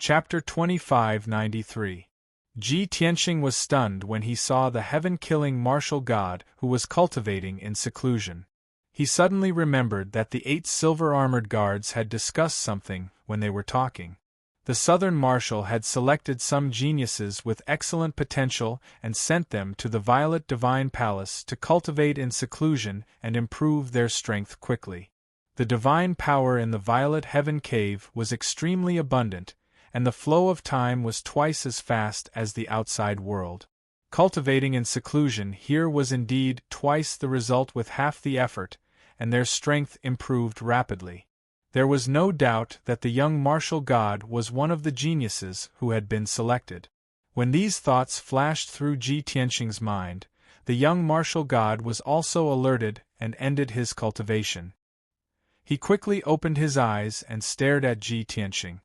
Chapter 2593. Ji Tianxing was stunned when he saw the heaven-killing martial god who was cultivating in seclusion. He suddenly remembered that the 8 silver-armored guards had discussed something when they were talking. The southern marshal had selected some geniuses with excellent potential and sent them to the Violet Divine Palace to cultivate in seclusion and improve their strength quickly. The divine power in the Violet Heaven Cave was extremely abundant, and the flow of time was twice as fast as the outside world. Cultivating in seclusion here was indeed twice the result with half the effort, and their strength improved rapidly. There was no doubt that the young martial god was one of the geniuses who had been selected. When these thoughts flashed through Ji Tianxing's mind, the young martial god was also alerted and ended his cultivation. He quickly opened his eyes and stared at Ji Tianxing.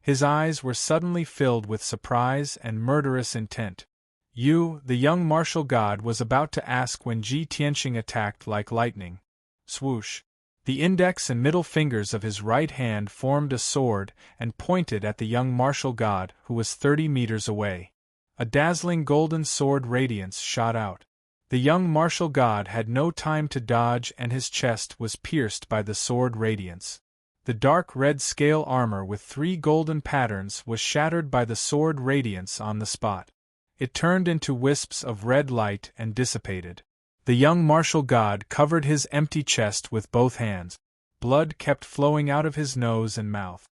His eyes were suddenly filled with surprise and murderous intent. The young martial god was about to ask when Ji Tianxing attacked like lightning. Swoosh! The index and middle fingers of his right hand formed a sword and pointed at the young martial god who was 30 meters away. A dazzling golden sword radiance shot out. The young martial god had no time to dodge and his chest was pierced by the sword radiance. The dark red scale armor with 3 golden patterns was shattered by the sword radiance on the spot. It turned into wisps of red light and dissipated. The young martial god covered his empty chest with both hands. Blood kept flowing out of his nose and mouth.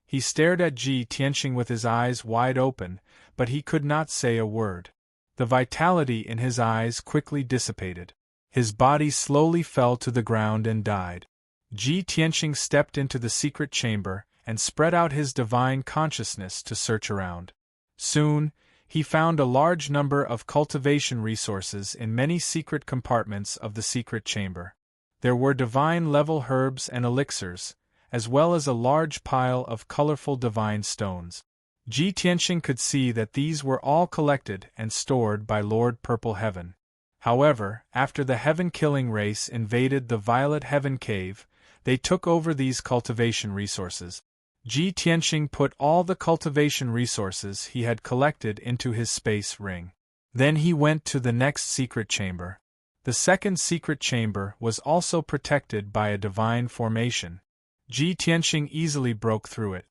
He stared at Ji Tianxing with his eyes wide open, but he could not say a word. The vitality in his eyes quickly dissipated. His body slowly fell to the ground and died. Ji Tianxing stepped into the secret chamber and spread out his divine consciousness to search around. Soon, he found a large number of cultivation resources in many secret compartments of the secret chamber. There were divine-level herbs and elixirs, as well as a large pile of colorful divine stones. Ji Tianxing could see that these were all collected and stored by Lord Purple Heaven. However, after the heaven-killing race invaded the Violet Heaven Cave, they took over these cultivation resources. Ji Tianxing put all the cultivation resources he had collected into his space ring. Then he went to the next secret chamber. The second secret chamber was also protected by a divine formation. Ji Tianxing easily broke through it.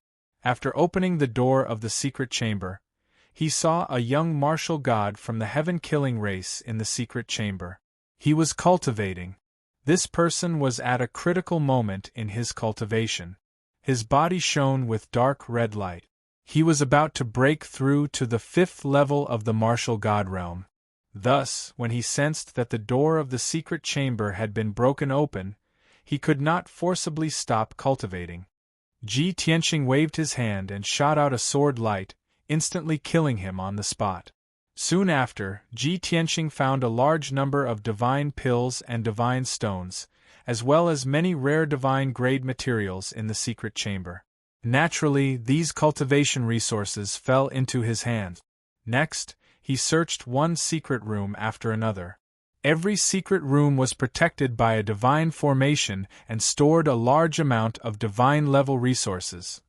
After opening the door of the secret chamber, he saw a young martial god from the heaven-killing race in the secret chamber. He was cultivating. This person was at a critical moment in his cultivation. His body shone with dark red light. He was about to break through to the 5th level of the martial god realm. Thus, when he sensed that the door of the secret chamber had been broken open, he could not forcibly stop cultivating. Ji Tianxing waved his hand and shot out a sword light, instantly killing him on the spot. Soon after, Ji Tianxing found a large number of divine pills and divine stones, as well as many rare divine-grade materials in the secret chamber. Naturally, these cultivation resources fell into his hands. Next, he searched one secret room after another. Every secret room was protected by a divine formation and stored a large amount of divine-level resources.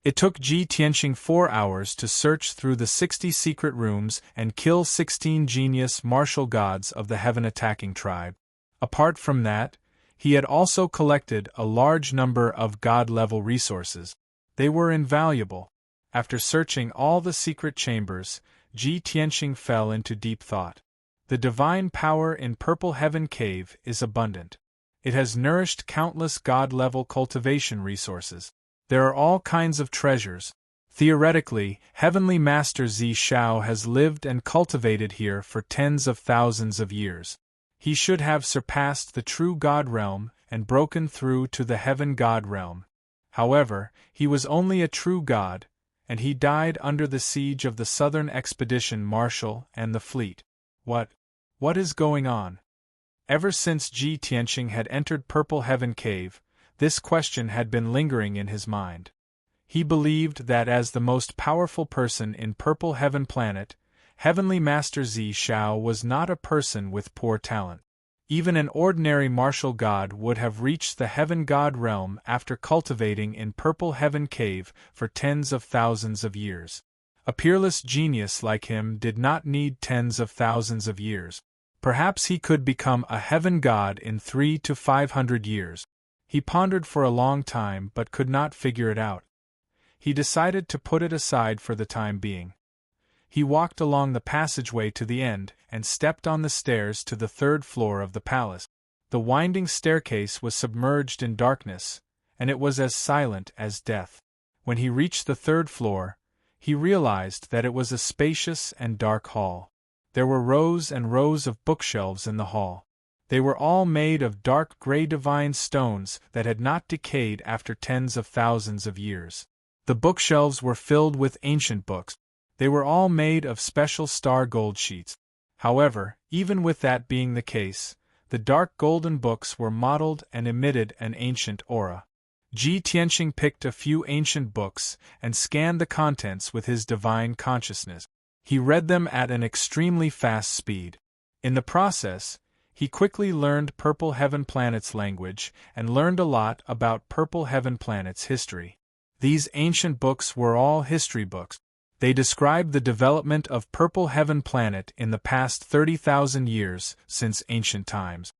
It took Ji Tianxing 4 hours to search through the 60 secret rooms and kill 16 genius martial gods of the heaven-attacking tribe. Apart from that, he had also collected a large number of god-level resources. They were invaluable. After searching all the secret chambers, Ji Tianxing fell into deep thought. The divine power in Purple Heaven Cave is abundant. It has nourished countless god-level cultivation resources. There are all kinds of treasures. Theoretically, Heavenly Master Zi Shao has lived and cultivated here for tens of thousands of years. He should have surpassed the true God realm and broken through to the Heaven God realm. However, he was only a true god, and he died under the siege of the Southern Expedition Marshal and the fleet. What is going on? Ever since Ji Tianxing had entered Purple Heaven Cave, this question had been lingering in his mind. He believed that as the most powerful person in Purple Heaven Planet, Heavenly Master Zi Shao was not a person with poor talent. Even an ordinary martial god would have reached the heaven god realm after cultivating in Purple Heaven Cave for tens of thousands of years. A peerless genius like him did not need tens of thousands of years. Perhaps he could become a heaven god in 300 to 500 years. He pondered for a long time but could not figure it out. He decided to put it aside for the time being. He walked along the passageway to the end and stepped on the stairs to the third floor of the palace. The winding staircase was submerged in darkness, and it was as silent as death. When he reached the third floor, he realized that it was a spacious and dark hall. There were rows and rows of bookshelves in the hall. They were all made of dark gray divine stones that had not decayed after tens of thousands of years. The bookshelves were filled with ancient books. They were all made of special star gold sheets. However, even with that being the case, the dark golden books were mottled and emitted an ancient aura. Ji Tianqing picked a few ancient books and scanned the contents with his divine consciousness. He read them at an extremely fast speed. In the process, he quickly learned Purple Heaven Planet's language and learned a lot about Purple Heaven Planet's history. These ancient books were all history books. They described the development of Purple Heaven Planet in the past 30,000 years since ancient times.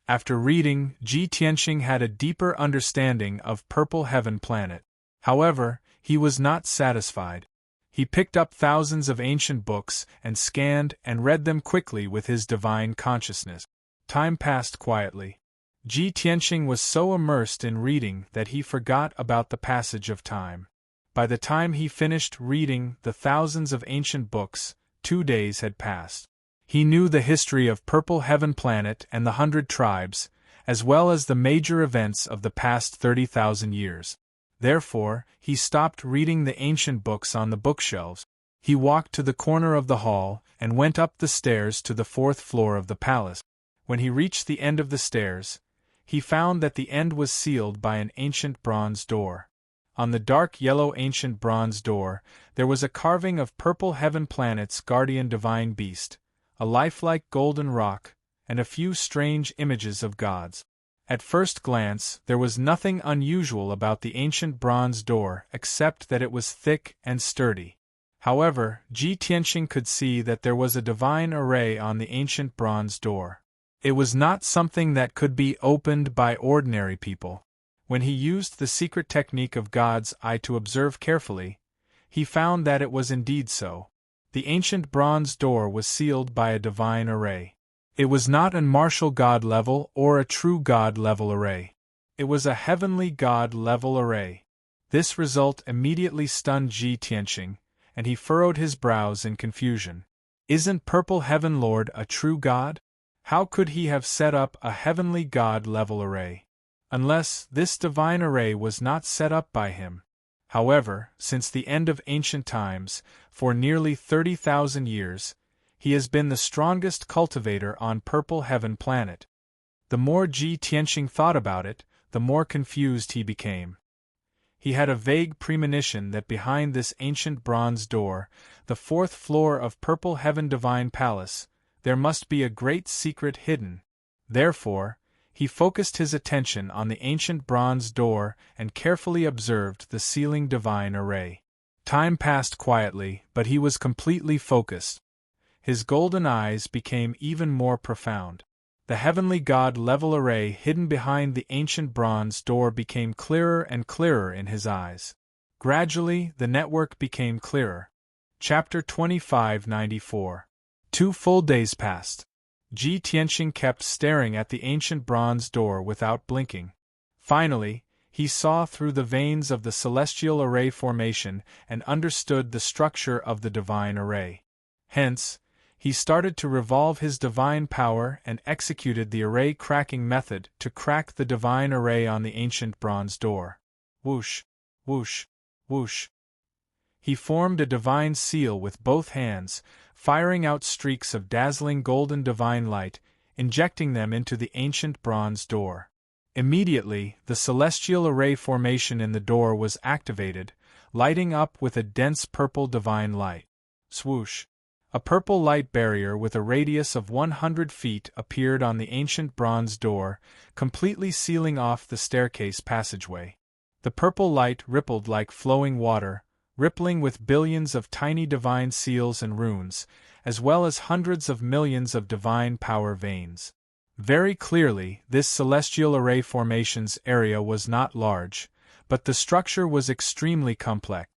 After reading, Ji Tianqing had a deeper understanding of Purple Heaven Planet. However, he was not satisfied. He picked up thousands of ancient books and scanned and read them quickly with his divine consciousness. Time passed quietly. Ji Tianqing was so immersed in reading that he forgot about the passage of time. By the time he finished reading the thousands of ancient books, 2 days had passed. He knew the history of Purple Heaven Planet and the 100 tribes, as well as the major events of the past 30,000 years. Therefore, he stopped reading the ancient books on the bookshelves. He walked to the corner of the hall and went up the stairs to the 4th floor of the palace. When he reached the end of the stairs, he found that the end was sealed by an ancient bronze door. On the dark yellow ancient bronze door, there was a carving of Purple Heaven Planet's guardian divine beast, a lifelike golden rock, and a few strange images of gods. At first glance, there was nothing unusual about the ancient bronze door except that it was thick and sturdy. However, Ji Tianqing could see that there was a divine array on the ancient bronze door. It was not something that could be opened by ordinary people. When he used the secret technique of God's eye to observe carefully, he found that it was indeed so. The ancient bronze door was sealed by a divine array. It was not a martial god level or a true god level array. It was a heavenly god level array. This result immediately stunned Ji Tianqing, and he furrowed his brows in confusion. Isn't Purple Heaven Lord a true god? How could he have set up a heavenly god level array? Unless this divine array was not set up by him. However, since the end of ancient times, for nearly 30,000 years, he has been the strongest cultivator on Purple Heaven Planet. The more Ji Tianqing thought about it, the more confused he became. He had a vague premonition that behind this ancient bronze door, the 4th floor of Purple Heaven Divine Palace, there must be a great secret hidden. Therefore, he focused his attention on the ancient bronze door and carefully observed the sealing divine array. Time passed quietly, but he was completely focused. His golden eyes became even more profound. The heavenly god level array hidden behind the ancient bronze door became clearer and clearer in his eyes. Gradually, the network became clearer. Chapter 2594. 2 full days passed. Ji Tianqing kept staring at the ancient bronze door without blinking. Finally, he saw through the veins of the celestial array formation and understood the structure of the divine array. Hence, he started to revolve his divine power and executed the array cracking method to crack the divine array on the ancient bronze door. Whoosh, whoosh, whoosh. He formed a divine seal with both hands, firing out streaks of dazzling golden divine light, injecting them into the ancient bronze door. Immediately, the celestial array formation in the door was activated, lighting up with a dense purple divine light. Swoosh! A purple light barrier with a radius of 100 feet appeared on the ancient bronze door, completely sealing off the staircase passageway. The purple light rippled like flowing water, rippling with billions of tiny divine seals and runes, as well as hundreds of millions of divine power veins. Very clearly, this celestial array formation's area was not large, but the structure was extremely complex.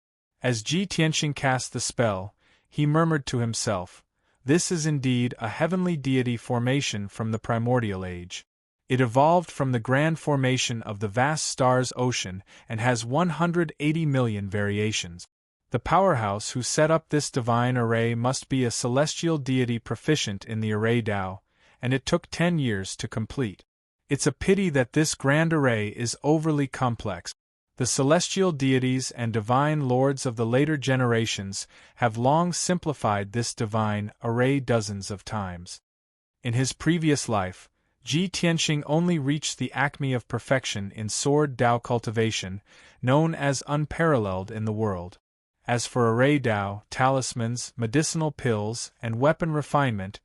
As Ji Tianxing cast the spell, he murmured to himself, "This is indeed a heavenly deity formation from the primordial age. It evolved from the grand formation of the vast stars ocean and has 180 million variations. The powerhouse who set up this divine array must be a celestial deity proficient in the array Tao, and it took 10 years to complete. It's a pity that this grand array is overly complex. The celestial deities and divine lords of the later generations have long simplified this divine array dozens of times." In his previous life, Ji Tianxing only reached the acme of perfection in sword Dao cultivation, known as unparalleled in the world. As for array Dao, talismans, medicinal pills, and weapon refinement,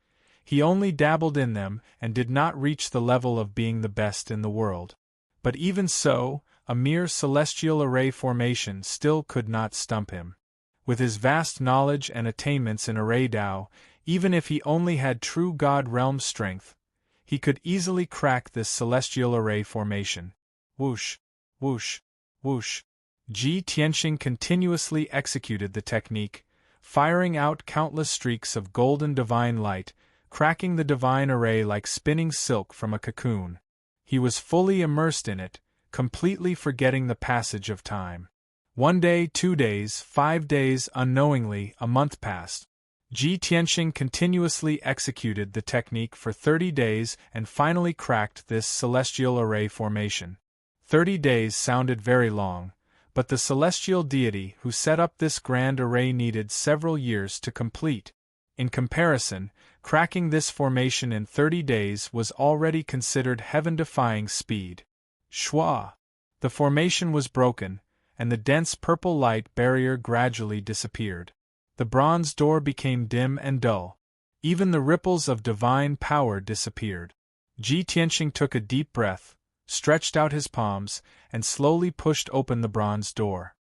he only dabbled in them and did not reach the level of being the best in the world. But even so, a mere celestial array formation still could not stump him. With his vast knowledge and attainments in array Dao, even if he only had true God realm strength, he could easily crack this celestial array formation. Whoosh, whoosh, whoosh. Ji Tianxing continuously executed the technique, firing out countless streaks of golden divine light, cracking the divine array like spinning silk from a cocoon. He was fully immersed in it, completely forgetting the passage of time. 1 day, 2 days, 5 days, unknowingly, a month passed. Ji Tianxing continuously executed the technique for 30 days and finally cracked this celestial array formation. 30 days sounded very long, but the celestial deity who set up this grand array needed several years to complete. In comparison, cracking this formation in 30 days was already considered heaven-defying speed. Shwa! The formation was broken, and the dense purple light barrier gradually disappeared. The bronze door became dim and dull. Even the ripples of divine power disappeared. Ji Tianxing took a deep breath, stretched out his palms, and slowly pushed open the bronze door.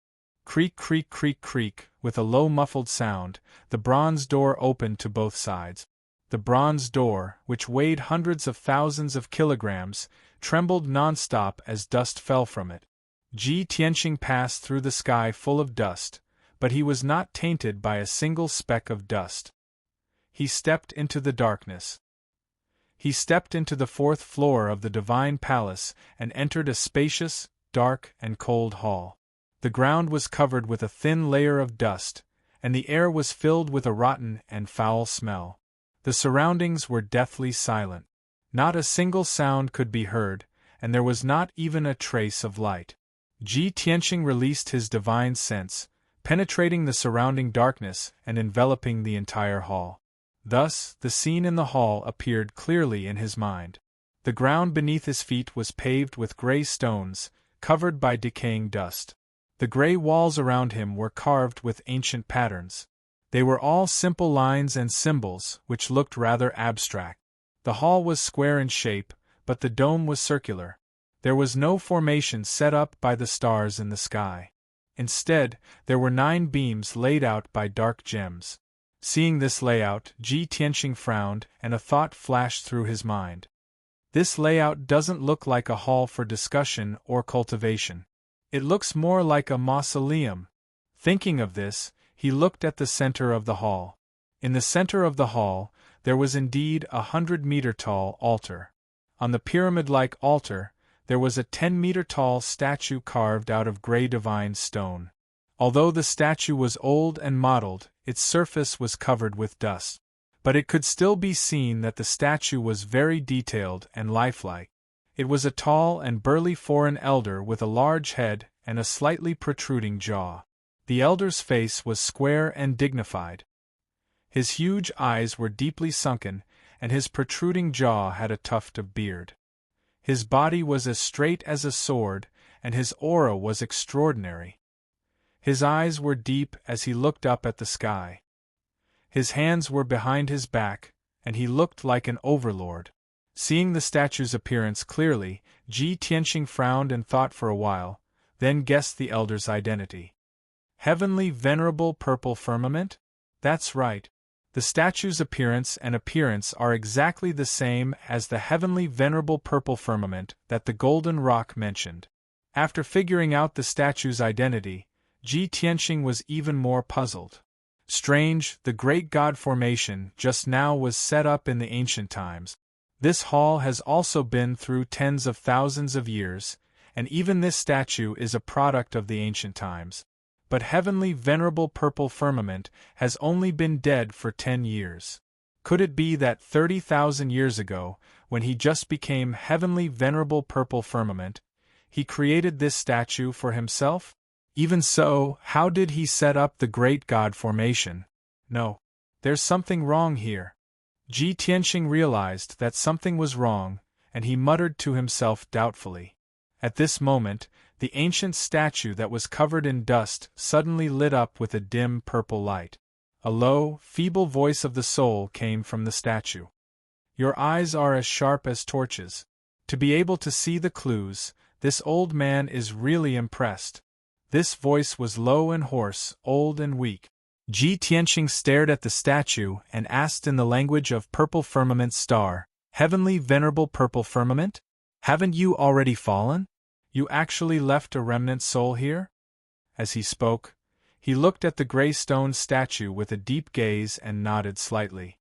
Creak, creak, creak, creak, with a low muffled sound, the bronze door opened to both sides. The bronze door, which weighed hundreds of thousands of kilograms, trembled non-stop as dust fell from it. Ji Tianxing passed through the sky full of dust, but he was not tainted by a single speck of dust. He stepped into the darkness. He stepped into the 4th floor of the divine palace and entered a spacious, dark, and cold hall. The ground was covered with a thin layer of dust, and the air was filled with a rotten and foul smell. The surroundings were deathly silent. Not a single sound could be heard, and there was not even a trace of light. Ji Tianxing released his divine sense, penetrating the surrounding darkness and enveloping the entire hall. Thus, the scene in the hall appeared clearly in his mind. The ground beneath his feet was paved with gray stones, covered by decaying dust. The gray walls around him were carved with ancient patterns. They were all simple lines and symbols, which looked rather abstract. The hall was square in shape, but the dome was circular. There was no formation set up by the stars in the sky. Instead, there were 9 beams laid out by dark gems. Seeing this layout, Ji Tianxing frowned, and a thought flashed through his mind. This layout doesn't look like a hall for discussion or cultivation. It looks more like a mausoleum. Thinking of this, he looked at the center of the hall. In the center of the hall, there was indeed a 100-meter-tall altar. On the pyramid-like altar, there was a 10-meter-tall statue carved out of gray divine stone. Although the statue was old and mottled, its surface was covered with dust. But it could still be seen that the statue was very detailed and lifelike. It was a tall and burly foreign elder with a large head and a slightly protruding jaw. The elder's face was square and dignified. His huge eyes were deeply sunken, and his protruding jaw had a tuft of beard. His body was as straight as a sword, and his aura was extraordinary. His eyes were deep as he looked up at the sky. His hands were behind his back, and he looked like an overlord. Seeing the statue's appearance clearly, Ji Tianqing frowned and thought for a while, then guessed the elder's identity. Heavenly Venerable Purple Firmament? That's right. The statue's appearance are exactly the same as the Heavenly Venerable Purple Firmament that the Golden Rock mentioned. After figuring out the statue's identity, Ji Tianqing was even more puzzled. Strange, the great god formation just now was set up in the ancient times. This hall has also been through tens of thousands of years, and even this statue is a product of the ancient times. But Heavenly Venerable Purple Firmament has only been dead for 10 years. Could it be that 30,000 years ago, when he just became Heavenly Venerable Purple Firmament, he created this statue for himself? Even so, how did he set up the great god formation? No. There's something wrong here. Ji Tianqing realized that something was wrong, and he muttered to himself doubtfully. At this moment, the ancient statue that was covered in dust suddenly lit up with a dim purple light. A low, feeble voice of the soul came from the statue. Your eyes are as sharp as torches. To be able to see the clues, this old man is really impressed. This voice was low and hoarse, old and weak. Ji Tianqing stared at the statue and asked in the language of Purple Firmament Star, Heavenly Venerable Purple Firmament? Haven't you already fallen? You actually left a remnant soul here? As he spoke, he looked at the gray stone statue with a deep gaze and nodded slightly.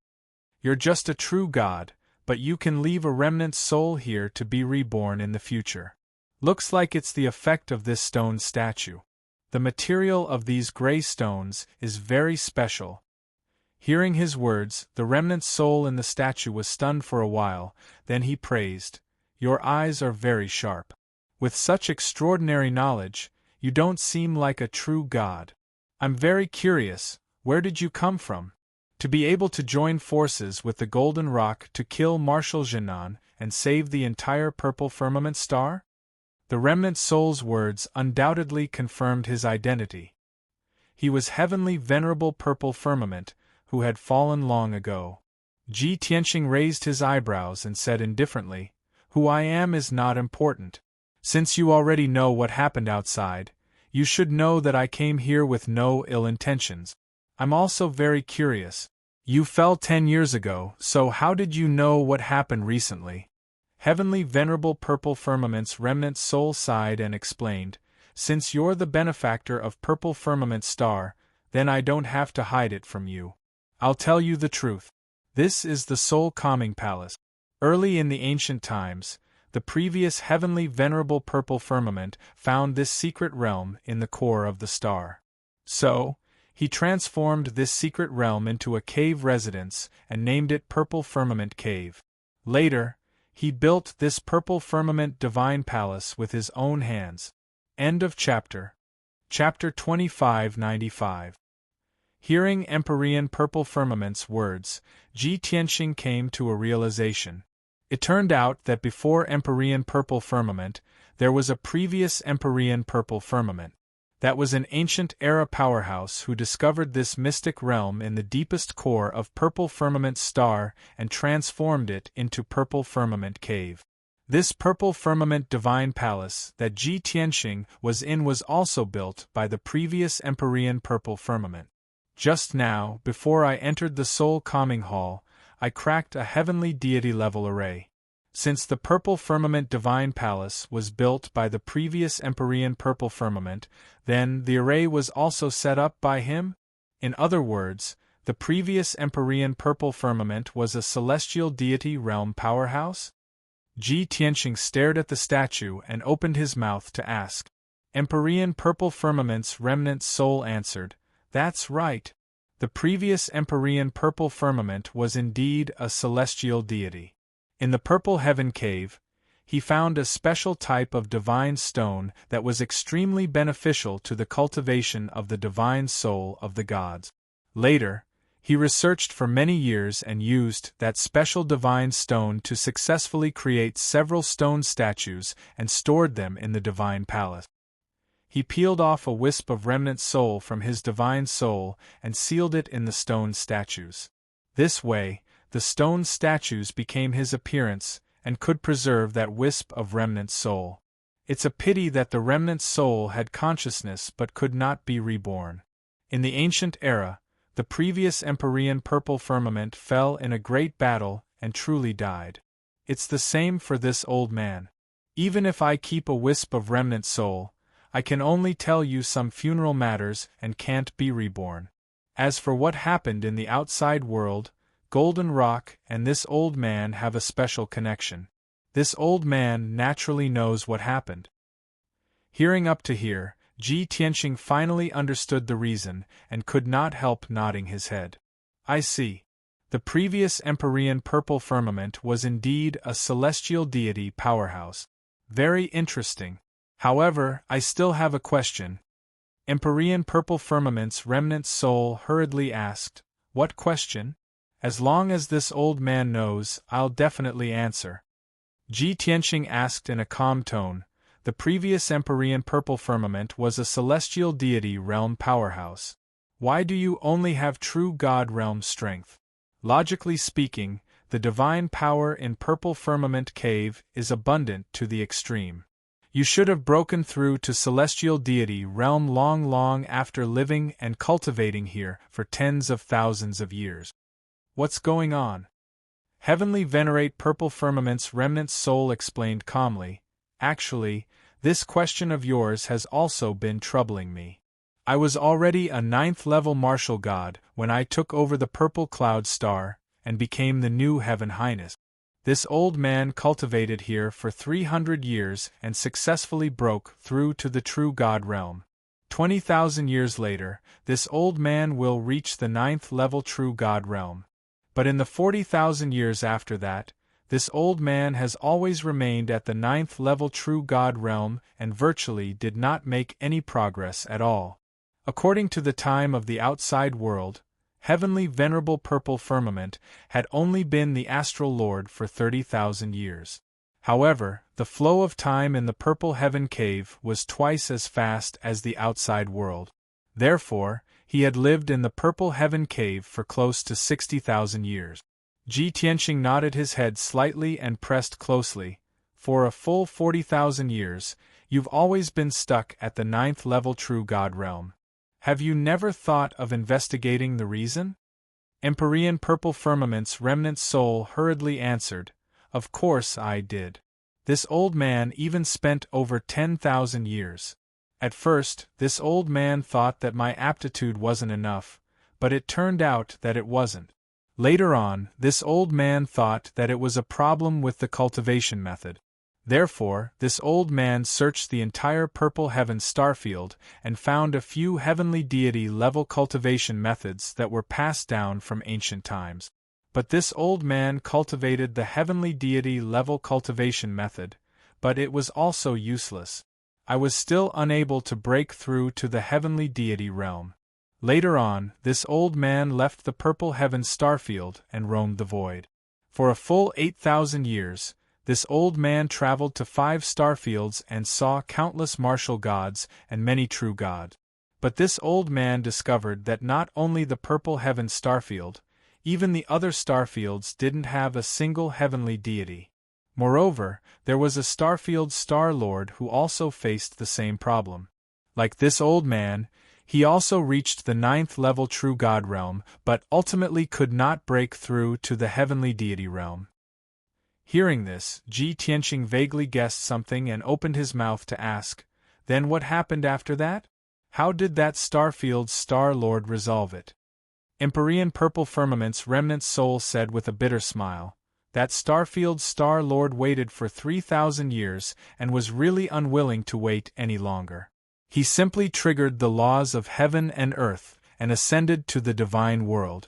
You're just a true god, but you can leave a remnant soul here to be reborn in the future. Looks like it's the effect of this stone statue. The material of these gray stones is very special. Hearing his words, the remnant soul in the statue was stunned for a while, then he praised, Your eyes are very sharp. With such extraordinary knowledge, you don't seem like a true god. I'm very curious, where did you come from? To be able to join forces with the Golden Rock to kill Marshal Jinan and save the entire Purple Firmament Star? The remnant soul's words undoubtedly confirmed his identity. He was Heavenly Venerable Purple Firmament, who had fallen long ago. Ji Tianqing raised his eyebrows and said indifferently, Who I am is not important. Since you already know what happened outside, you should know that I came here with no ill intentions. I'm also very curious. You fell 10 years ago, so how did you know what happened recently? Heavenly Venerable Purple Firmament's remnant soul sighed and explained, Since you're the benefactor of Purple Firmament Star, then I don't have to hide it from you. I'll tell you the truth. This is the Soul Calming Palace. Early in the ancient times, the previous Heavenly Venerable Purple Firmament found this secret realm in the core of the star. So, he transformed this secret realm into a cave residence and named it Purple Firmament Cave. Later, he built this Purple Firmament Divine Palace with his own hands. End of chapter. Chapter 2595. Hearing Empyrean Purple Firmament's words, Ji Tianqing came to a realization. It turned out that before Empyrean Purple Firmament, there was a previous Empyrean Purple Firmament. That was an ancient-era powerhouse who discovered this mystic realm in the deepest core of Purple Firmament Star and transformed it into Purple Firmament Cave. This Purple Firmament Divine Palace that Ji Tianqing was in was also built by the previous Empyrean Purple Firmament. Just now, before I entered the Soul Calming Hall, I cracked a heavenly deity-level array. Since the Purple Firmament Divine Palace was built by the previous Empyrean Purple Firmament, then the array was also set up by him? In other words, the previous Empyrean Purple Firmament was a celestial deity realm powerhouse? Ji Tianqing stared at the statue and opened his mouth to ask. Empyrean Purple Firmament's remnant soul answered, That's right. The previous Empyrean Purple Firmament was indeed a celestial deity. In the Purple Heaven Cave, he found a special type of divine stone that was extremely beneficial to the cultivation of the divine soul of the gods. Later, he researched for many years and used that special divine stone to successfully create several stone statues and stored them in the divine palace. He peeled off a wisp of remnant soul from his divine soul and sealed it in the stone statues. This way, the stone statues became his appearance and could preserve that wisp of remnant soul. It's a pity that the remnant soul had consciousness but could not be reborn. In the ancient era, the previous Empyrean purple firmament fell in a great battle and truly died. It's the same for this old man. Even if I keep a wisp of remnant soul, I can only tell you some funeral matters and can't be reborn. As for what happened in the outside world, Golden Rock and this old man have a special connection. This old man naturally knows what happened. Hearing up to here, Ji Tianqing finally understood the reason and could not help nodding his head. I see. The previous Empyrean purple firmament was indeed a celestial deity powerhouse. Very interesting. However, I still have a question. Empyrean purple firmament's remnant soul hurriedly asked, "What question?" As long as this old man knows, I'll definitely answer. Ji Tianqing asked in a calm tone. The previous Empyrean purple firmament was a celestial deity realm powerhouse. Why do you only have true God realm strength? Logically speaking, the divine power in purple firmament cave is abundant to the extreme. You should have broken through to celestial deity realm long after living and cultivating here for tens of thousands of years. What's going on? Heavenly Venerate Purple Firmament's remnant soul explained calmly. Actually, this question of yours has also been troubling me. I was already a 9th-level martial god when I took over the purple cloud star and became the new Heaven Highness. This old man cultivated here for 300 years and successfully broke through to the true God realm. 20,000 years later, this old man will reach the 9th-level true God realm. But in the 40,000 years after that, this old man has always remained at the 9th-level true God realm and virtually did not make any progress at all. According to the time of the outside world, Heavenly Venerable Purple Firmament had only been the Astral Lord for 30,000 years. However, the flow of time in the Purple Heaven Cave was twice as fast as the outside world. Therefore, he had lived in the Purple Heaven Cave for close to 60,000 years. Ji Tianqing nodded his head slightly and pressed closely. For a full 40,000 years, you've always been stuck at the 9th-level true God realm. Have you never thought of investigating the reason? Empyrean Purple Firmament's remnant soul hurriedly answered, "Of course I did. This old man even spent over 10,000 years. At first, this old man thought that my aptitude wasn't enough, but it turned out that it wasn't. Later on, this old man thought that it was a problem with the cultivation method. Therefore, this old man searched the entire Purple Heaven starfield and found a few heavenly deity-level cultivation methods that were passed down from ancient times. But this old man cultivated the heavenly deity-level cultivation method, but it was also useless. I was still unable to break through to the heavenly deity realm. Later on, this old man left the Purple Heaven starfield and roamed the void. For a full 8,000 years, this old man traveled to 5 starfields and saw countless martial gods and many true gods. But this old man discovered that not only the Purple Heaven starfield, even the other starfields didn't have a single heavenly deity. Moreover, there was a starfield Star Lord who also faced the same problem. Like this old man, he also reached the 9th-level true God realm, but ultimately could not break through to the heavenly deity realm. Hearing this, Ji Tianqing vaguely guessed something and opened his mouth to ask, "Then what happened after that? How did that Starfield Star Lord resolve it?" Empyrean Purple Firmament's remnant soul said with a bitter smile, "That Starfield Star Lord waited for 3,000 years and was really unwilling to wait any longer. He simply triggered the laws of heaven and earth and ascended to the divine world."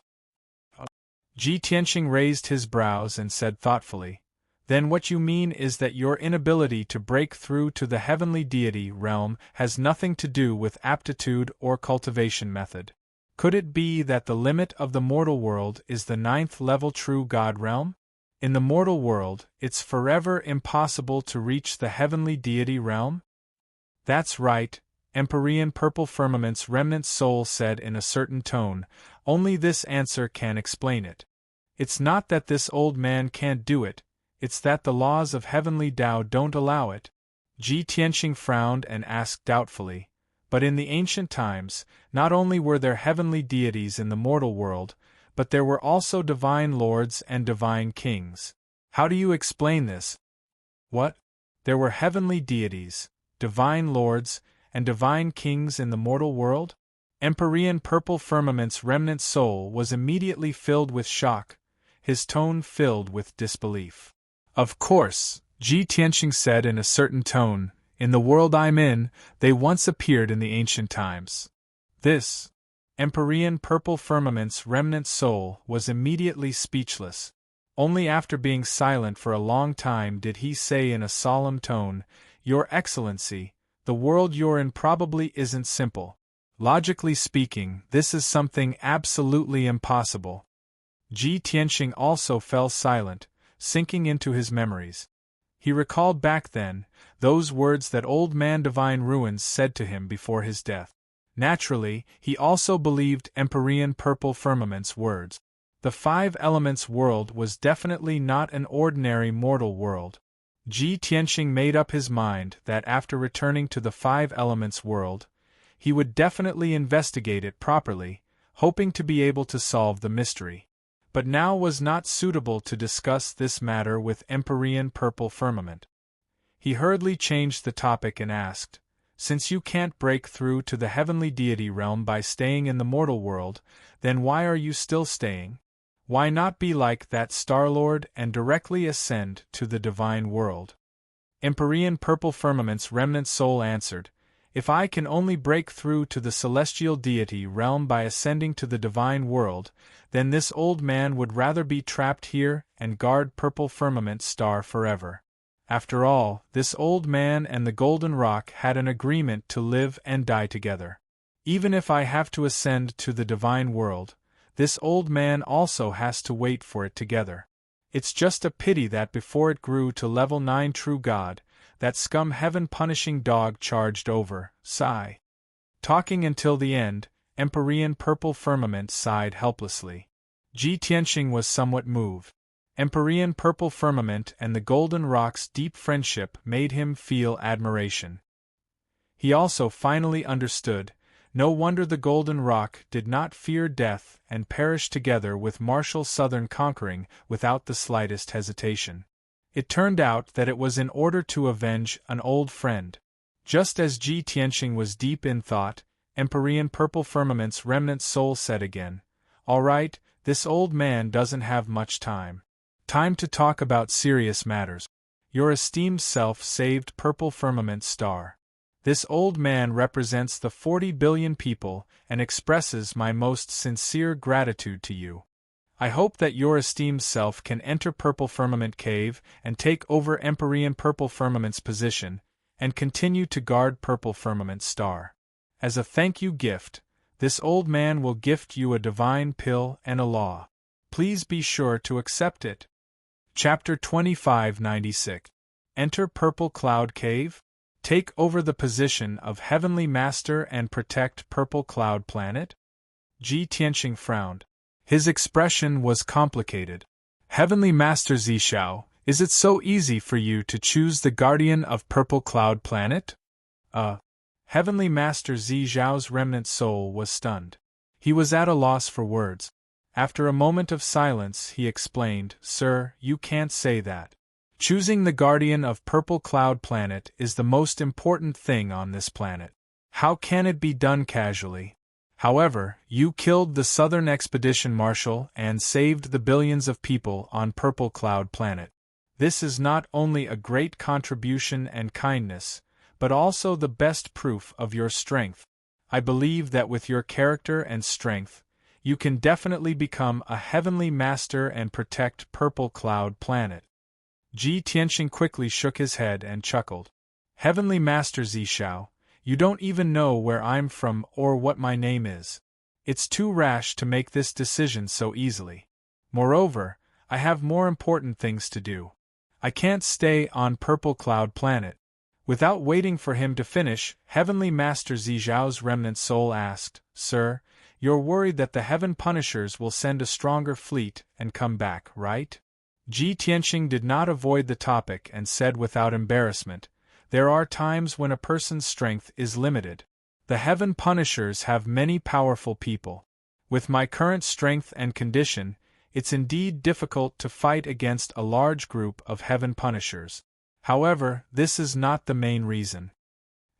Ji Tianqing raised his brows and said thoughtfully, "Then what you mean is that your inability to break through to the heavenly deity realm has nothing to do with aptitude or cultivation method. Could it be that the limit of the mortal world is the 9th-level true God realm? In the mortal world, it's forever impossible to reach the heavenly deity realm?" "That's right, Empyrean purple firmament's remnant soul said in a certain tone. Only this answer can explain it. It's not that this old man can't do it, it's that the laws of heavenly Tao don't allow it. Ji Tianqing frowned and asked doubtfully, but in the ancient times, not only were there heavenly deities in the mortal world, but there were also divine lords and divine kings. How do you explain this? What? There were heavenly deities, divine lords, and divine kings in the mortal world? Empyrean purple firmament's remnant soul was immediately filled with shock, his tone filled with disbelief. Of course, Ji Tianqing said in a certain tone, in the world I'm in, they once appeared in the ancient times. This Empyrean purple firmament's remnant soul was immediately speechless. Only after being silent for a long time did he say in a solemn tone, Your Excellency, the world you're in probably isn't simple. Logically speaking, this is something absolutely impossible. Ji Tianqing also fell silent, sinking into his memories. He recalled back then those words that old man Divine Ruins said to him before his death. Naturally, he also believed Empyrean purple firmament's words. The five elements world was definitely not an ordinary mortal world. Ji Tianqing made up his mind that after returning to the five elements world, he would definitely investigate it properly, hoping to be able to solve the mystery. But now was not suitable to discuss this matter with Empyrean purple firmament. He hurriedly changed the topic and asked, Since you can't break through to the heavenly deity realm by staying in the mortal world, then why are you still staying? Why not be like that Star-Lord and directly ascend to the divine world? Empyrean purple firmament's remnant soul answered, If I can only break through to the celestial deity realm by ascending to the divine world, then this old man would rather be trapped here and guard purple firmament star forever. After all, this old man and the golden rock had an agreement to live and die together. Even if I have to ascend to the divine world, this old man also has to wait for it together. It's just a pity that before it grew to level 9 true God, that scum heaven-punishing dog charged over. Sigh. Talking until the end, Empyrean purple firmament sighed helplessly. Ji Tianqing was somewhat moved. Empyrean purple firmament and the golden rock's deep friendship made him feel admiration. He also finally understood. No wonder the golden rock did not fear death and perished together with martial southern conquering without the slightest hesitation. It turned out that it was in order to avenge an old friend. Just as Ji Tianqing was deep in thought, Empyrean purple firmament's remnant soul said again, All right, this old man doesn't have much time. Time to talk about serious matters. Your esteemed self saved purple firmament star. This old man represents the 40 billion people and expresses my most sincere gratitude to you. I hope that your esteemed self can enter Purple Firmament Cave and take over Empyrean Purple Firmament's position, and continue to guard Purple Firmament Star. As a thank you gift, this old man will gift you a divine pill and a law. Please be sure to accept it. Chapter 2596. Enter Purple Cloud Cave? Take over the position of Heavenly Master and protect Purple Cloud Planet? Ji Tianqing frowned. His expression was complicated. Heavenly Master Zishao, is it so easy for you to choose the guardian of Purple Cloud Planet? Heavenly Master Zishao's remnant soul was stunned. He was at a loss for words. After a moment of silence, he explained, Sir, you can't say that. Choosing the guardian of Purple Cloud Planet is the most important thing on this planet. How can it be done casually? However, you killed the Southern Expedition Marshal and saved the billions of people on Purple Cloud Planet. This is not only a great contribution and kindness, but also the best proof of your strength. I believe that with your character and strength, you can definitely become a heavenly master and protect Purple Cloud Planet. Ji Tianqing quickly shook his head and chuckled. Heavenly Master Zishao, you don't even know where I'm from or what my name is. It's too rash to make this decision so easily. Moreover, I have more important things to do. I can't stay on Purple Cloud Planet. Without waiting for him to finish, Heavenly Master Zizhao's remnant soul asked, "Sir, you're worried that the Heaven Punishers will send a stronger fleet and come back, right?" Ji Tianqing did not avoid the topic and said without embarrassment, "There are times when a person's strength is limited. The Heaven Punishers have many powerful people. With my current strength and condition, it's indeed difficult to fight against a large group of Heaven Punishers. However, this is not the main reason."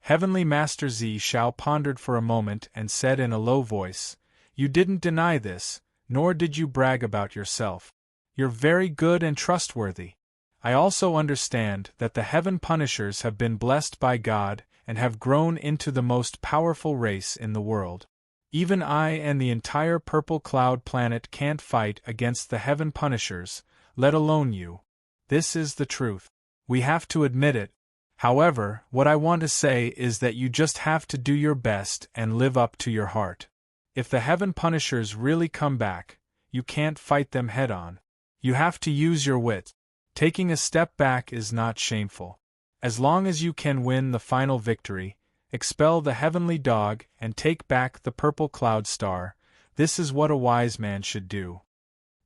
Heavenly Master Zizhao pondered for a moment and said in a low voice, "You didn't deny this, nor did you brag about yourself. You're very good and trustworthy. I also understand that the Heaven Punishers have been blessed by God and have grown into the most powerful race in the world. Even I and the entire Purple Cloud planet can't fight against the Heaven Punishers, let alone you. This is the truth. We have to admit it. However, what I want to say is that you just have to do your best and live up to your heart. If the Heaven Punishers really come back, you can't fight them head-on. You have to use your wit. Taking a step back is not shameful. As long as you can win the final victory, expel the Heavenly Dog and take back the Purple Cloud Star, this is what a wise man should do."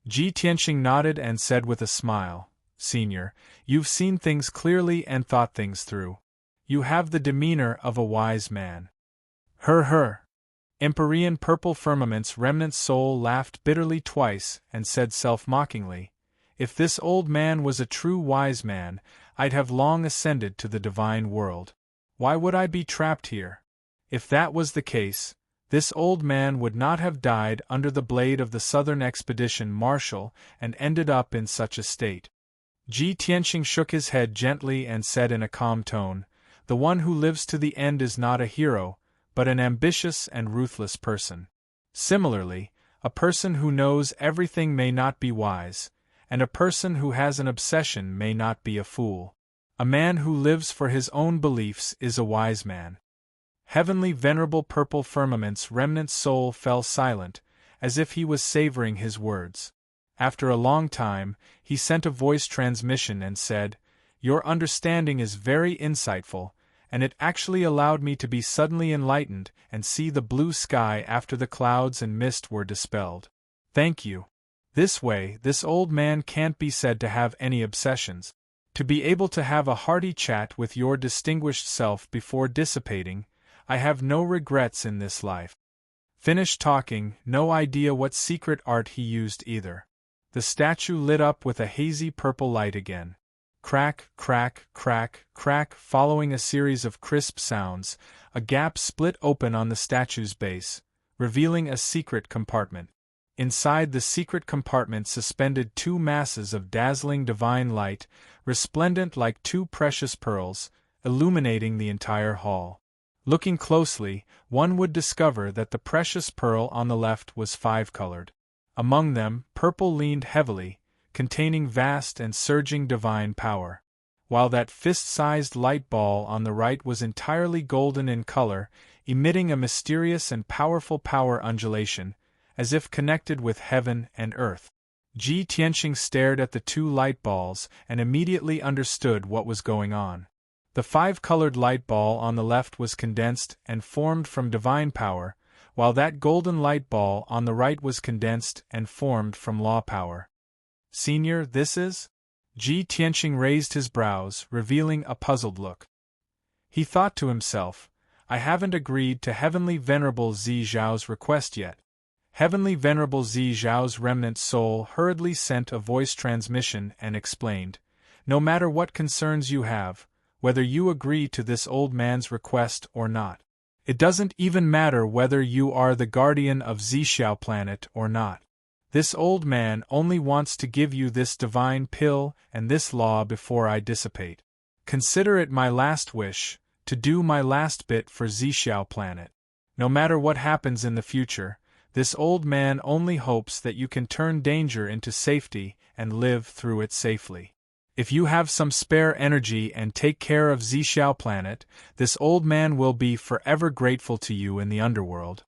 Ji Tianqing nodded and said with a smile, "Senior, you've seen things clearly and thought things through. You have the demeanor of a wise man." Her. Empyrean Purple Firmament's remnant soul laughed bitterly twice and said self-mockingly, "If this old man was a true wise man, I'd have long ascended to the divine world. Why would I be trapped here? If that was the case, this old man would not have died under the blade of the Southern Expedition Marshal and ended up in such a state." Ji Tianqing shook his head gently and said in a calm tone, "The one who lives to the end is not a hero, but an ambitious and ruthless person. Similarly, a person who knows everything may not be wise, and a person who has an obsession may not be a fool. A man who lives for his own beliefs is a wise man." Heavenly Venerable Purple Firmament's remnant soul fell silent, as if he was savoring his words. After a long time, he sent a voice transmission and said, "Your understanding is very insightful, and it actually allowed me to be suddenly enlightened and see the blue sky after the clouds and mist were dispelled. Thank you. This way, this old man can't be said to have any obsessions. To be able to have a hearty chat with your distinguished self before dissipating, I have no regrets in this life." Finished talking, no idea what secret art he used either. The statue lit up with a hazy purple light again. Crack, crack, crack, crack. Following a series of crisp sounds, a gap split open on the statue's base, revealing a secret compartment. Inside the secret compartment suspended two masses of dazzling divine light, resplendent like two precious pearls, illuminating the entire hall. Looking closely, one would discover that the precious pearl on the left was five-colored. Among them, purple leaned heavily, containing vast and surging divine power, while that fist-sized light ball on the right was entirely golden in color, emitting a mysterious and powerful power undulation, as if connected with heaven and earth. Ji Tianqing stared at the two light balls and immediately understood what was going on. The five-colored light ball on the left was condensed and formed from divine power, while that golden light ball on the right was condensed and formed from law power. "Senior, this is?" Ji Tianqing raised his brows, revealing a puzzled look. He thought to himself, "I haven't agreed to Heavenly Venerable Zizhao's request yet." Heavenly Venerable Zizhao's remnant soul hurriedly sent a voice transmission and explained, "No matter what concerns you have, whether you agree to this old man's request or not. It doesn't even matter whether you are the guardian of Zizhao planet or not. This old man only wants to give you this divine pill and this law before I dissipate. Consider it my last wish, to do my last bit for Zizhao planet. No matter what happens in the future, this old man only hopes that you can turn danger into safety and live through it safely. If you have some spare energy and take care of Zizhao planet, this old man will be forever grateful to you in the underworld."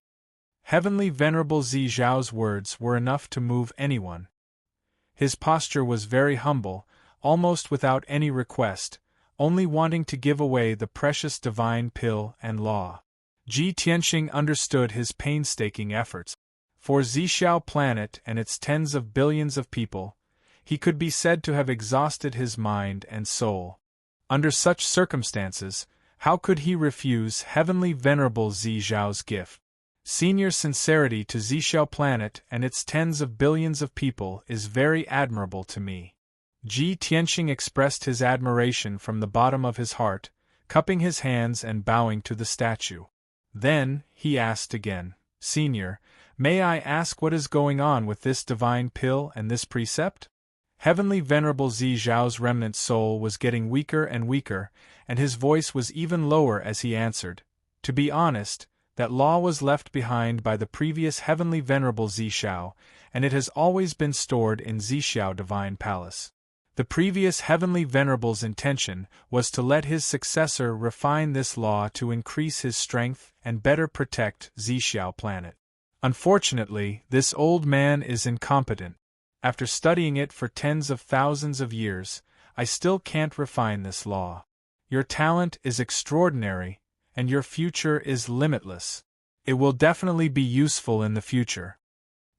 Heavenly Venerable Zizhao's words were enough to move anyone. His posture was very humble, almost without any request, only wanting to give away the precious divine pill and law. Ji Tianxing understood his painstaking efforts. For Zhixiao planet and its tens of billions of people, he could be said to have exhausted his mind and soul. Under such circumstances, how could he refuse Heavenly Venerable Zhixiao's gift? Senior sincerity to Zhixiao planet and its tens of billions of people is very admirable to me. Ji Tianxing expressed his admiration from the bottom of his heart, cupping his hands and bowing to the statue. Then, he asked again, Senior, may I ask what is going on with this divine pill and this precept? Heavenly Venerable Zhixiao's remnant soul was getting weaker and weaker, and his voice was even lower as he answered, To be honest, that law was left behind by the previous Heavenly Venerable Zhixiao, and it has always been stored in Zhixiao Divine Palace. The previous Heavenly Venerable's intention was to let his successor refine this law to increase his strength and better protect Zhixiao planet. Unfortunately, this old man is incompetent. After studying it for tens of thousands of years, I still can't refine this law. Your talent is extraordinary, and your future is limitless. It will definitely be useful in the future.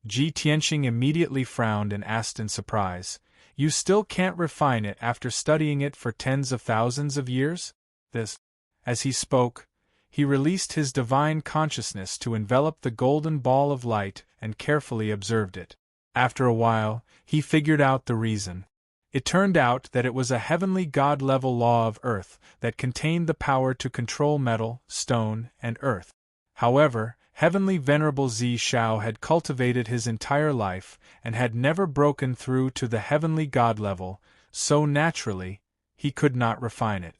Ji Tianxing immediately frowned and asked in surprise, You still can't refine it after studying it for tens of thousands of years? As he spoke, he released his divine consciousness to envelop the golden ball of light and carefully observed it. After a while, he figured out the reason. It turned out that it was a heavenly God-level law of earth that contained the power to control metal, stone, and earth. However, Heavenly Venerable Zhixiao had cultivated his entire life and had never broken through to the heavenly God level, so naturally, he could not refine it.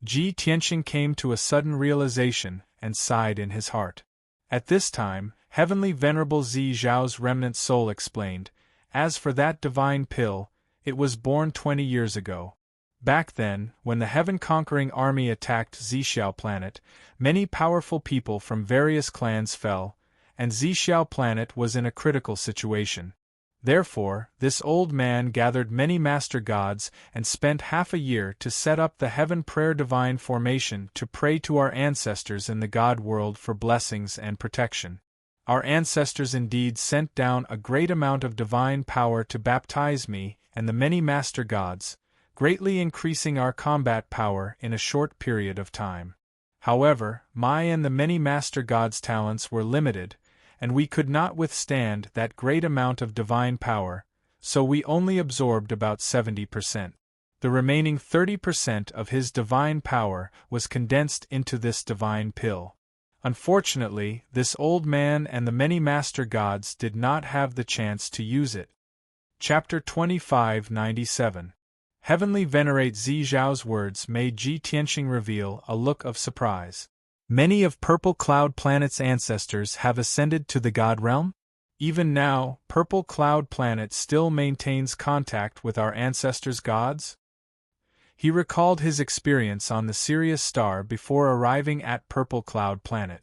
Ji Tianxing came to a sudden realization and sighed in his heart. At this time, Heavenly Venerable Zhixiao's remnant soul explained, As for that divine pill, it was born 20 years ago. Back then, when the heaven-conquering army attacked Zhixiao planet, many powerful people from various clans fell, and Zhixiao planet was in a critical situation. Therefore, this old man gathered many master gods and spent half a year to set up the Heaven Prayer Divine Formation to pray to our ancestors in the God world for blessings and protection. Our ancestors indeed sent down a great amount of divine power to baptize me and the many master gods, greatly increasing our combat power in a short period of time. However, my and the many master gods' talents were limited, and we could not withstand that great amount of divine power, so we only absorbed about 70%. The remaining 30% of his divine power was condensed into this divine pill. Unfortunately, this old man and the many master gods did not have the chance to use it. Chapter 2597. Heavenly Venerate Zhixiao's words made Ji Tianxing reveal a look of surprise. Many of Purple Cloud Planet's ancestors have ascended to the God realm? Even now, Purple Cloud Planet still maintains contact with our ancestors' gods? He recalled his experience on the Sirius star before arriving at Purple Cloud Planet.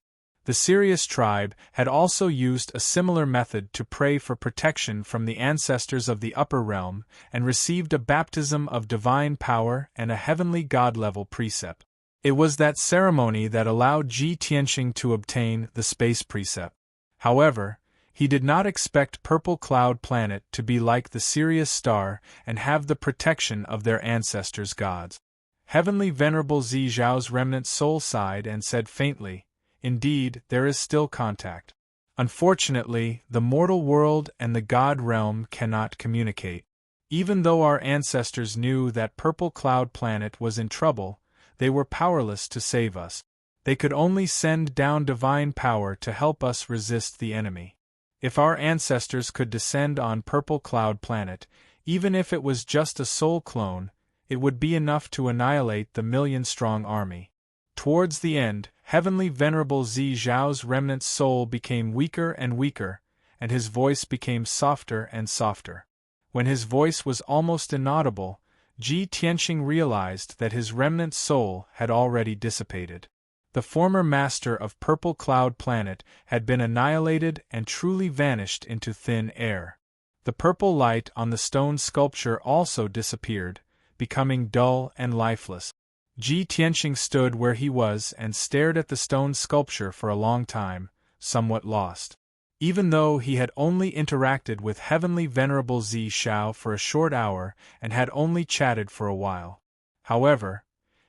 The Sirius tribe had also used a similar method to pray for protection from the ancestors of the upper realm and received a baptism of divine power and a heavenly God-level precept. It was that ceremony that allowed Ji Tianxing to obtain the space precept. However, he did not expect Purple Cloud Planet to be like the Sirius star and have the protection of their ancestors' gods. Heavenly Venerable Zhixiao's remnant soul sighed and said faintly, Indeed, there is still contact. Unfortunately, the mortal world and the God realm cannot communicate. Even though our ancestors knew that Purple Cloud Planet was in trouble, they were powerless to save us. They could only send down divine power to help us resist the enemy. If our ancestors could descend on Purple Cloud Planet, even if it was just a soul clone, it would be enough to annihilate the million-strong army. Towards the end, Heavenly Venerable Zhixiao's remnant soul became weaker and weaker, and his voice became softer and softer. When his voice was almost inaudible, Ji Tianxing realized that his remnant soul had already dissipated. The former master of Purple Cloud Planet had been annihilated and truly vanished into thin air. The purple light on the stone sculpture also disappeared, becoming dull and lifeless. Ji Tianqing stood where he was and stared at the stone sculpture for a long time, somewhat lost. Even though he had only interacted with Heavenly Venerable Zi Shao for a short hour and had only chatted for a while. However,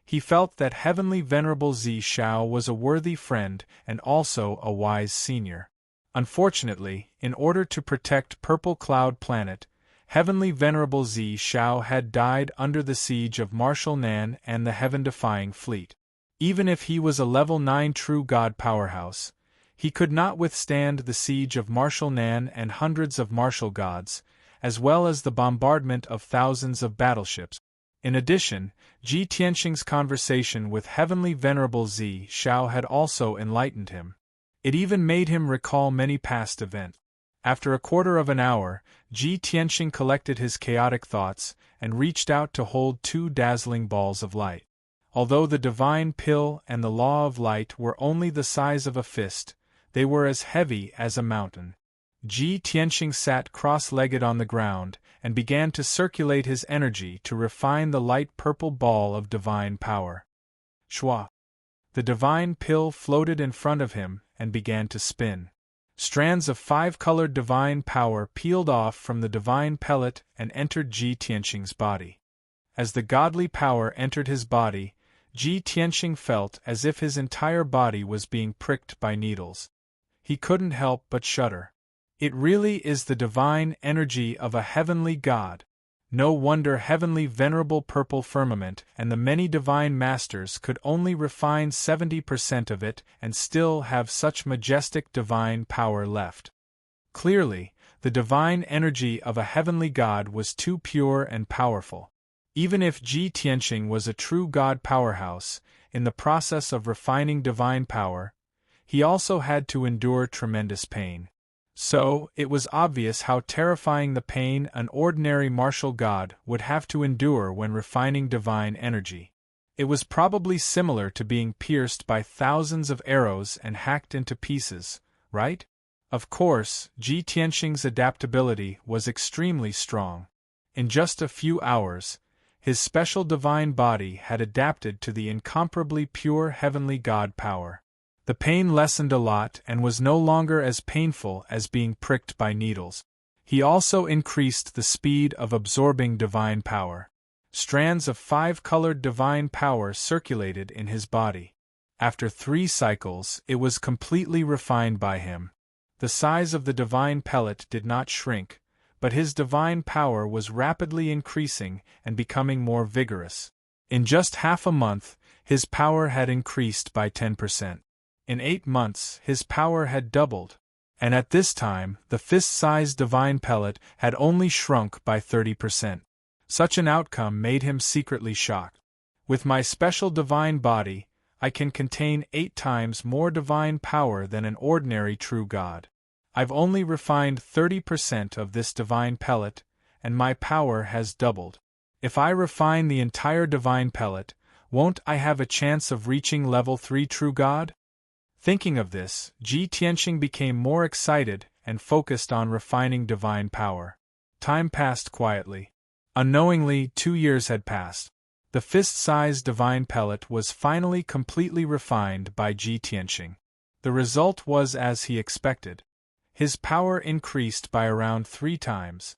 he felt that Heavenly Venerable Zi Shao was a worthy friend and also a wise senior. Unfortunately, in order to protect Purple Cloud Planet, Heavenly Venerable Zi Shao had died under the siege of Marshal Nan and the Heaven-defying fleet. Even if he was a level 9 true god powerhouse, he could not withstand the siege of Marshal Nan and hundreds of martial gods, as well as the bombardment of thousands of battleships. In addition, Ji Tianqing's conversation with Heavenly Venerable Zi Shao had also enlightened him. It even made him recall many past events. After a quarter of an hour, Ji Tianqing collected his chaotic thoughts and reached out to hold 2 dazzling balls of light. Although the divine pill and the law of light were only the size of a fist, they were as heavy as a mountain. Ji Tianqing sat cross-legged on the ground and began to circulate his energy to refine the light purple ball of divine power. Shwa! The divine pill floated in front of him and began to spin. Strands of 5-colored divine power peeled off from the divine pellet and entered Ji Tianqing's body. As the godly power entered his body, Ji Tianqing felt as if his entire body was being pricked by needles. He couldn't help but shudder. It really is the divine energy of a heavenly god. No wonder Heavenly Venerable Purple Firmament and the many divine masters could only refine 70% of it and still have such majestic divine power left. Clearly, the divine energy of a heavenly god was too pure and powerful. Even if Ji Tianqing was a true god powerhouse, in the process of refining divine power, he also had to endure tremendous pain. So, it was obvious how terrifying the pain an ordinary martial god would have to endure when refining divine energy. It was probably similar to being pierced by thousands of arrows and hacked into pieces, right? Of course, Ji Tianqing's adaptability was extremely strong. In just a few hours, his special divine body had adapted to the incomparably pure heavenly god power. The pain lessened a lot and was no longer as painful as being pricked by needles. He also increased the speed of absorbing divine power. Strands of 5-colored divine power circulated in his body. After 3 cycles, it was completely refined by him. The size of the divine pellet did not shrink, but his divine power was rapidly increasing and becoming more vigorous. In just half a month, his power had increased by 10%. In 8 months, his power had doubled, and at this time, the fist-sized divine pellet had only shrunk by 30%. Such an outcome made him secretly shocked. With my special divine body, I can contain 8 times more divine power than an ordinary true god. I've only refined 30% of this divine pellet, and my power has doubled. If I refine the entire divine pellet, won't I have a chance of reaching level 3 true god? Thinking of this, Ji Tianqing became more excited and focused on refining divine power. Time passed quietly. Unknowingly, 2 years had passed. The fist-sized divine pellet was finally completely refined by Ji Tianqing. The result was as he expected. His power increased by around 3 times.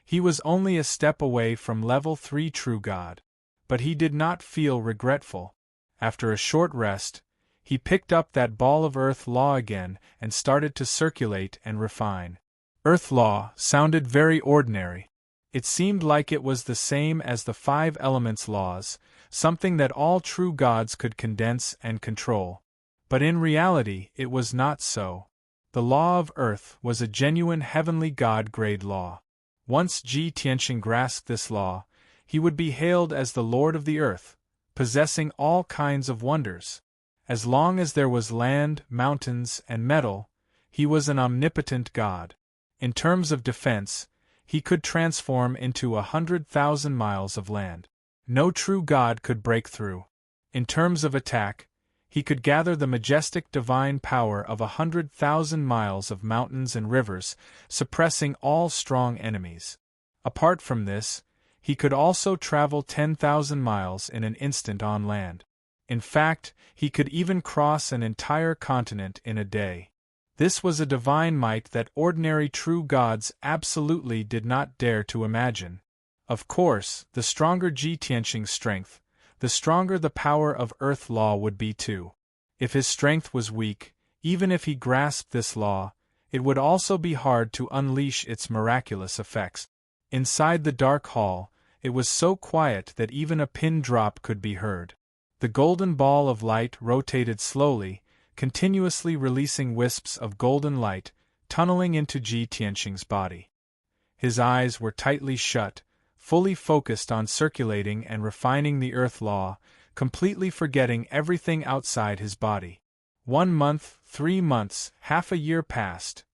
He was only a step away from level 3 true god. But he did not feel regretful. After a short rest, he picked up that ball of Earth Law again and started to circulate and refine. Earth Law sounded very ordinary. It seemed like it was the same as the 5 elements laws, something that all true gods could condense and control. But in reality, it was not so. The law of Earth was a genuine heavenly god-grade law. Once Ji Tianqing grasped this law, he would be hailed as the Lord of the Earth, possessing all kinds of wonders. As long as there was land, mountains, and metal, he was an omnipotent god. In terms of defense, he could transform into 100,000 miles of land. No true god could break through. In terms of attack, he could gather the majestic divine power of 100,000 miles of mountains and rivers, suppressing all strong enemies. Apart from this, He could also travel 10,000 miles in an instant on land. In fact, he could even cross an entire continent in a day. This was a divine might that ordinary true gods absolutely did not dare to imagine. Of course, the stronger Ji Tianqing's strength, the stronger the power of earth law would be too. If his strength was weak, even if he grasped this law, it would also be hard to unleash its miraculous effects. Inside the dark hall, it was so quiet that even a pin drop could be heard. The golden ball of light rotated slowly, continuously releasing wisps of golden light, tunneling into Ji Tianqing's body. His eyes were tightly shut, fully focused on circulating and refining the earth law, completely forgetting everything outside his body. 1 month, 3 months, half a year passed.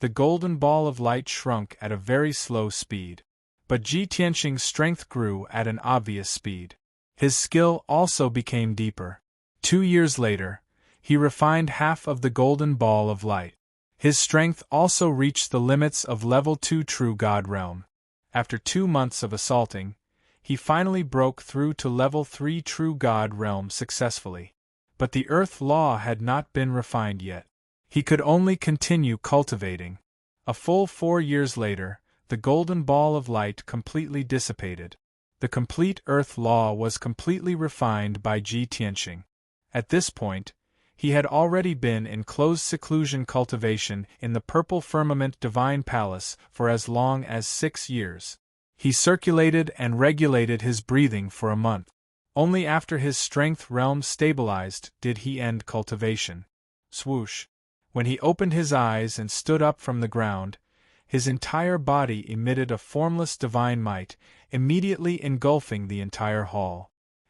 The golden ball of light shrunk at a very slow speed. But Ji Tianqing's strength grew at an obvious speed. His skill also became deeper. 2 years later, he refined half of the golden ball of light. His strength also reached the limits of level 2 true god realm. After 2 months of assaulting, he finally broke through to level 3 true god realm successfully. But the earth law had not been refined yet. He could only continue cultivating. A full 4 years later, the golden ball of light completely dissipated. The complete earth law was completely refined by Ji Tianqing. At this point, he had already been in close seclusion cultivation in the purple firmament divine palace for as long as 6 years. He circulated and regulated his breathing for a month. Only after his strength realm stabilized did he end cultivation. Swoosh! When he opened his eyes and stood up from the ground, his entire body emitted a formless divine might, immediately engulfing the entire hall.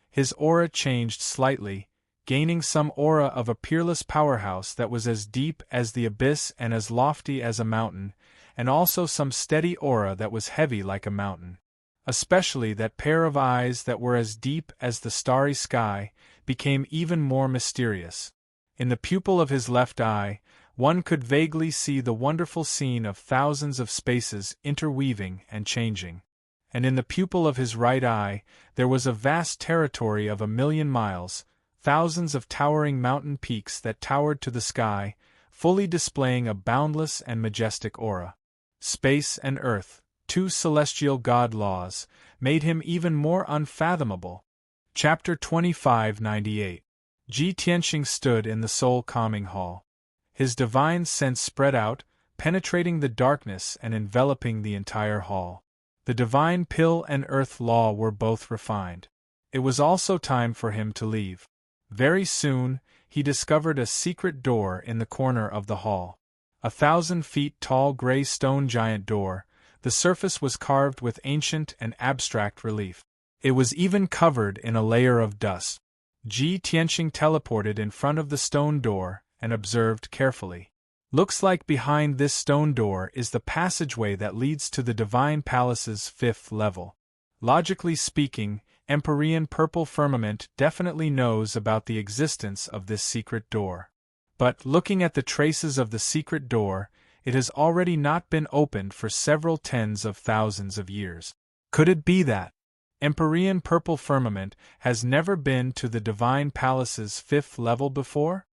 His aura changed slightly, gaining some aura of a peerless powerhouse that was as deep as the abyss and as lofty as a mountain, and also some steady aura that was heavy like a mountain. Especially that pair of eyes that were as deep as the starry sky became even more mysterious. In the pupil of his left eye, one could vaguely see the wonderful scene of thousands of spaces interweaving and changing. And in the pupil of his right eye, there was a vast territory of 1,000,000 miles, thousands of towering mountain peaks that towered to the sky, fully displaying a boundless and majestic aura. Space and earth, 2 celestial god laws, made him even more unfathomable. Chapter 2598. Ji Tianqing stood in the soul calming hall. His divine sense spread out, penetrating the darkness and enveloping the entire hall. The divine pill and earth law were both refined. It was also time for him to leave. Very soon, he discovered a secret door in the corner of the hall. 1,000 feet tall gray stone giant door, the surface was carved with ancient and abstract relief. It was even covered in a layer of dust. Ji Tianqing teleported in front of the stone door and observed carefully. Looks like behind this stone door is the passageway that leads to the Divine Palace's 5th level. Logically speaking, Empyrean Purple Firmament definitely knows about the existence of this secret door. But, looking at the traces of the secret door, it has already not been opened for several tens of thousands of years. Could it be that Empyrean Purple Firmament has never been to the Divine Palace's 5th level before?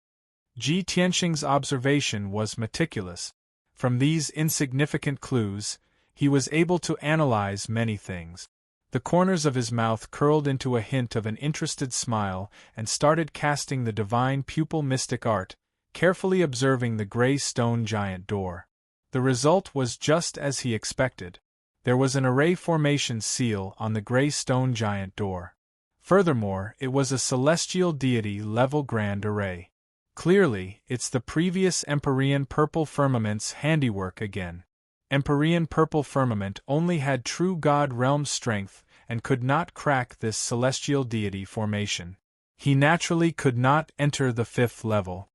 Ji Tianqing's observation was meticulous. From these insignificant clues, he was able to analyze many things. The corners of his mouth curled into a hint of an interested smile and started casting the divine pupil mystic art, carefully observing the gray stone giant door. The result was just as he expected. There was an array formation seal on the gray stone giant door. Furthermore, it was a celestial deity level grand array. Clearly, it's the previous Empyrean Purple Firmament's handiwork again. Empyrean Purple Firmament only had true god realm strength and could not crack this celestial deity formation. He naturally could not enter the 5th level.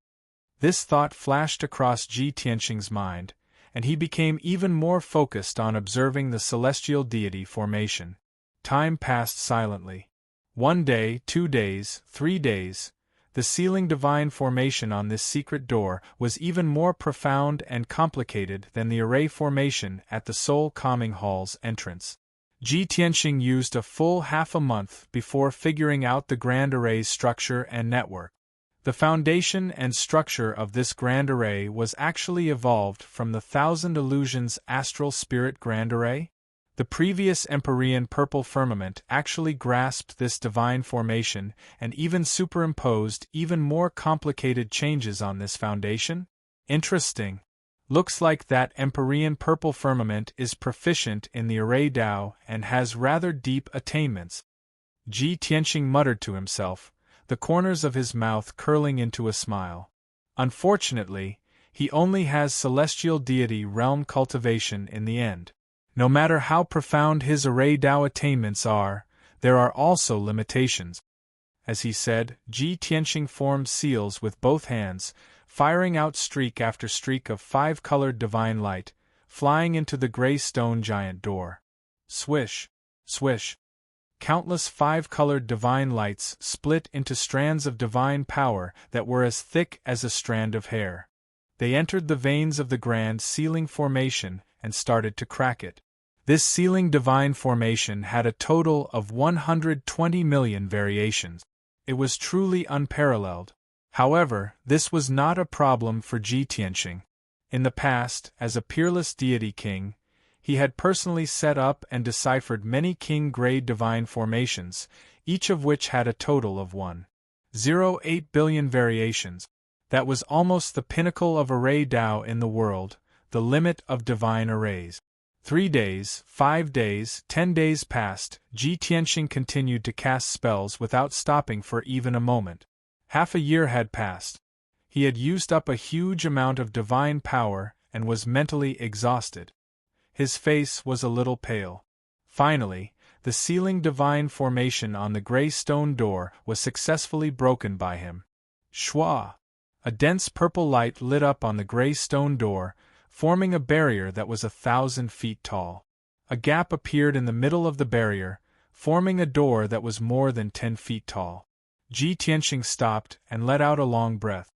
This thought flashed across Ji Tianqing's mind, and he became even more focused on observing the celestial deity formation. Time passed silently. 1 day, 2 days, 3 days. The sealing divine formation on this secret door was even more profound and complicated than the array formation at the soul calming hall's entrance. Ji Tianxing used a full half a month before figuring out the Grand Array's structure and network. The foundation and structure of this Grand Array was actually evolved from the Thousand Illusions Astral Spirit Grand Array. The previous Empyrean purple firmament actually grasped this divine formation and even superimposed even more complicated changes on this foundation. Interesting. Looks like that Empyrean purple firmament is proficient in the Array Dao and has rather deep attainments. Ji Tianxing muttered to himself, the corners of his mouth curling into a smile. Unfortunately, he only has celestial deity realm cultivation in the end. No matter how profound his Array Dao attainments are, there are also limitations. As he said, Ji Tianxing formed seals with both hands, firing out streak after streak of 5-colored divine light, flying into the gray stone giant door. Swish, swish. Countless 5-colored divine lights split into strands of divine power that were as thick as a strand of hair. They entered the veins of the grand sealing formation and started to crack it. This sealing divine formation had a total of 120 million variations. It was truly unparalleled. However, this was not a problem for Ji Tianxing. In the past, as a peerless deity king, he had personally set up and deciphered many king-grade divine formations, each of which had a total of 1.08 billion variations. That was almost the pinnacle of Array Dao in the world, the limit of divine arrays. 3 days, 5 days, 10 days passed. Ji Tianxing continued to cast spells without stopping for even a moment. Half a year had passed. He had used up a huge amount of divine power and was mentally exhausted. His face was a little pale. Finally, the sealing divine formation on the gray stone door was successfully broken by him. Shwa! A dense purple light lit up on the gray stone door, forming a barrier that was 1,000 feet tall. A gap appeared in the middle of the barrier, forming a door that was more than 10 feet tall. Ji Tianxing stopped and let out a long breath.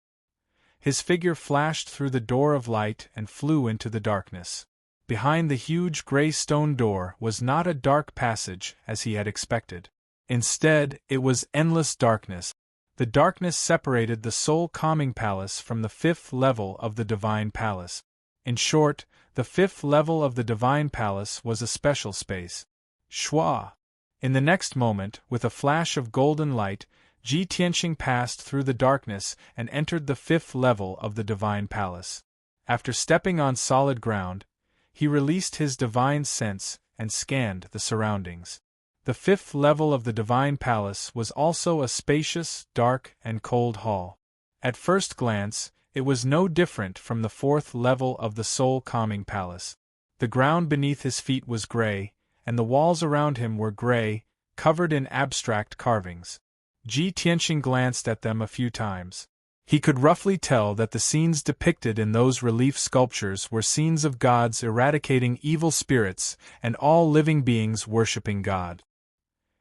His figure flashed through the door of light and flew into the darkness. Behind the huge gray stone door was not a dark passage as he had expected. Instead, it was endless darkness. The darkness separated the soul calming palace from the 5th level of the divine palace. In short, the 5th level of the divine palace was a special space. Shwa! In the next moment, with a flash of golden light, Ji Tianxing passed through the darkness and entered the 5th level of the divine palace. After stepping on solid ground, he released his divine sense and scanned the surroundings. The 5th level of the divine palace was also a spacious, dark, and cold hall. At first glance, it was no different from the 4th level of the soul-calming palace. The ground beneath his feet was gray, and the walls around him were gray, covered in abstract carvings. Ji Tianxing glanced at them a few times. He could roughly tell that the scenes depicted in those relief sculptures were scenes of gods eradicating evil spirits and all living beings worshipping God.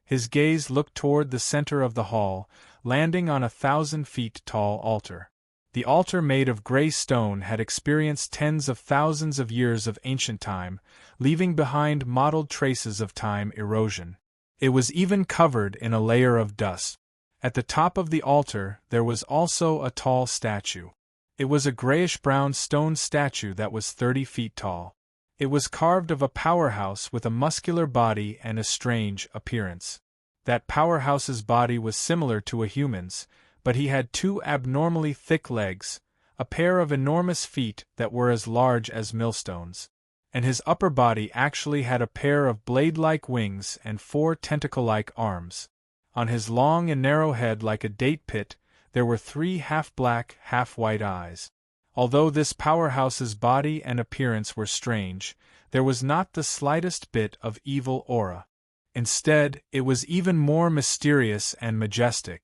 His gaze looked toward the center of the hall, landing on a 1,000 feet tall altar. The altar made of gray stone had experienced tens of thousands of years of ancient time, leaving behind mottled traces of time erosion. It was even covered in a layer of dust. At the top of the altar there was also a tall statue. It was a grayish-brown stone statue that was 30 feet tall. It was carved of a powerhouse with a muscular body and a strange appearance. That powerhouse's body was similar to a human's, but he had 2 abnormally thick legs, a pair of enormous feet that were as large as millstones. And his upper body actually had a pair of blade-like wings and 4 tentacle-like arms. On his long and narrow head like a date pit, there were 3 half-black, half-white eyes. Although this powerhouse's body and appearance were strange, there was not the slightest bit of evil aura. Instead, it was even more mysterious and majestic.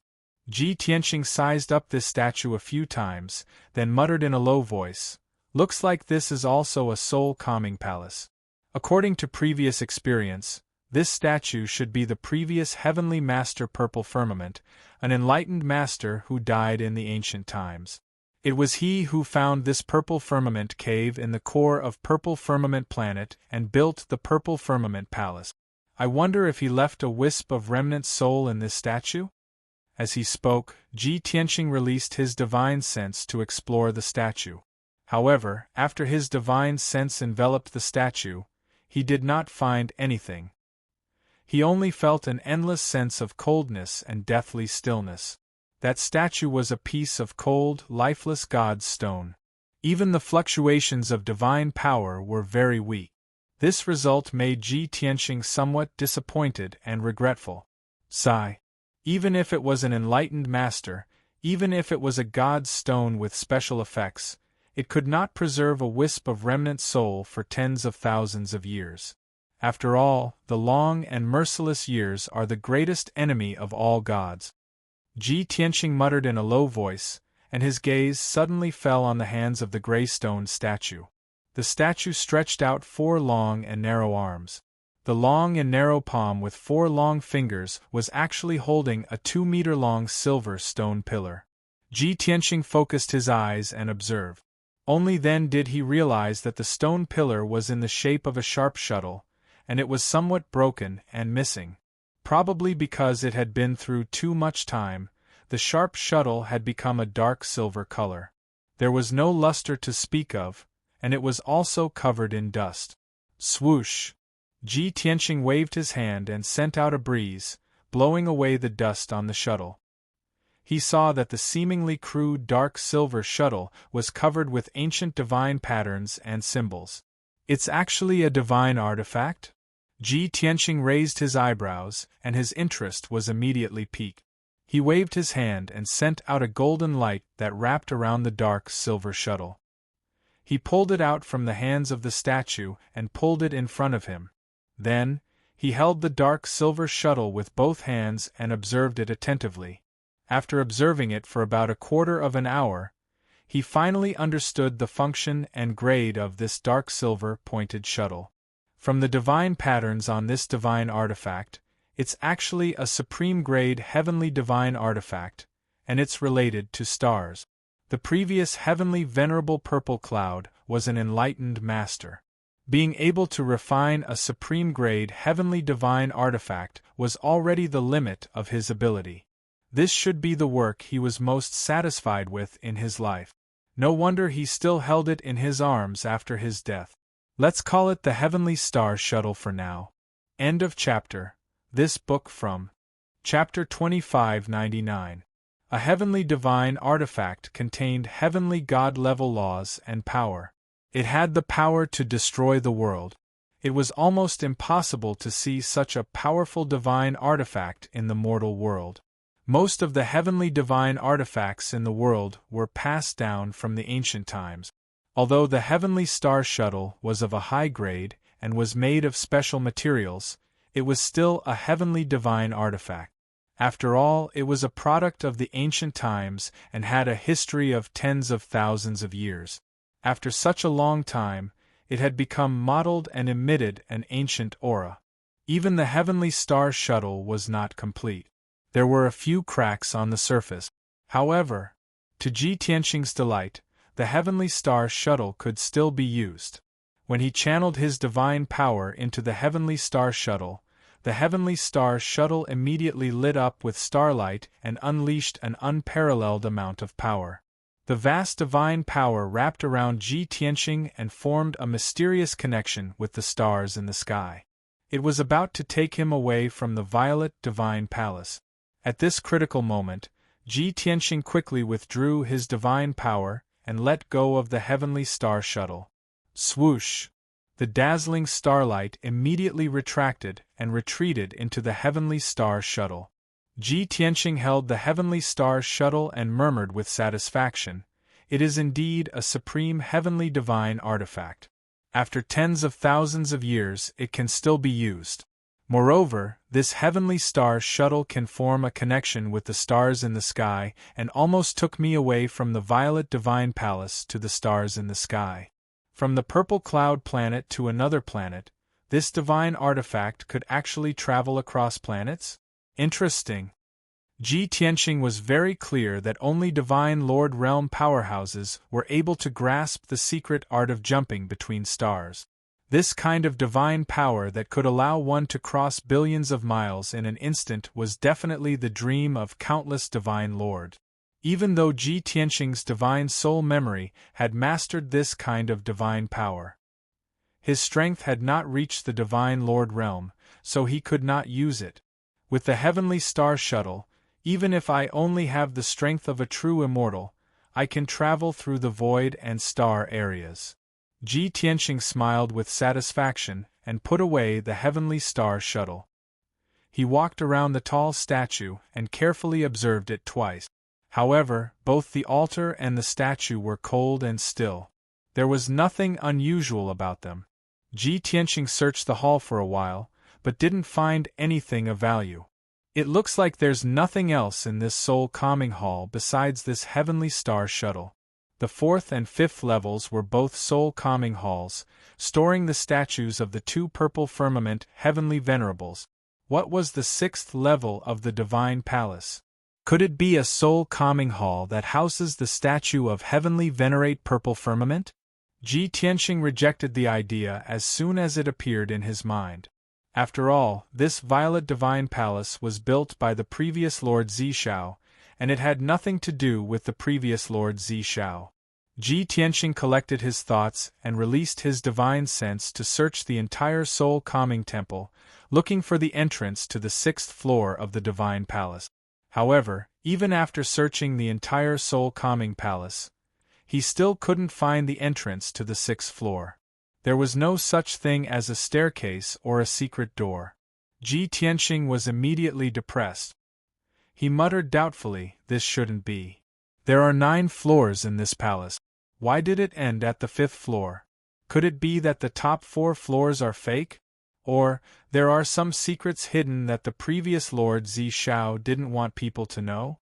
Ji Tianxing sized up this statue a few times, then muttered in a low voice, "Looks like this is also a soul-calming palace." According to previous experience, this statue should be the previous heavenly master Purple Firmament, an enlightened master who died in the ancient times. It was he who found this Purple Firmament cave in the core of Purple Firmament Planet and built the Purple Firmament Palace. I wonder if he left a wisp of remnant soul in this statue? As he spoke, Ji Tianqing released his divine sense to explore the statue. However, after his divine sense enveloped the statue, he did not find anything. He only felt an endless sense of coldness and deathly stillness. That statue was a piece of cold, lifeless God's stone. Even the fluctuations of divine power were very weak. This result made Ji Tianqing somewhat disappointed and regretful. Sigh. Even if it was an enlightened master, even if it was a God's stone with special effects, it could not preserve a wisp of remnant soul for tens of thousands of years. After all, the long and merciless years are the greatest enemy of all gods. Ji Tianqing muttered in a low voice, and his gaze suddenly fell on the hands of the gray stone statue. The statue stretched out 4 long and narrow arms. The long and narrow palm with 4 long fingers was actually holding a 2-meter-long silver stone pillar. Ji Tianqing focused his eyes and observed. Only then did he realize that the stone pillar was in the shape of a sharp shuttle, and it was somewhat broken and missing. Probably because it had been through too much time, the sharp shuttle had become a dark silver color. There was no luster to speak of, and it was also covered in dust. Swoosh! Ji Tianqing waved his hand and sent out a breeze, blowing away the dust on the shuttle. He saw that the seemingly crude dark silver shuttle was covered with ancient divine patterns and symbols. It's actually a divine artifact? Ji Tianqing raised his eyebrows, and his interest was immediately piqued. He waved his hand and sent out a golden light that wrapped around the dark silver shuttle. He pulled it out from the hands of the statue and pulled it in front of him. Then, he held the dark silver shuttle with both hands and observed it attentively. After observing it for about a quarter of an hour, he finally understood the function and grade of this dark silver pointed shuttle. From the divine patterns on this divine artifact, it's actually a supreme grade heavenly divine artifact, and it's related to stars. The previous heavenly venerable purple cloud was an enlightened master. Being able to refine a supreme grade heavenly divine artifact was already the limit of his ability. This should be the work he was most satisfied with in his life. No wonder he still held it in his arms after his death. Let's call it the Heavenly Star Shuttle for now. End of chapter. This book from Chapter 2599. A heavenly divine artifact contained heavenly God-level laws and power. It had the power to destroy the world. It was almost impossible to see such a powerful divine artifact in the mortal world. Most of the heavenly divine artifacts in the world were passed down from the ancient times. Although the Heavenly Star Shuttle was of a high grade and was made of special materials, it was still a heavenly divine artifact. After all, it was a product of the ancient times and had a history of tens of thousands of years. After such a long time, it had become mottled and emitted an ancient aura. Even the Heavenly Star Shuttle was not complete. There were a few cracks on the surface. However, to Ji Tianqing's delight, the Heavenly Star Shuttle could still be used. When he channeled his divine power into the Heavenly Star Shuttle, the Heavenly Star Shuttle immediately lit up with starlight and unleashed an unparalleled amount of power. The vast divine power wrapped around Ji Tianqing and formed a mysterious connection with the stars in the sky. It was about to take him away from the violet divine palace. At this critical moment, Ji Tianqing quickly withdrew his divine power and let go of the Heavenly Star Shuttle. Swoosh! The dazzling starlight immediately retracted and retreated into the Heavenly Star Shuttle. Ji Tianqing held the Heavenly Star Shuttle and murmured with satisfaction, "It is indeed a supreme heavenly divine artifact. After tens of thousands of years it can still be used. Moreover, this Heavenly Star Shuttle can form a connection with the stars in the sky and almost took me away from the violet divine palace to the stars in the sky. From the purple cloud planet to another planet, this divine artifact could actually travel across planets? Interesting." Ji Tianqing was very clear that only divine Lord Realm powerhouses were able to grasp the secret art of jumping between stars. This kind of divine power that could allow one to cross billions of miles in an instant was definitely the dream of countless divine lords. Even though Ji Tianqing's divine soul memory had mastered this kind of divine power, his strength had not reached the divine lord realm, so he could not use it. With the heavenly star shuttle, even if I only have the strength of a true immortal, I can travel through the void and star areas. Ji Tianqing smiled with satisfaction and put away the heavenly star shuttle. He walked around the tall statue and carefully observed it twice. However, both the altar and the statue were cold and still. There was nothing unusual about them. Ji Tianqing searched the hall for a while, but didn't find anything of value. It looks like there's nothing else in this soul-calming hall besides this heavenly star shuttle. The 4th and 5th levels were both soul-calming halls, storing the statues of the 2 purple firmament heavenly venerables. What was the 6th level of the divine palace? Could it be a soul-calming hall that houses the statue of heavenly venerate purple firmament? Ji Tianqing rejected the idea as soon as it appeared in his mind. After all, this violet divine palace was built by the previous Lord Zishao, and it had nothing to do with the previous Lord Zishao. Ji Tianqing collected his thoughts and released his divine sense to search the entire soul-calming temple, looking for the entrance to the 6th floor of the divine palace. However, even after searching the entire soul-calming palace, he still couldn't find the entrance to the 6th floor. There was no such thing as a staircase or a secret door. Ji Tianqing was immediately depressed. He muttered doubtfully, "This shouldn't be. There are 9 floors in this palace. Why did it end at the 5th floor? Could it be that the top 4 floors are fake? Or, there are some secrets hidden that the previous Lord Zishao didn't want people to know?"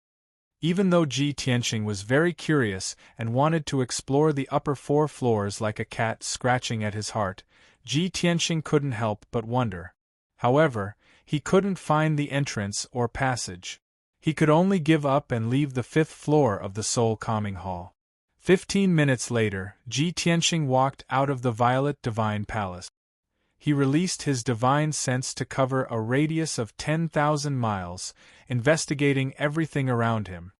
Even though Ji Tianqing was very curious and wanted to explore the upper 4 floors like a cat scratching at his heart, Ji Tianqing couldn't help but wonder. However, he couldn't find the entrance or passage. He could only give up and leave the 5th floor of the soul-calming hall. 15 minutes later, Ji Tianqing walked out of the violet divine palace. He released his divine sense to cover a radius of 10,000 miles, investigating everything around him.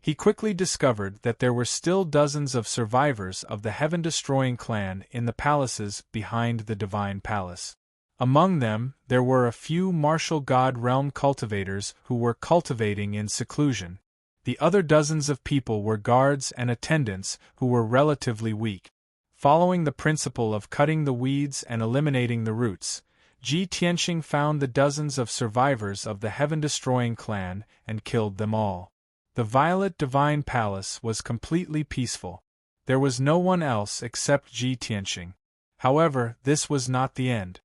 He quickly discovered that there were still dozens of survivors of the heaven-destroying clan in the palaces behind the divine palace. Among them, there were a few martial god realm cultivators who were cultivating in seclusion. The other dozens of people were guards and attendants who were relatively weak. Following the principle of cutting the weeds and eliminating the roots, Ji Tianqing found the dozens of survivors of the heaven-destroying clan and killed them all. The violet divine palace was completely peaceful. There was no one else except Ji Tianqing. However, this was not the end.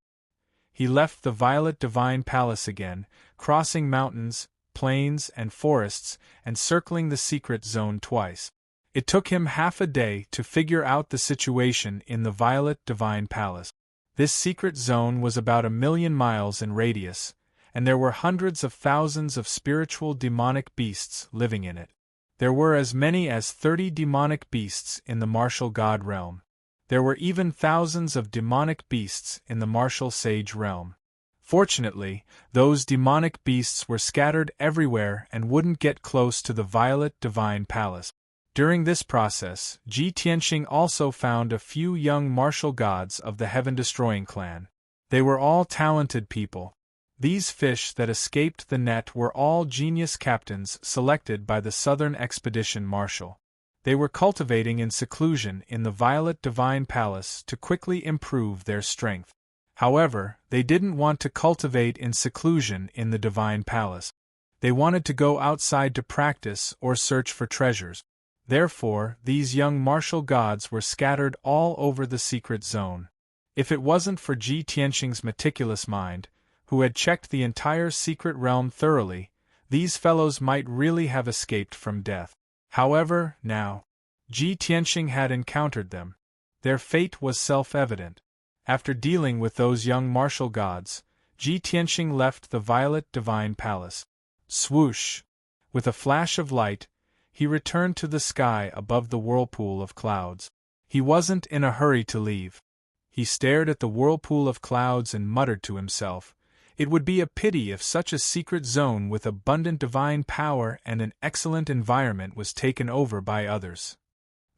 He left the violet divine palace again, crossing mountains, plains, and forests, and circling the secret zone twice. It took him half a day to figure out the situation in the violet divine palace. This secret zone was about 1,000,000 miles in radius, and there were hundreds of thousands of spiritual demonic beasts living in it. There were as many as 30 demonic beasts in the martial god realm. There were even thousands of demonic beasts in the martial sage realm. Fortunately, those demonic beasts were scattered everywhere and wouldn't get close to the violet divine palace. During this process, Ji Tianqing also found a few young martial gods of the heaven-destroying clan. They were all talented people. These fish that escaped the net were all genius captains selected by the Southern Expedition Marshal. They were cultivating in seclusion in the violet divine palace to quickly improve their strength. However, they didn't want to cultivate in seclusion in the divine palace. They wanted to go outside to practice or search for treasures. Therefore, these young martial gods were scattered all over the secret zone. If it wasn't for Ji Tianqing's meticulous mind, who had checked the entire secret realm thoroughly, these fellows might really have escaped from death. However, now, Ji Tianqing had encountered them. Their fate was self-evident. After dealing with those young martial gods, Ji Tianqing left the violet divine palace. Swoosh! With a flash of light, he returned to the sky above the whirlpool of clouds. He wasn't in a hurry to leave. He stared at the whirlpool of clouds and muttered to himself, "It would be a pity if such a secret zone with abundant divine power and an excellent environment was taken over by others."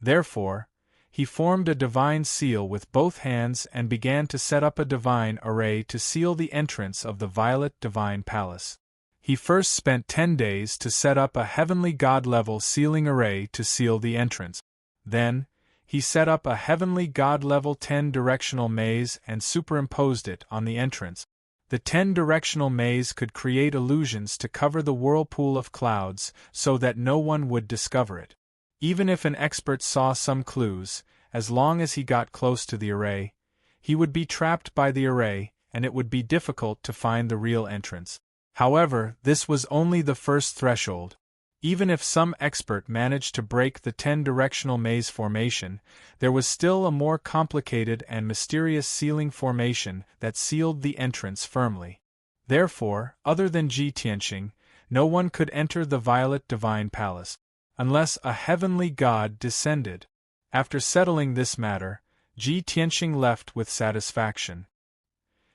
Therefore, he formed a divine seal with both hands and began to set up a divine array to seal the entrance of the violet divine palace. He first spent 10 days to set up a heavenly God-level sealing array to seal the entrance. Then, he set up a heavenly God-level 10-directional maze and superimposed it on the entrance. The 10-directional maze could create illusions to cover the whirlpool of clouds so that no one would discover it. Even if an expert saw some clues, as long as he got close to the array, he would be trapped by the array, and it would be difficult to find the real entrance. However, this was only the first threshold. Even if some expert managed to break the 10-directional maze formation, there was still a more complicated and mysterious sealing formation that sealed the entrance firmly. Therefore, other than Ji Tianqing, no one could enter the Violet Divine Palace, unless a heavenly god descended. After settling this matter, Ji Tianqing left with satisfaction.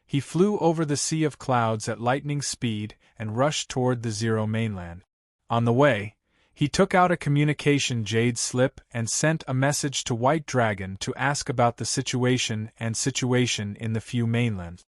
He flew over the sea of clouds at lightning speed and rushed toward the Zero mainland. On the way, he took out a communication jade slip and sent a message to White Dragon to ask about the situation in the Fu mainland.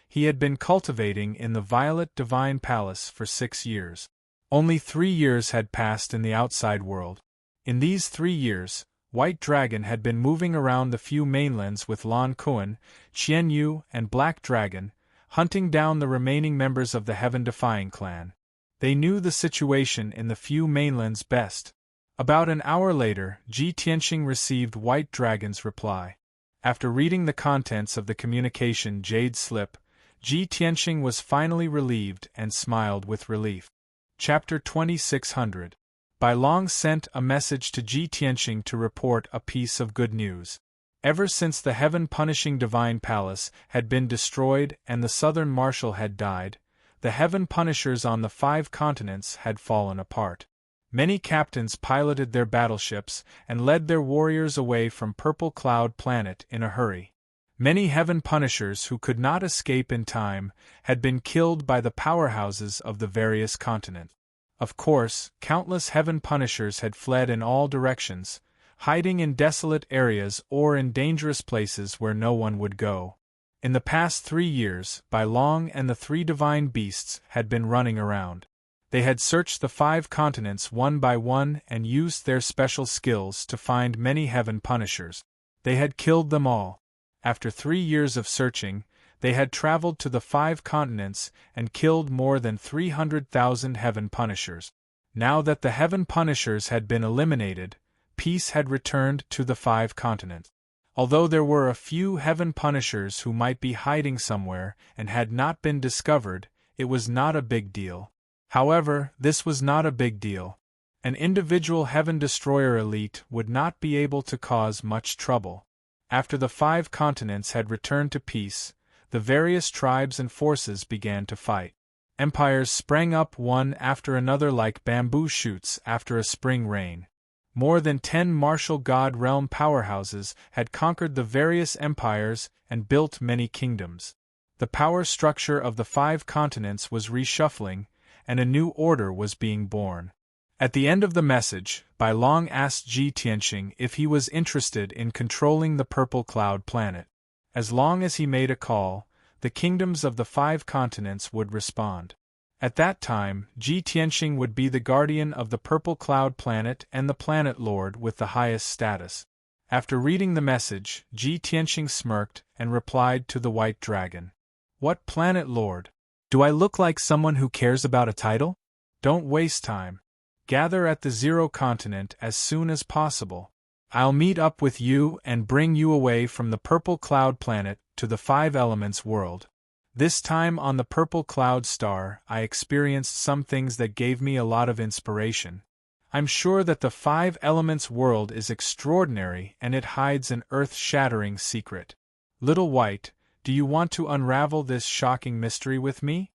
He had been cultivating in the Violet Divine Palace for 6 years. Only 3 years had passed in the outside world. In these 3 years, White Dragon had been moving around the Fu mainlands with Lan Kuan, Qian Yu, and Black Dragon, hunting down the remaining members of the Heaven-defying clan. They knew the situation in the Fu mainlands best. About an hour later, Ji Tianqing received White Dragon's reply. After reading the contents of the communication jade slip, Ji Tianqing was finally relieved and smiled with relief. Chapter 2600. Bai Long sent a message to Ji Tianqing to report a piece of good news. Ever since the heaven-punishing divine palace had been destroyed and the southern marshal had died, the heaven punishers on the 5 continents had fallen apart. Many captains piloted their battleships and led their warriors away from Purple Cloud Planet in a hurry. Many heaven punishers who could not escape in time had been killed by the powerhouses of the various continents. Of course, countless heaven punishers had fled in all directions, hiding in desolate areas or in dangerous places where no one would go. In the past 3 years, Bai Long and the 3 divine beasts had been running around. They had searched the 5 continents one by one and used their special skills to find many heaven punishers. They had killed them all. After 3 years of searching, they had traveled to the 5 continents and killed more than 300,000 heaven punishers. Now that the heaven punishers had been eliminated, peace had returned to the 5 continents. Although there were a few heaven punishers who might be hiding somewhere and had not been discovered, it was not a big deal. However, this was not a big deal. An individual heaven destroyer elite would not be able to cause much trouble. After the 5 continents had returned to peace, the various tribes and forces began to fight. Empires sprang up one after another like bamboo shoots after a spring rain. More than 10 martial god realm powerhouses had conquered the various empires and built many kingdoms. The power structure of the 5 continents was reshuffling, and a new order was being born. At the end of the message, Bai Long asked Ji Tianqing if he was interested in controlling the Purple Cloud Planet. As long as he made a call, the kingdoms of the 5 continents would respond. At that time, Ji Tianqing would be the guardian of the Purple Cloud Planet and the Planet Lord with the highest status. After reading the message, Ji Tianqing smirked and replied to the White Dragon. "What Planet Lord? Do I look like someone who cares about a title? Don't waste time. Gather at the Zero continent as soon as possible. I'll meet up with you and bring you away from the Purple Cloud Planet to the 5 Elements world. This time on the Purple Cloud Star, I experienced some things that gave me a lot of inspiration. I'm sure that the 5 Elements world is extraordinary and it hides an earth-shattering secret. Little White, do you want to unravel this shocking mystery with me?"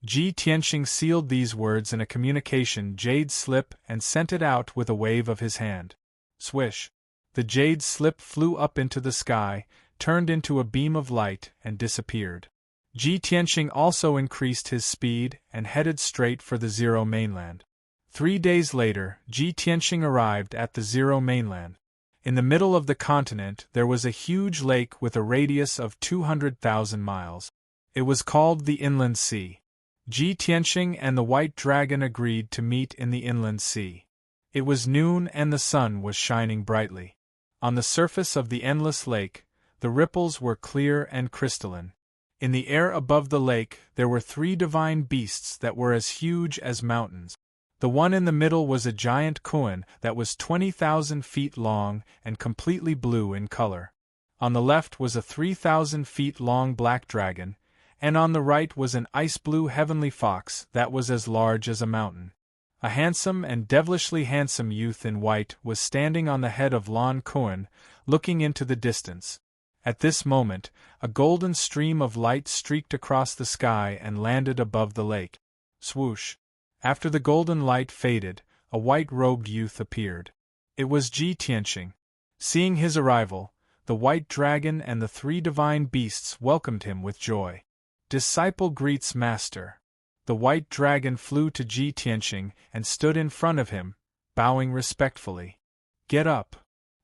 Ji Tianqing sealed these words in a communication jade slip and sent it out with a wave of his hand. Swish! The jade slip flew up into the sky, turned into a beam of light and disappeared. Ji Tianqing also increased his speed and headed straight for the Zero Mainland. 3 days later, Ji Tianqing arrived at the Zero Mainland. In the middle of the continent there was a huge lake with a radius of 200,000 miles. It was called the Inland Sea. Ji Tianqing and the White Dragon agreed to meet in the Inland Sea. It was noon and the sun was shining brightly. On the surface of the endless lake, the ripples were clear and crystalline. In the air above the lake there were 3 divine beasts that were as huge as mountains. The one in the middle was a giant koan that was 20,000 feet long and completely blue in color. On the left was a 3,000 feet long black dragon, and on the right was an ice-blue heavenly fox that was as large as a mountain. A handsome and devilishly handsome youth in white was standing on the head of Lan Kuan, looking into the distance. At this moment, a golden stream of light streaked across the sky and landed above the lake. Swoosh! After the golden light faded, a white-robed youth appeared. It was Ji Tianqing. Seeing his arrival, the white dragon and the 3 divine beasts welcomed him with joy. Disciple greets master. The white dragon flew to Ji Tianqing and stood in front of him, bowing respectfully. Get up.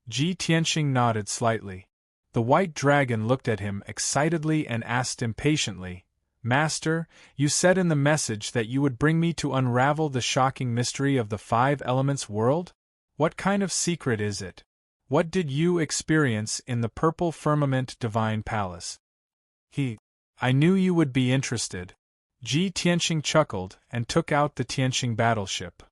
Ji Tianqing nodded slightly. The white dragon looked at him excitedly and asked impatiently, Master, you said in the message that you would bring me to unravel the shocking mystery of the 5 elements world? What kind of secret is it? What did you experience in the purple firmament divine palace? I knew you would be interested. Ji Tianqing chuckled and took out the Tianqing battleship.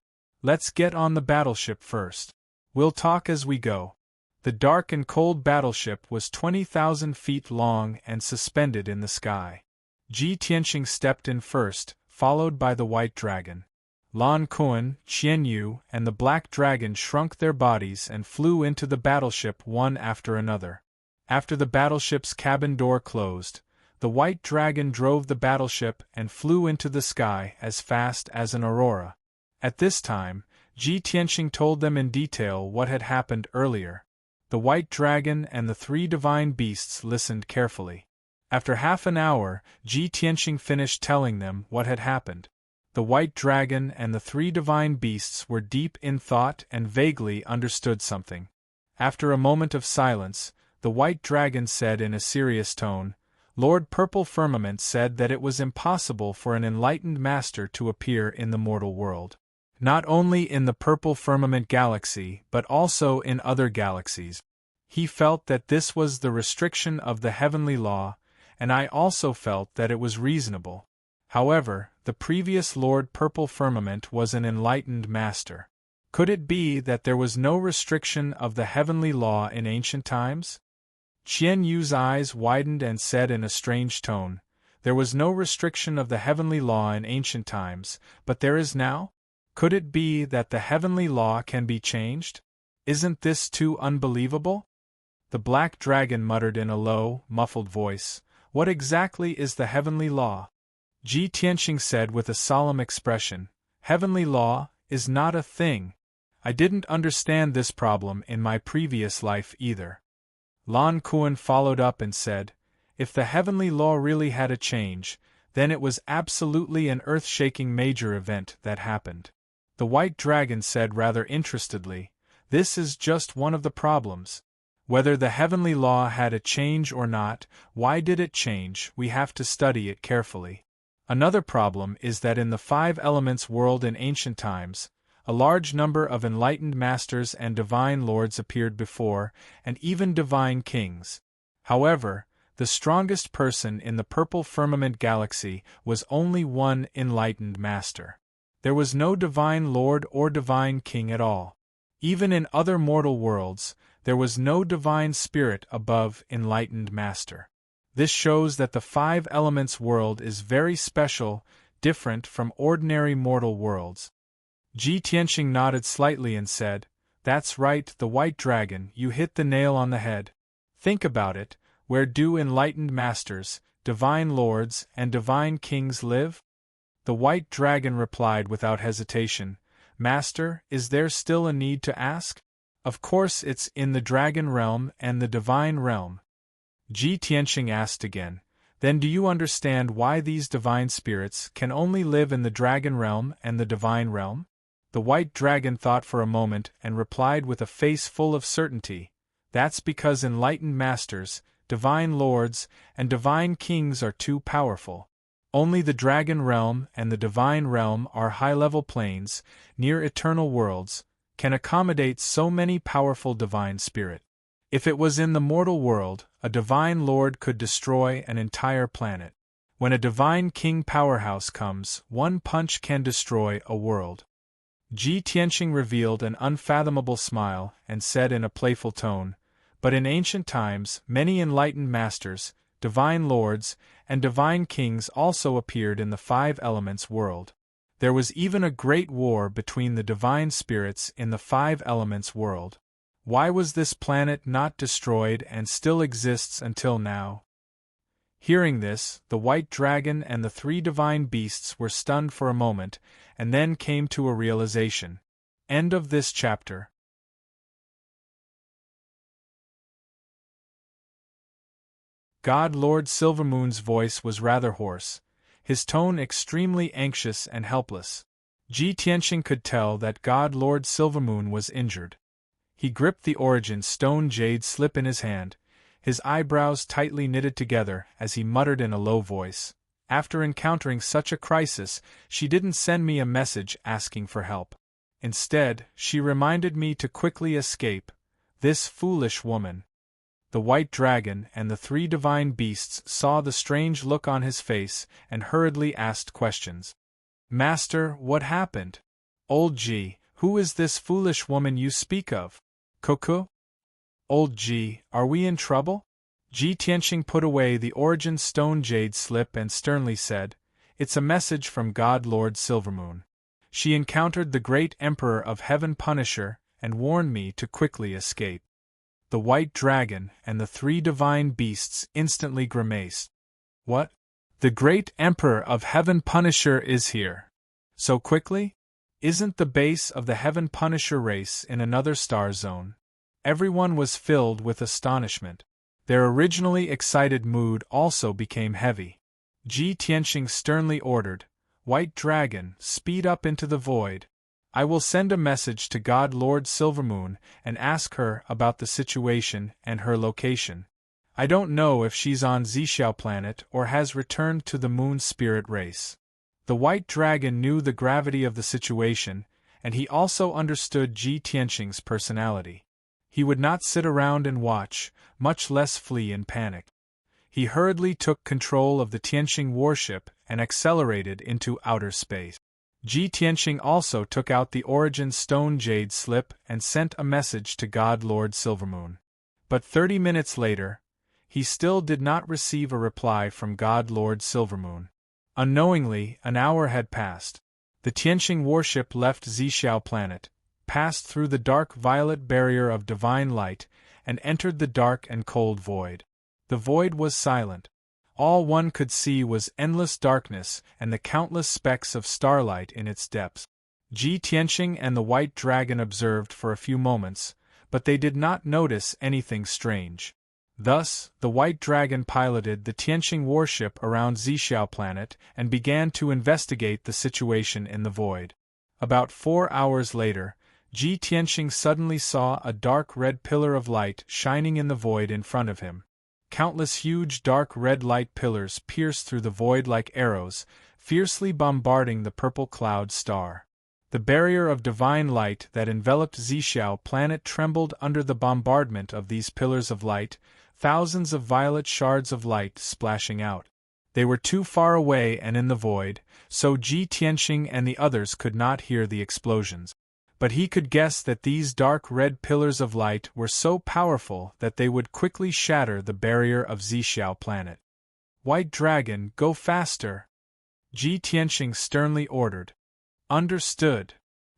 Let's get on the battleship first. We'll talk as we go. The dark and cold battleship was 20,000 feet long and suspended in the sky. Ji Tianqing stepped in first, followed by the white dragon. Lan Kuan, Qian Yu, and the black dragon shrunk their bodies and flew into the battleship one after another. After the battleship's cabin door closed, the white dragon drove the battleship and flew into the sky as fast as an aurora. At this time, Ji Tianqing told them in detail what had happened earlier. The white dragon and the 3 divine beasts listened carefully. After half an hour, Ji Tianqing finished telling them what had happened. The white dragon and the 3 divine beasts were deep in thought and vaguely understood something. After a moment of silence, the white dragon said in a serious tone, Lord Purple Firmament said that it was impossible for an enlightened master to appear in the mortal world. Not only in the Purple Firmament galaxy but also in other galaxies. He felt that this was the restriction of the heavenly law, and I also felt that it was reasonable. However, the previous Lord Purple Firmament was an enlightened master. Could it be that there was no restriction of the heavenly law in ancient times? Qian Yu's eyes widened and said in a strange tone, There was no restriction of the heavenly law in ancient times, but there is now? Could it be that the heavenly law can be changed? Isn't this too unbelievable? The black dragon muttered in a low, muffled voice, What exactly is the heavenly law? Ji Tianqing said with a solemn expression, Heavenly law is not a thing. I didn't understand this problem in my previous life either. Lan Kuan followed up and said, If the heavenly law really had a change, then it was absolutely an earth-shaking major event that happened. The white dragon said rather interestedly, This is just one of the problems. Whether the heavenly law had a change or not, why did it change, we have to study it carefully. Another problem is that in the 5 elements world in ancient times, a large number of enlightened masters and divine lords appeared before, and even divine kings. However, the strongest person in the purple firmament galaxy was only one enlightened master. There was no divine lord or divine king at all. Even in other mortal worlds, there was no divine spirit above enlightened master. This shows that the 5 elements world is very special, different from ordinary mortal worlds. Ji Tianqing nodded slightly and said, That's right, the white dragon, you hit the nail on the head. Think about it, where do enlightened masters, divine lords, and divine kings live? The white dragon replied without hesitation, Master, is there still a need to ask? Of course it's in the dragon realm and the divine realm. Ji Tianxing asked again, "Then do you understand why these divine spirits can only live in the dragon realm and the divine realm?" The white dragon thought for a moment and replied with a face full of certainty, "That's because enlightened masters, divine lords, and divine kings are too powerful. Only the dragon realm and the divine realm are high-level planes, near eternal worlds, can accommodate so many powerful divine spirit. If it was in the mortal world, a divine lord could destroy an entire planet. When a divine king powerhouse comes, one punch can destroy a world." Ji Tianxing revealed an unfathomable smile and said in a playful tone, "But in ancient times, many enlightened masters, divine lords, and divine kings also appeared in the five elements world. There was even a great war between the divine spirits in the five elements world. Why was this planet not destroyed and still exists until now?" Hearing this, the white dragon and the three divine beasts were stunned for a moment, and then came to a realization. End of this chapter. God Lord Silvermoon's voice was rather hoarse, his tone extremely anxious and helpless. Ji Tianxing could tell that God Lord Silvermoon was injured. He gripped the origin stone jade slip in his hand, his eyebrows tightly knitted together as he muttered in a low voice, "After encountering such a crisis, she didn't send me a message asking for help. Instead, she reminded me to quickly escape. This foolish woman." The white dragon and the three divine beasts saw the strange look on his face and hurriedly asked questions. "Master, what happened? Old Ji, who is this foolish woman you speak of? Cuckoo? Old Ji, are we in trouble?" Ji Tianxing put away the origin stone jade slip and sternly said, "It's a message from God Lord Silvermoon. She encountered the great Emperor of Heaven Punisher and warned me to quickly escape." The white dragon and the three divine beasts instantly grimaced. "What? The great Emperor of Heaven Punisher is here? So quickly? Isn't the base of the Heaven Punisher race in another star zone?" Everyone was filled with astonishment. Their originally excited mood also became heavy. Ji Tianxing sternly ordered, "White Dragon, speed up into the void. I will send a message to God Lord Silvermoon and ask her about the situation and her location. I don't know if she's on Zhixiao planet or has returned to the moon spirit race." The white dragon knew the gravity of the situation, and he also understood Ji Tianxing's personality. He would not sit around and watch, much less flee in panic. He hurriedly took control of the Tianxing warship and accelerated into outer space. Ji Tianxing also took out the origin stone jade slip and sent a message to God Lord Silvermoon. But 30 minutes later, he still did not receive a reply from God Lord Silvermoon. Unknowingly, an hour had passed. The Tianxing warship left Zhixiao planet, passed through the dark violet barrier of divine light, and entered the dark and cold void. The void was silent. All one could see was endless darkness and the countless specks of starlight in its depths. Ji Tianxing and the white dragon observed for a few moments, but they did not notice anything strange. Thus, the white dragon piloted the Tianxing warship around Zhixiao planet and began to investigate the situation in the void. About 4 hours later, Ji Tianxing suddenly saw a dark red pillar of light shining in the void in front of him. Countless huge dark red light pillars pierced through the void like arrows, fiercely bombarding the purple cloud star. The barrier of divine light that enveloped Zhixiao planet trembled under the bombardment of these pillars of light, thousands of violet shards of light splashing out. They were too far away and in the void, so Ji Tianxing and the others could not hear the explosions. But he could guess that these dark red pillars of light were so powerful that they would quickly shatter the barrier of Zhixiao planet. "White Dragon, go faster!" Ji Tianxing sternly ordered. "Understood."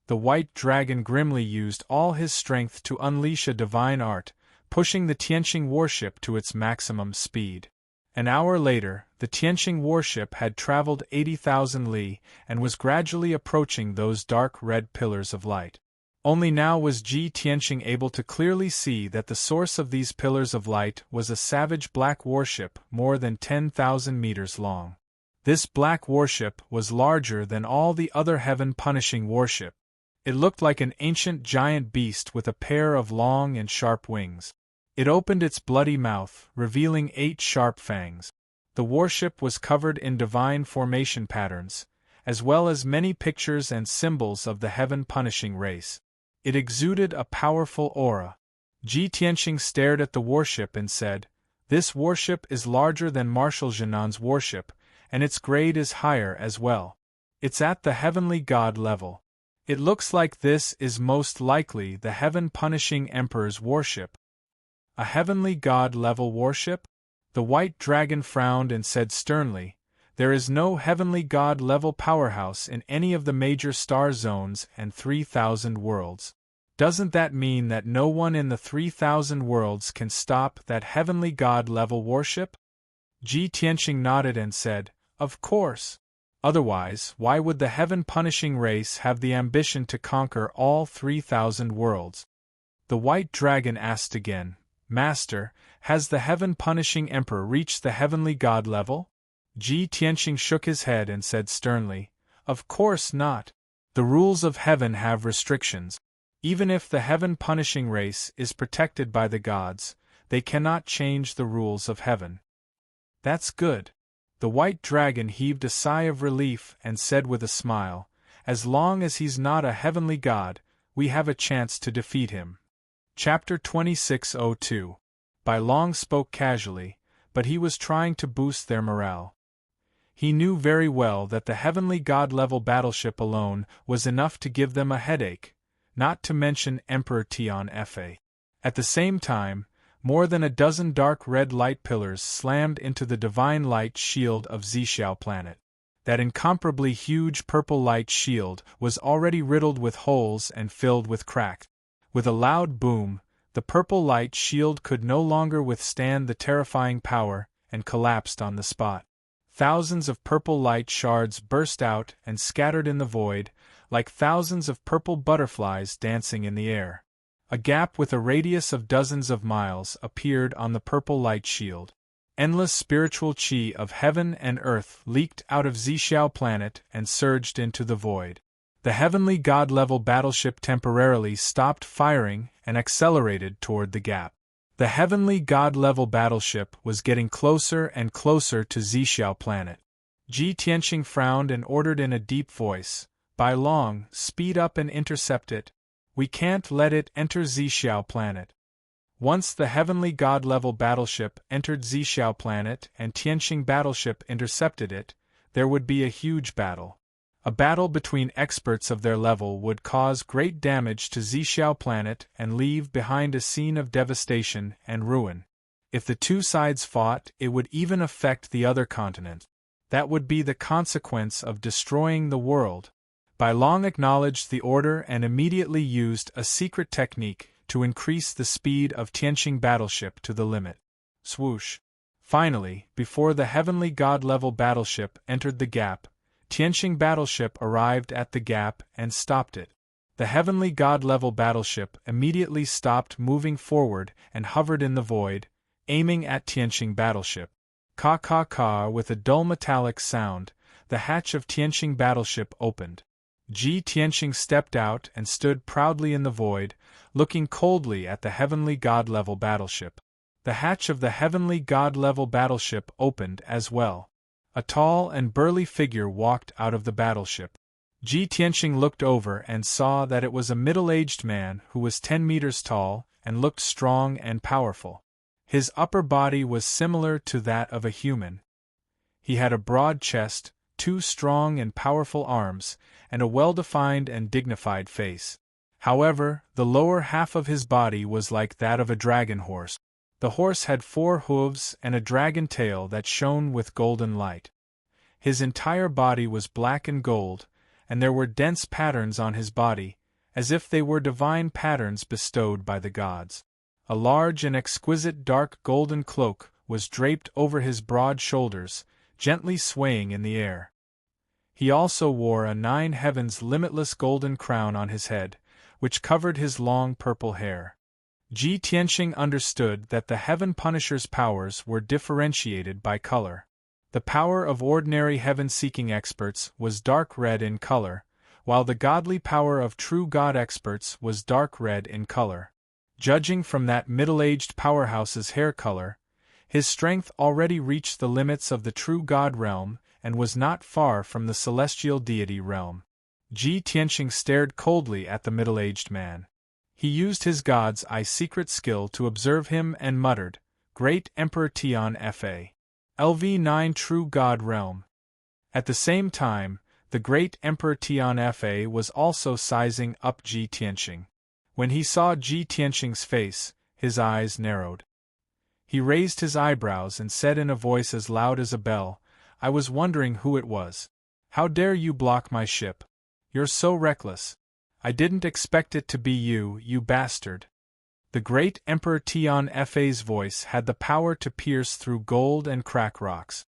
The white dragon grimly used all his strength to unleash a divine art, pushing the Tianxing warship to its maximum speed. An hour later, the Tianxing warship had traveled 80,000 li and was gradually approaching those dark red pillars of light. Only now was Ji Tianqing able to clearly see that the source of these pillars of light was a savage black warship more than 10,000 meters long. This black warship was larger than all the other heaven-punishing warships. It looked like an ancient giant beast with a pair of long and sharp wings. It opened its bloody mouth, revealing 8 sharp fangs. The warship was covered in divine formation patterns, as well as many pictures and symbols of the heaven-punishing race. It exuded a powerful aura. Ji Tianqing stared at the warship and said, "This warship is larger than Marshal Zhenan's warship, and its grade is higher as well. It's at the heavenly god level. It looks like this is most likely the heaven-punishing emperor's warship." A heavenly god-level warship? The white dragon frowned and said sternly, "There is no heavenly god-level powerhouse in any of the major star zones and 3,000 worlds. Doesn't that mean that no one in the 3,000 worlds can stop that heavenly god-level warship?" Ji Tianqing nodded and said, "Of course. Otherwise, why would the heaven-punishing race have the ambition to conquer all 3,000 worlds?" The white dragon asked again, "Master, has the heaven-punishing emperor reached the heavenly god level?" Ji Tianqing shook his head and said sternly, "Of course not. The rules of heaven have restrictions. Even if the heaven-punishing race is protected by the gods, they cannot change the rules of heaven." "That's good." The white dragon heaved a sigh of relief and said with a smile, "As long as he's not a heavenly god, we have a chance to defeat him." Chapter 2602. Bai Long spoke casually, but he was trying to boost their morale. He knew very well that the heavenly god-level battleship alone was enough to give them a headache, not to mention Emperor Tian Fa. At the same time, more than a dozen dark red light pillars slammed into the divine light shield of Zhixiao planet. That incomparably huge purple light shield was already riddled with holes and filled with cracks. With a loud boom, the purple light shield could no longer withstand the terrifying power and collapsed on the spot. Thousands of purple light shards burst out and scattered in the void, like thousands of purple butterflies dancing in the air. A gap with a radius of dozens of miles appeared on the purple light shield. Endless spiritual chi of heaven and earth leaked out of Zhixiao planet and surged into the void. The heavenly god-level battleship temporarily stopped firing and accelerated toward the gap. The heavenly god-level battleship was getting closer and closer to Zhixiao planet. Ji Tianqing frowned and ordered in a deep voice, "Bai Long, speed up and intercept it. We can't let it enter Zhixiao planet." Once the heavenly god-level battleship entered Zhixiao planet and Tianqing battleship intercepted it, there would be a huge battle. A battle between experts of their level would cause great damage to Zhixiao planet and leave behind a scene of devastation and ruin. If the two sides fought, it would even affect the other continent. That would be the consequence of destroying the world. Bai Long acknowledged the order and immediately used a secret technique to increase the speed of Tianqing battleship to the limit. Swoosh! Finally, before the heavenly god-level battleship entered the gap, Tianqing battleship arrived at the gap and stopped it. The heavenly god-level battleship immediately stopped moving forward and hovered in the void, aiming at Tianqing battleship. Ka-ka-ka, with a dull metallic sound, the hatch of Tianqing battleship opened. Ji Tianqing stepped out and stood proudly in the void, looking coldly at the heavenly god-level battleship. The hatch of the heavenly god-level battleship opened as well. A tall and burly figure walked out of the battleship. Ji Tianqing looked over and saw that it was a middle-aged man who was 10 meters tall and looked strong and powerful. His upper body was similar to that of a human. He had a broad chest, 2 strong and powerful arms, and a well-defined and dignified face. However, the lower half of his body was like that of a dragon horse. The horse had 4 hooves and a dragon tail that shone with golden light. His entire body was black and gold, and there were dense patterns on his body, as if they were divine patterns bestowed by the gods. A large and exquisite dark golden cloak was draped over his broad shoulders, gently swaying in the air. He also wore a 9 heavens limitless golden crown on his head, which covered his long purple hair. Ji Tianxing understood that the Heaven Punisher's powers were differentiated by color. The power of ordinary heaven-seeking experts was dark red in color, while the godly power of true God experts was dark red in color. Judging from that middle-aged powerhouse's hair color, his strength already reached the limits of the true God realm and was not far from the celestial deity realm. Ji Tianxing stared coldly at the middle-aged man. He used his God's eye secret skill to observe him and muttered, "Great Emperor Tian Fa. LV9 True God Realm." At the same time, the great Emperor Tian Fa was also sizing up Ji Tianxing. When he saw Ji Tianxing's face, his eyes narrowed. He raised his eyebrows and said in a voice as loud as a bell, "I was wondering who it was. How dare you block my ship? You're so reckless. I didn't expect it to be you, you bastard." The great Emperor Tian Fa's voice had the power to pierce through gold and crack rocks.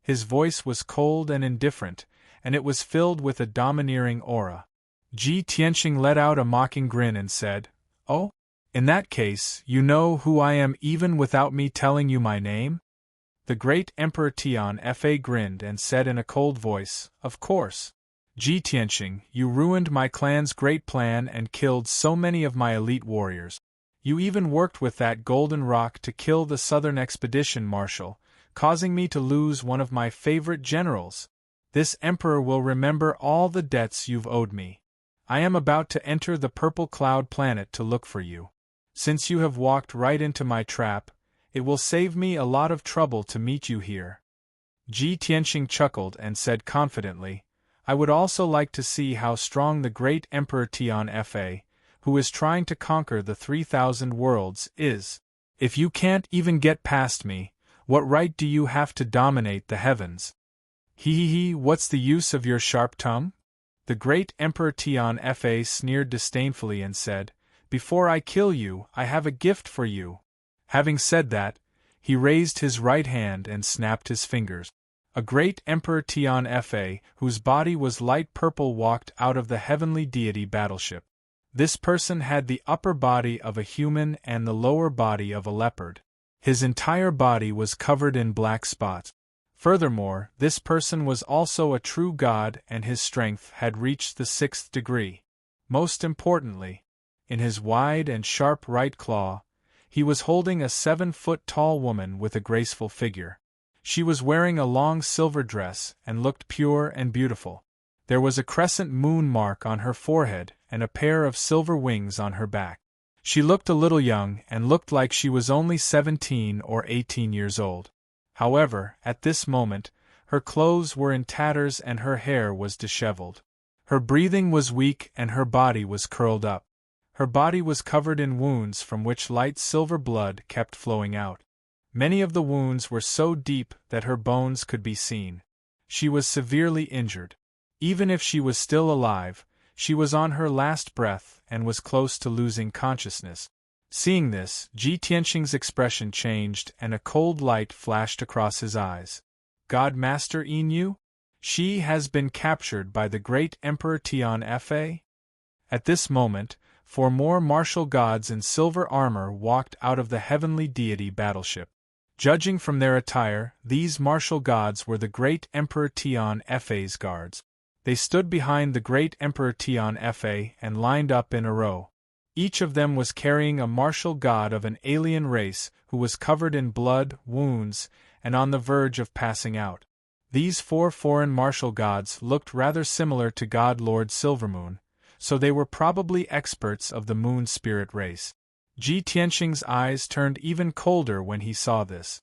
His voice was cold and indifferent, and it was filled with a domineering aura. Ji Tianxing let out a mocking grin and said, "Oh? In that case, you know who I am even without me telling you my name?" The great Emperor Tian Fa grinned and said in a cold voice, "Of course. Ji Tianxing, you ruined my clan's great plan and killed so many of my elite warriors. You even worked with that golden rock to kill the Southern Expedition Marshal, causing me to lose one of my favorite generals. This emperor will remember all the debts you've owed me. I am about to enter the Purple Cloud planet to look for you. Since you have walked right into my trap, it will save me a lot of trouble to meet you here." Ji Tianxing chuckled and said confidently, "I would also like to see how strong the great Emperor Tian Fa, who is trying to conquer the 3,000 worlds, is. If you can't even get past me, what right do you have to dominate the heavens? Hee, what's the use of your sharp tongue?" The great Emperor Tian Fa sneered disdainfully and said, "Before I kill you, I have a gift for you." Having said that, he raised his right hand and snapped his fingers. A great Emperor Tian Fa, whose body was light purple, walked out of the heavenly deity battleship. This person had the upper body of a human and the lower body of a leopard. His entire body was covered in black spots. Furthermore, this person was also a true god and his strength had reached the 6th degree. Most importantly, in his wide and sharp right claw, he was holding a 7-foot-tall woman with a graceful figure. She was wearing a long silver dress and looked pure and beautiful. There was a crescent moon mark on her forehead and a pair of silver wings on her back. She looked a little young and looked like she was only 17 or 18 years old. However, at this moment, her clothes were in tatters and her hair was disheveled. Her breathing was weak and her body was curled up. Her body was covered in wounds from which light silver blood kept flowing out. Many of the wounds were so deep that her bones could be seen. She was severely injured. Even if she was still alive, she was on her last breath and was close to losing consciousness. Seeing this, Ji Tianxing's expression changed and a cold light flashed across his eyes. "God Master Inu? She has been captured by the great Emperor Tian Fa?" At this moment, 4 more martial gods in silver armor walked out of the heavenly deity battleship. Judging from their attire, these martial gods were the great Emperor Tian Fa's guards. They stood behind the great Emperor Tian Fa and lined up in a row. Each of them was carrying a martial god of an alien race who was covered in blood, wounds, and on the verge of passing out. These 4 foreign martial gods looked rather similar to God Lord Silvermoon, so they were probably experts of the moon spirit race. Ji Tianxing's eyes turned even colder when he saw this.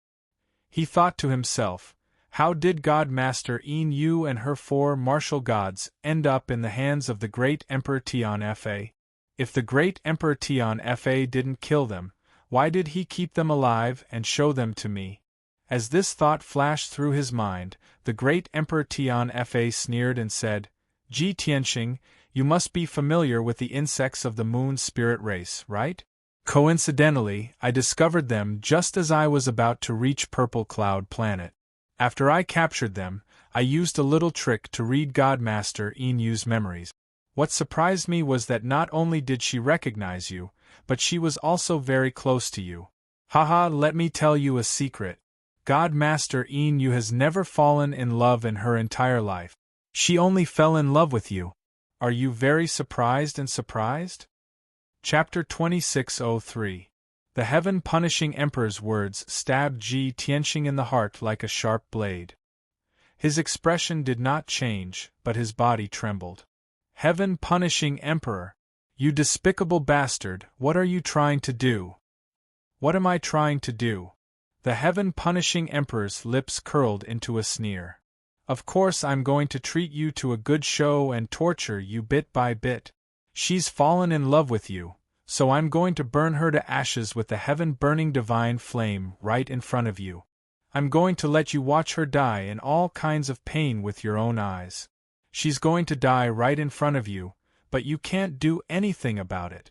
He thought to himself, how did God Master Yin and her 4 martial gods end up in the hands of the great Emperor Tian Fa? If the great Emperor Tian Fa didn't kill them, why did he keep them alive and show them to me? As this thought flashed through his mind, the great Emperor Tian Fa sneered and said, "Ji Tianxing, you must be familiar with the insects of the moon spirit race, right? Coincidentally, I discovered them just as I was about to reach Purple Cloud Planet. After I captured them, I used a little trick to read God Master Inu's memories. What surprised me was that not only did she recognize you, but she was also very close to you. Haha, let me tell you a secret. God Master Yu has never fallen in love in her entire life. She only fell in love with you. Are you very surprised and surprised? Chapter 2603. The heaven-punishing emperor's words stabbed Ji Tianxing in the heart like a sharp blade. His expression did not change, but his body trembled. Heaven-punishing emperor! You despicable bastard, what are you trying to do? What am I trying to do? The heaven-punishing emperor's lips curled into a sneer. Of course I'm going to treat you to a good show and torture you bit by bit. She's fallen in love with you, so I'm going to burn her to ashes with the heaven-burning divine flame right in front of you. I'm going to let you watch her die in all kinds of pain with your own eyes. She's going to die right in front of you, but you can't do anything about it.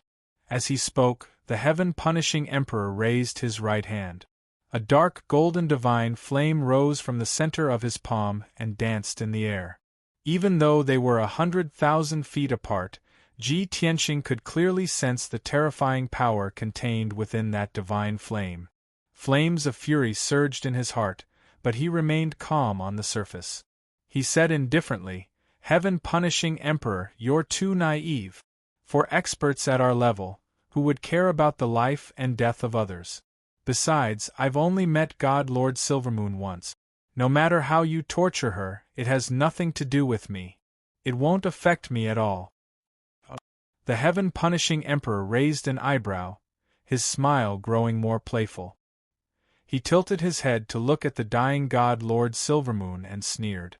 As he spoke, the heaven-punishing emperor raised his right hand. A dark golden divine flame rose from the center of his palm and danced in the air. Even though they were 100,000 feet apart, Ji Tianxing could clearly sense the terrifying power contained within that divine flame. Flames of fury surged in his heart, but he remained calm on the surface. He said indifferently, "Heaven-punishing Emperor, you're too naive. For experts at our level, who would care about the life and death of others. Besides, I've only met God Lord Silvermoon once. No matter how you torture her, it has nothing to do with me. It won't affect me at all." The heaven-punishing emperor raised an eyebrow, his smile growing more playful. He tilted his head to look at the dying God Lord Silvermoon and sneered.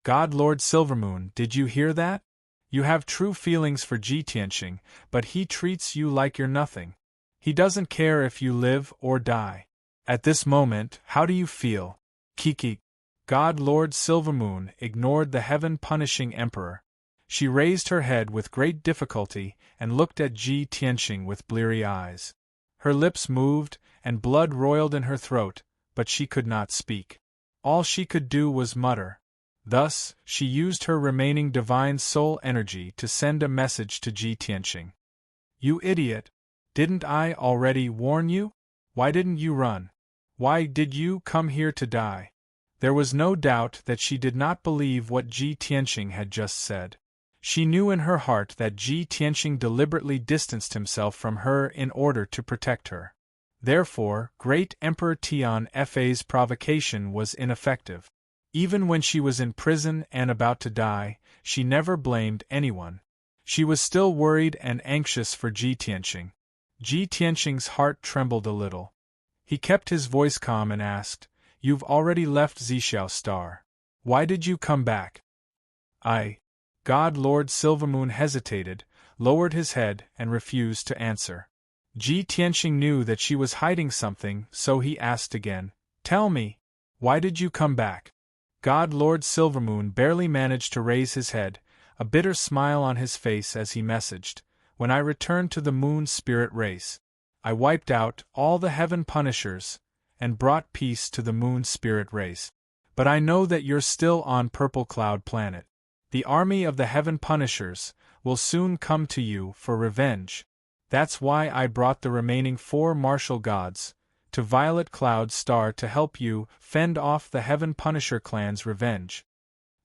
"God Lord Silvermoon, did you hear that? You have true feelings for Ji Tianxing, but he treats you like you're nothing. He doesn't care if you live or die. At this moment, how do you feel?" Kiki. God Lord Silvermoon ignored the heaven-punishing emperor. She raised her head with great difficulty and looked at Ji Tianxing with bleary eyes. Her lips moved, and blood roiled in her throat, but she could not speak. All she could do was mutter. Thus, she used her remaining divine soul energy to send a message to Ji Tianxing. "You idiot! Didn't I already warn you? Why didn't you run? Why did you come here to die?" There was no doubt that she did not believe what Ji Tianxing had just said. She knew in her heart that Ji Tianxing deliberately distanced himself from her in order to protect her. Therefore, Great Emperor Tian Fa's provocation was ineffective. Even when she was in prison and about to die, she never blamed anyone. She was still worried and anxious for Ji Tianxing. Ji Tianxing's heart trembled a little. He kept his voice calm and asked, "You've already left Zhixiao Star. Why did you come back?" God Lord Silvermoon hesitated, lowered his head, and refused to answer. Ji Tianxing knew that she was hiding something, so he asked again, "Tell me, why did you come back?" God Lord Silvermoon barely managed to raise his head, a bitter smile on his face as he messaged, "When I returned to the Moon Spirit race, I wiped out all the Heaven Punishers, and brought peace to the Moon Spirit race. But I know that you're still on Purple Cloud Planet. The army of the Heaven Punishers will soon come to you for revenge. That's why I brought the remaining 4 martial gods to Violet Cloud Star to help you fend off the Heaven Punisher clan's revenge."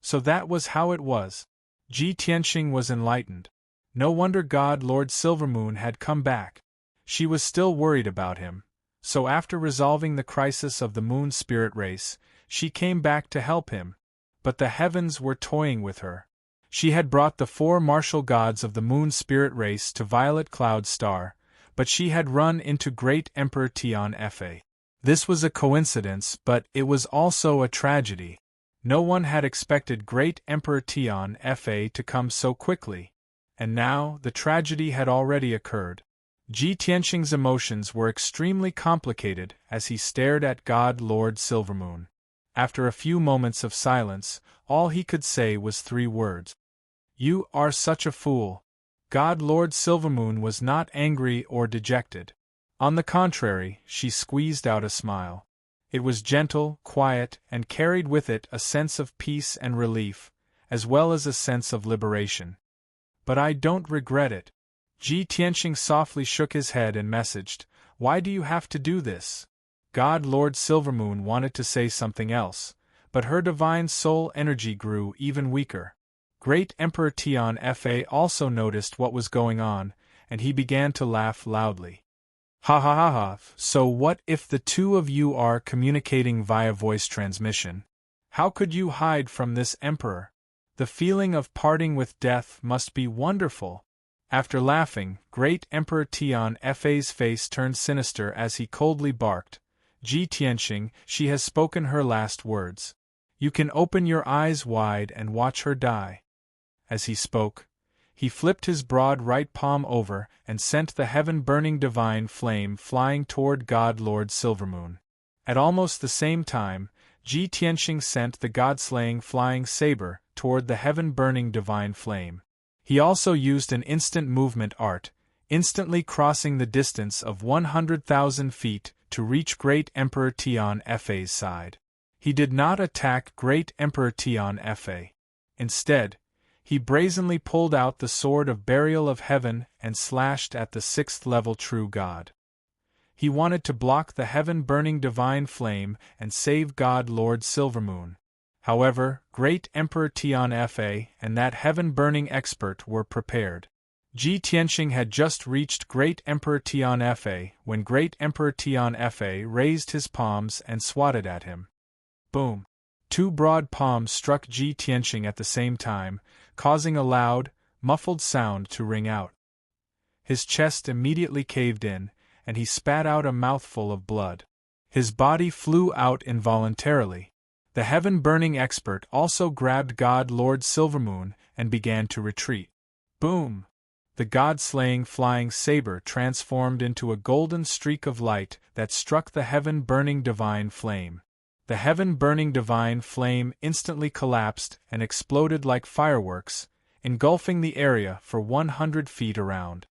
So that was how it was. Ji Tianxing was enlightened. No wonder God Lord Silvermoon had come back. She was still worried about him, so after resolving the crisis of the Moon Spirit race, she came back to help him. But the heavens were toying with her. She had brought the 4 martial gods of the Moon Spirit race to Violet Cloud Star, but she had run into Great Emperor Tian Fa. This was a coincidence, but it was also a tragedy. No one had expected Great Emperor Tian Fa to come so quickly. And now, the tragedy had already occurred. Ji Tianxing's emotions were extremely complicated as he stared at God Lord Silvermoon. After a few moments of silence, all he could say was 3 words. "You are such a fool." God Lord Silvermoon was not angry or dejected. On the contrary, she squeezed out a smile. It was gentle, quiet, and carried with it a sense of peace and relief, as well as a sense of liberation. But I don't regret it. Ji Tianqing softly shook his head and messaged, "Why do you have to do this?" God Lord Silvermoon wanted to say something else, but her divine soul energy grew even weaker. Great Emperor Tian Fa also noticed what was going on, and he began to laugh loudly. Ha ha ha ha, so what if the two of you are communicating via voice transmission? How could you hide from this emperor? The feeling of parting with death must be wonderful. After laughing, Great Emperor Tian Fa's face turned sinister as he coldly barked, "Ji Tianqing, she has spoken her last words. You can open your eyes wide and watch her die." As he spoke, he flipped his broad right palm over and sent the heaven-burning divine flame flying toward God Lord Silvermoon. At almost the same time, Ji Tianqing sent the god-slaying flying saber toward the heaven-burning divine flame. He also used an instant movement art, instantly crossing the distance of 100,000 feet to reach Great Emperor Tian Fa's side. He did not attack Great Emperor Tian Fa. Instead, he brazenly pulled out the sword of burial of heaven and slashed at the 6th-level true god. He wanted to block the heaven-burning divine flame and save God Lord Silvermoon. However, Great Emperor Tian Fa and that heaven-burning expert were prepared. Ji Tianqing had just reached Great Emperor Tian Fa when Great Emperor Tian Fa raised his palms and swatted at him. Boom! 2 broad palms struck Ji Tianqing at the same time, causing a loud, muffled sound to ring out. His chest immediately caved in, and he spat out a mouthful of blood. His body flew out involuntarily. The heaven-burning expert also grabbed God Lord Silvermoon and began to retreat. Boom! The god-slaying flying saber transformed into a golden streak of light that struck the heaven-burning divine flame. The heaven-burning divine flame instantly collapsed and exploded like fireworks, engulfing the area for 100 feet around.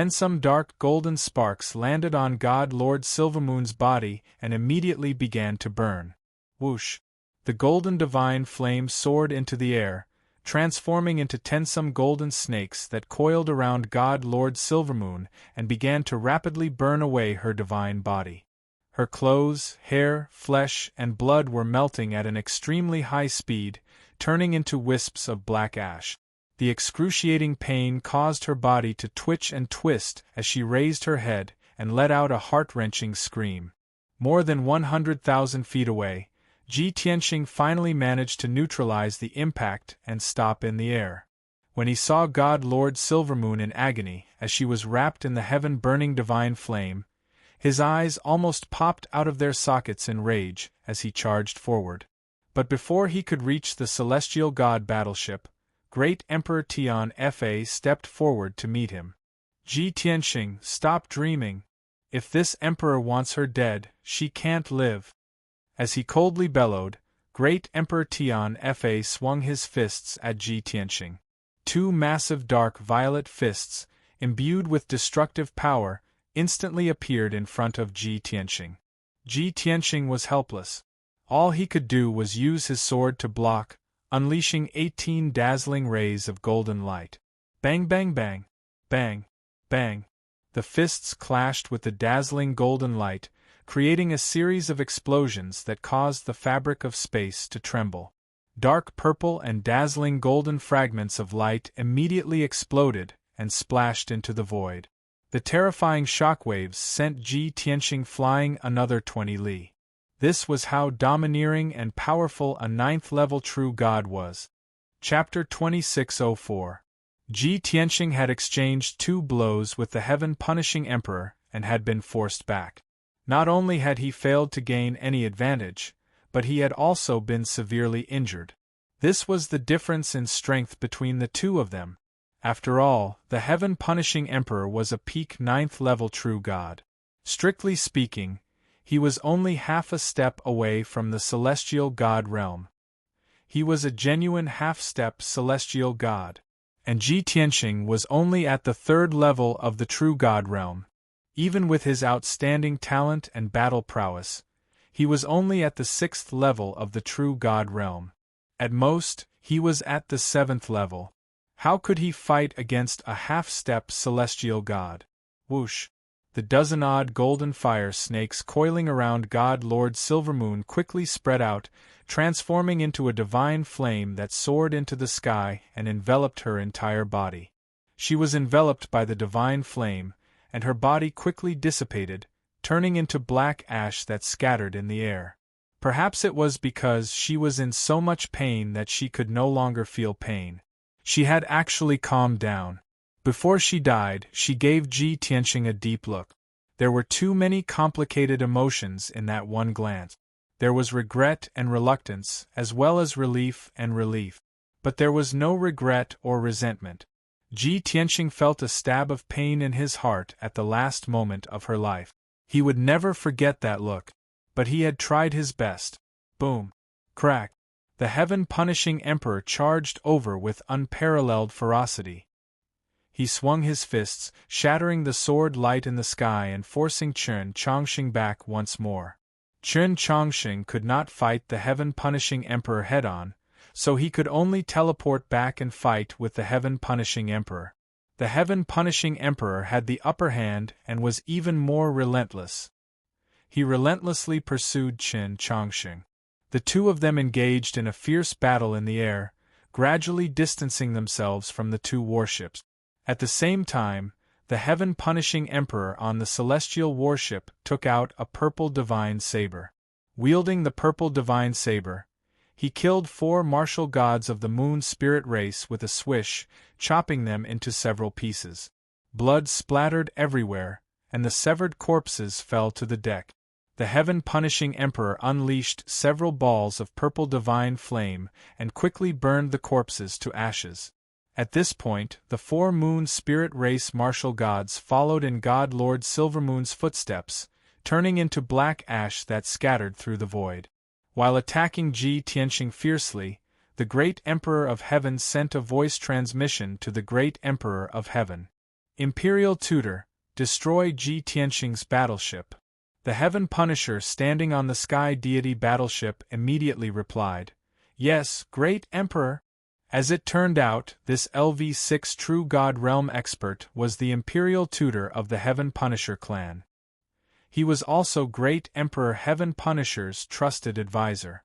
Some dark golden sparks landed on God Lord Silvermoon's body and immediately began to burn. Whoosh! The golden divine flame soared into the air, transforming into some golden snakes that coiled around God Lord Silvermoon and began to rapidly burn away her divine body. Her clothes, hair, flesh, and blood were melting at an extremely high speed, turning into wisps of black ash. The excruciating pain caused her body to twitch and twist as she raised her head and let out a heart-wrenching scream. More than 100,000 feet away, Ji Tianqing finally managed to neutralize the impact and stop in the air. When he saw God Lord Silvermoon in agony as she was wrapped in the heaven-burning divine flame, his eyes almost popped out of their sockets in rage as he charged forward. But before he could reach the celestial god battleship, Great Emperor Tian Fa stepped forward to meet him. Ji Tianqing, stop dreaming. If this emperor wants her dead, she can't live. As he coldly bellowed, Great Emperor Tian Fa swung his fists at Ji Tianqing. 2 massive dark violet fists, imbued with destructive power, instantly appeared in front of Ji Tianqing. Ji Tianqing was helpless. All he could do was use his sword to block, unleashing 18 dazzling rays of golden light. Bang bang bang! Bang! Bang! The fists clashed with the dazzling golden light, creating a series of explosions that caused the fabric of space to tremble. Dark purple and dazzling golden fragments of light immediately exploded and splashed into the void. The terrifying shockwaves sent Ji Tianqing flying another 20 li. This was how domineering and powerful a 9th-level true god was. Chapter 2604. Ji Tianqing had exchanged 2 blows with the heaven-punishing emperor and had been forced back. Not only had he failed to gain any advantage, but he had also been severely injured. This was the difference in strength between the two of them. After all, the heaven-punishing emperor was a peak 9th-level true god. Strictly speaking, he was only half a step away from the celestial god realm. He was a genuine half-step celestial god. And Ji Tianqing was only at the 3rd level of the true god realm. Even with his outstanding talent and battle prowess, he was only at the 6th level of the true god realm. At most, he was at the 7th level. How could he fight against a half-step celestial god? Whoosh! The dozen-odd golden fire snakes coiling around God Lord Silvermoon quickly spread out, transforming into a divine flame that soared into the sky and enveloped her entire body. She was enveloped by the divine flame, and her body quickly dissipated, turning into black ash that scattered in the air. Perhaps it was because she was in so much pain that she could no longer feel pain. She had actually calmed down. Before she died, she gave Ji Tianqing a deep look. There were too many complicated emotions in that one glance. There was regret and reluctance, as well as relief and relief. But there was no regret or resentment. Ji Tianqing felt a stab of pain in his heart at the last moment of her life. He would never forget that look. But he had tried his best. Boom! Crack! The heaven-punishing emperor charged over with unparalleled ferocity. He swung his fists, shattering the sword light in the sky and forcing Chen Chongqing back once more. Chen Chongqing could not fight the heaven-punishing emperor head-on, so he could only teleport back and fight with the heaven-punishing emperor. The heaven-punishing emperor had the upper hand and was even more relentless. He relentlessly pursued Chen Chongqing. The two of them engaged in a fierce battle in the air, gradually distancing themselves from the two warships. At the same time, the heaven-punishing emperor on the celestial warship took out a purple divine saber. Wielding the purple divine saber, he killed 4 martial gods of the moon spirit race with a swish, chopping them into several pieces. Blood splattered everywhere, and the severed corpses fell to the deck. The heaven-punishing emperor unleashed several balls of purple divine flame and quickly burned the corpses to ashes. At this point, the 4 moon spirit race martial gods followed in God Lord Silvermoon's footsteps, turning into black ash that scattered through the void. While attacking Ji Tianqing fiercely, the Great Emperor of Heaven sent a voice transmission to the Great Emperor of Heaven. Imperial Tutor, destroy Ji Tianqing's battleship. The Heaven Punisher standing on the Sky Deity battleship immediately replied, Yes, Great Emperor. As it turned out, this LV-6 True God Realm expert was the Imperial Tutor of the Heaven Punisher clan. He was also Great Emperor Heaven Punisher's trusted advisor.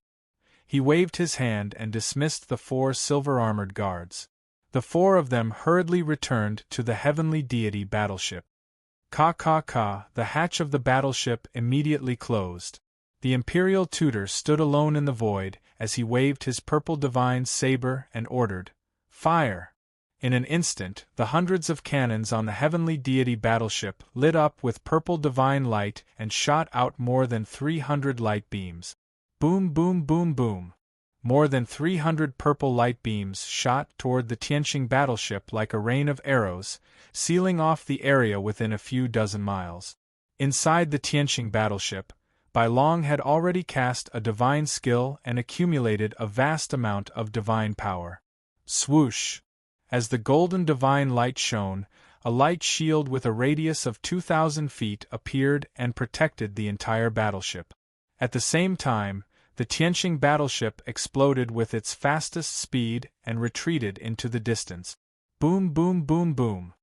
He waved his hand and dismissed the 4 silver-armored guards. The 4 of them hurriedly returned to the Heavenly Deity battleship. The hatch of the battleship immediately closed. The Imperial Tutor stood alone in the void as he waved his purple divine saber and ordered, Fire! In an instant, the hundreds of cannons on the Heavenly Deity battleship lit up with purple divine light and shot out more than 300 light beams. Boom, boom, boom, boom. More than 300 purple light beams shot toward the Tianqing battleship like a rain of arrows, sealing off the area within a few dozen miles. Inside the Tianqing battleship, Bai Long had already cast a divine skill and accumulated a vast amount of divine power. Swoosh! As the golden divine light shone, a light shield with a radius of 2,000 feet appeared and protected the entire battleship. At the same time, the Tianqing battleship exploded with its fastest speed and retreated into the distance. Boom, boom, boom, boom.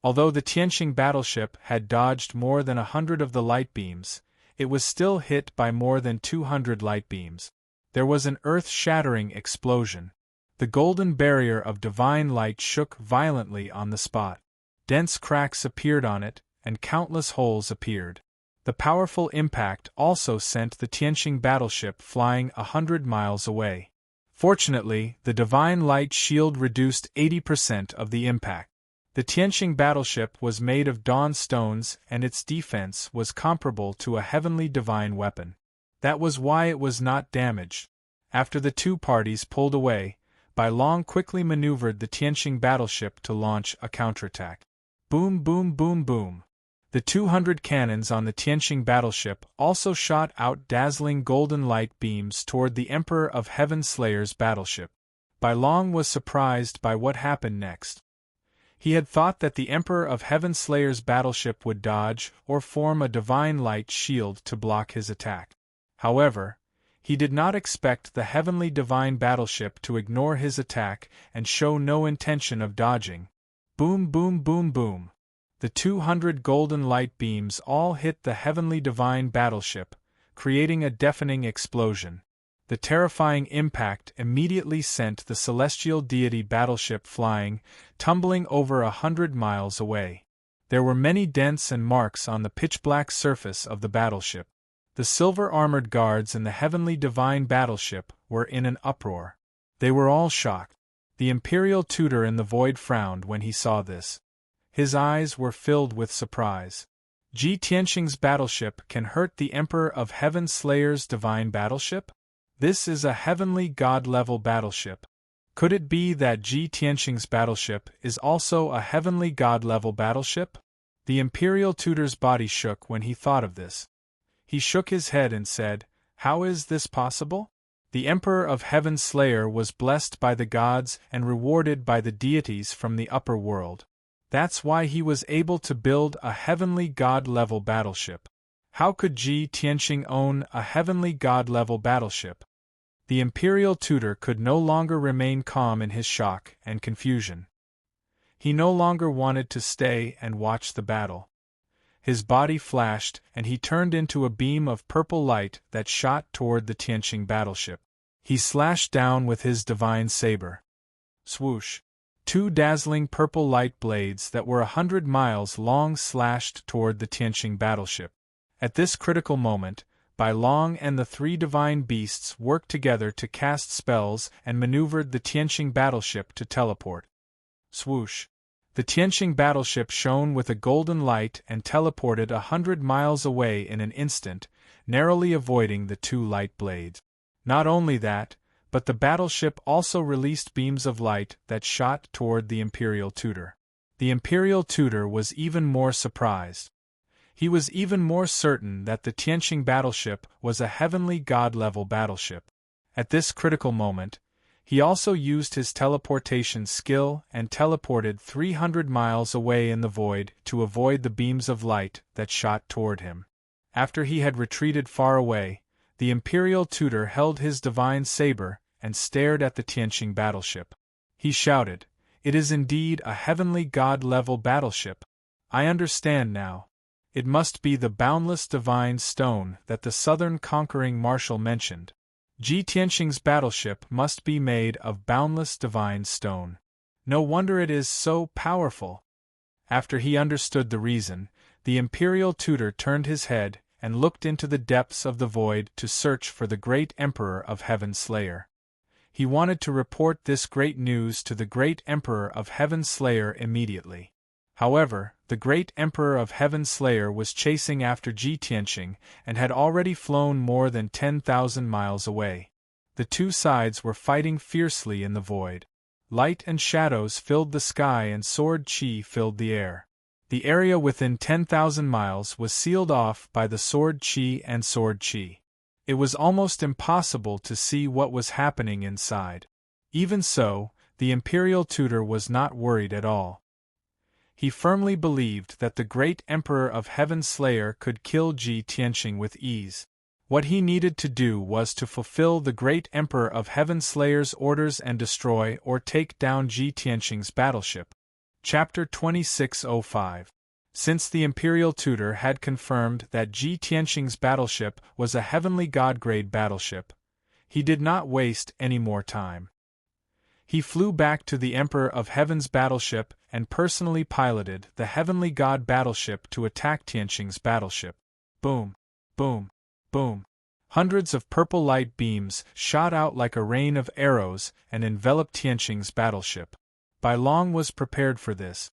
Although the Tianqing battleship had dodged more than 100 of the light beams, it was still hit by more than 200 light beams. There was an earth-shattering explosion. The golden barrier of divine light shook violently on the spot. Dense cracks appeared on it, and countless holes appeared. The powerful impact also sent the Tianqing battleship flying 100 miles away. Fortunately, the divine light shield reduced 80% of the impact. The Tianqing battleship was made of dawn stones and its defense was comparable to a heavenly divine weapon. That was why it was not damaged. After the two parties pulled away, Bai Long quickly maneuvered the Tianqing battleship to launch a counterattack. Boom, boom, boom, boom. The 200 cannons on the Tianqing battleship also shot out dazzling golden light beams toward the Emperor of Heaven Slayer's battleship. Bai Long was surprised by what happened next. He had thought that the Emperor of Heaven Slayer's battleship would dodge or form a divine light shield to block his attack. However, He did not expect the heavenly divine battleship to ignore his attack and show no intention of dodging. Boom, boom, boom, boom. The 200 golden light beams all hit the heavenly divine battleship, creating a deafening explosion. The terrifying impact immediately sent the celestial deity battleship flying, tumbling over 100 miles away. There were many dents and marks on the pitch-black surface of the battleship. The silver-armored guards in the heavenly divine battleship were in an uproar. They were all shocked. The imperial tutor in the void frowned when he saw this. His eyes were filled with surprise. Ji Tianqing's battleship can hurt the Emperor of Heaven Slayer's divine battleship? This is a heavenly god-level battleship. Could it be that Ji Tianqing's battleship is also a heavenly god-level battleship? The imperial tutor's body shook when he thought of this. He shook his head and said, "How is this possible? The Emperor of Heaven Slayer was blessed by the gods and rewarded by the deities from the upper world. That's why he was able to build a heavenly god-level battleship. How could Ji Tianqing own a heavenly god-level battleship?" The imperial tutor could no longer remain calm in his shock and confusion. He no longer wanted to stay and watch the battle. His body flashed, and he turned into a beam of purple light that shot toward the Tianqing battleship. He slashed down with his divine saber. Swoosh! 2 dazzling purple light blades that were 100 miles long slashed toward the Tianqing battleship. At this critical moment, Bai Long and the 3 divine beasts worked together to cast spells and maneuvered the Tianqing battleship to teleport. Swoosh! The Tianqing battleship shone with a golden light and teleported 100 miles away in an instant, narrowly avoiding the 2 light blades. Not only that, but the battleship also released beams of light that shot toward the imperial tutor. The imperial tutor was even more surprised. He was even more certain that the Tianqing battleship was a heavenly god-level battleship. At this critical moment, he also used his teleportation skill and teleported 300 miles away in the void to avoid the beams of light that shot toward him. After he had retreated far away, the imperial tutor held his divine saber and stared at the Tianqing battleship. He shouted, "It is indeed a heavenly god-level battleship. I understand now. It must be the boundless divine stone that the southern conquering marshal mentioned. Ji Tianqing's battleship must be made of boundless divine stone. No wonder it is so powerful." After he understood the reason, the imperial tutor turned his head and looked into the depths of the void to search for the great Emperor of Heaven Slayer. He wanted to report this great news to the great Emperor of Heaven Slayer immediately. However, the great Emperor of Heaven Slayer was chasing after Ji Tianqing and had already flown more than 10,000 miles away. The 2 sides were fighting fiercely in the void. Light and shadows filled the sky and sword chi filled the air. The area within 10,000 miles was sealed off by the sword chi and sword chi. It was almost impossible to see what was happening inside. Even so, the imperial tutor was not worried at all. He firmly believed that the great Emperor of Heaven Slayer could kill Ji Tianqing with ease. What he needed to do was to fulfill the great Emperor of Heaven Slayer's orders and destroy or take down Ji Tianqing's battleship. Chapter 2605. Since the imperial tutor had confirmed that Ji Tianqing's battleship was a heavenly god-grade battleship, he did not waste any more time. He flew back to the Emperor of Heaven's battleship and personally piloted the heavenly god battleship to attack Tianqing's battleship. Boom! Boom! Boom! Hundreds of purple light beams shot out like a rain of arrows and enveloped Tianqing's battleship. Bai Long was prepared for this.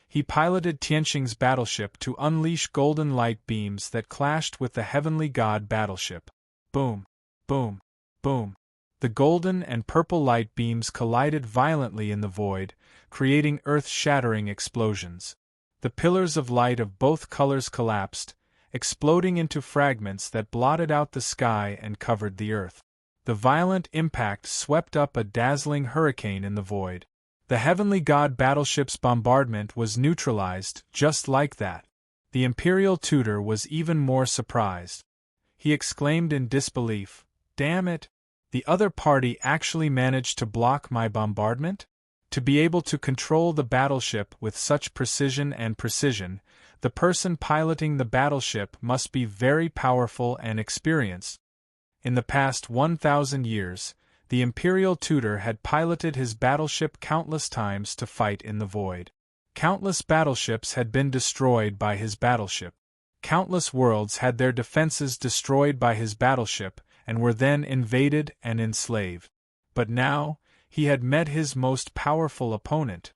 He piloted Tianqing's battleship to unleash golden light beams that clashed with the heavenly god battleship. Boom! Boom! Boom! The golden and purple light beams collided violently in the void, creating earth-shattering explosions. The pillars of light of both colors collapsed, exploding into fragments that blotted out the sky and covered the earth. The violent impact swept up a dazzling hurricane in the void. The heavenly god battleship's bombardment was neutralized just like that. The imperial tutor was even more surprised. He exclaimed in disbelief, Damn it! The other party actually managed to block my bombardment? To be able to control the battleship with such precision, the person piloting the battleship must be very powerful and experienced. In the past 1,000 years, the Imperial Tutor had piloted his battleship countless times to fight in the void. Countless battleships had been destroyed by his battleship. Countless worlds had their defenses destroyed by his battleship and were then invaded and enslaved. But now, he had met his most powerful opponent.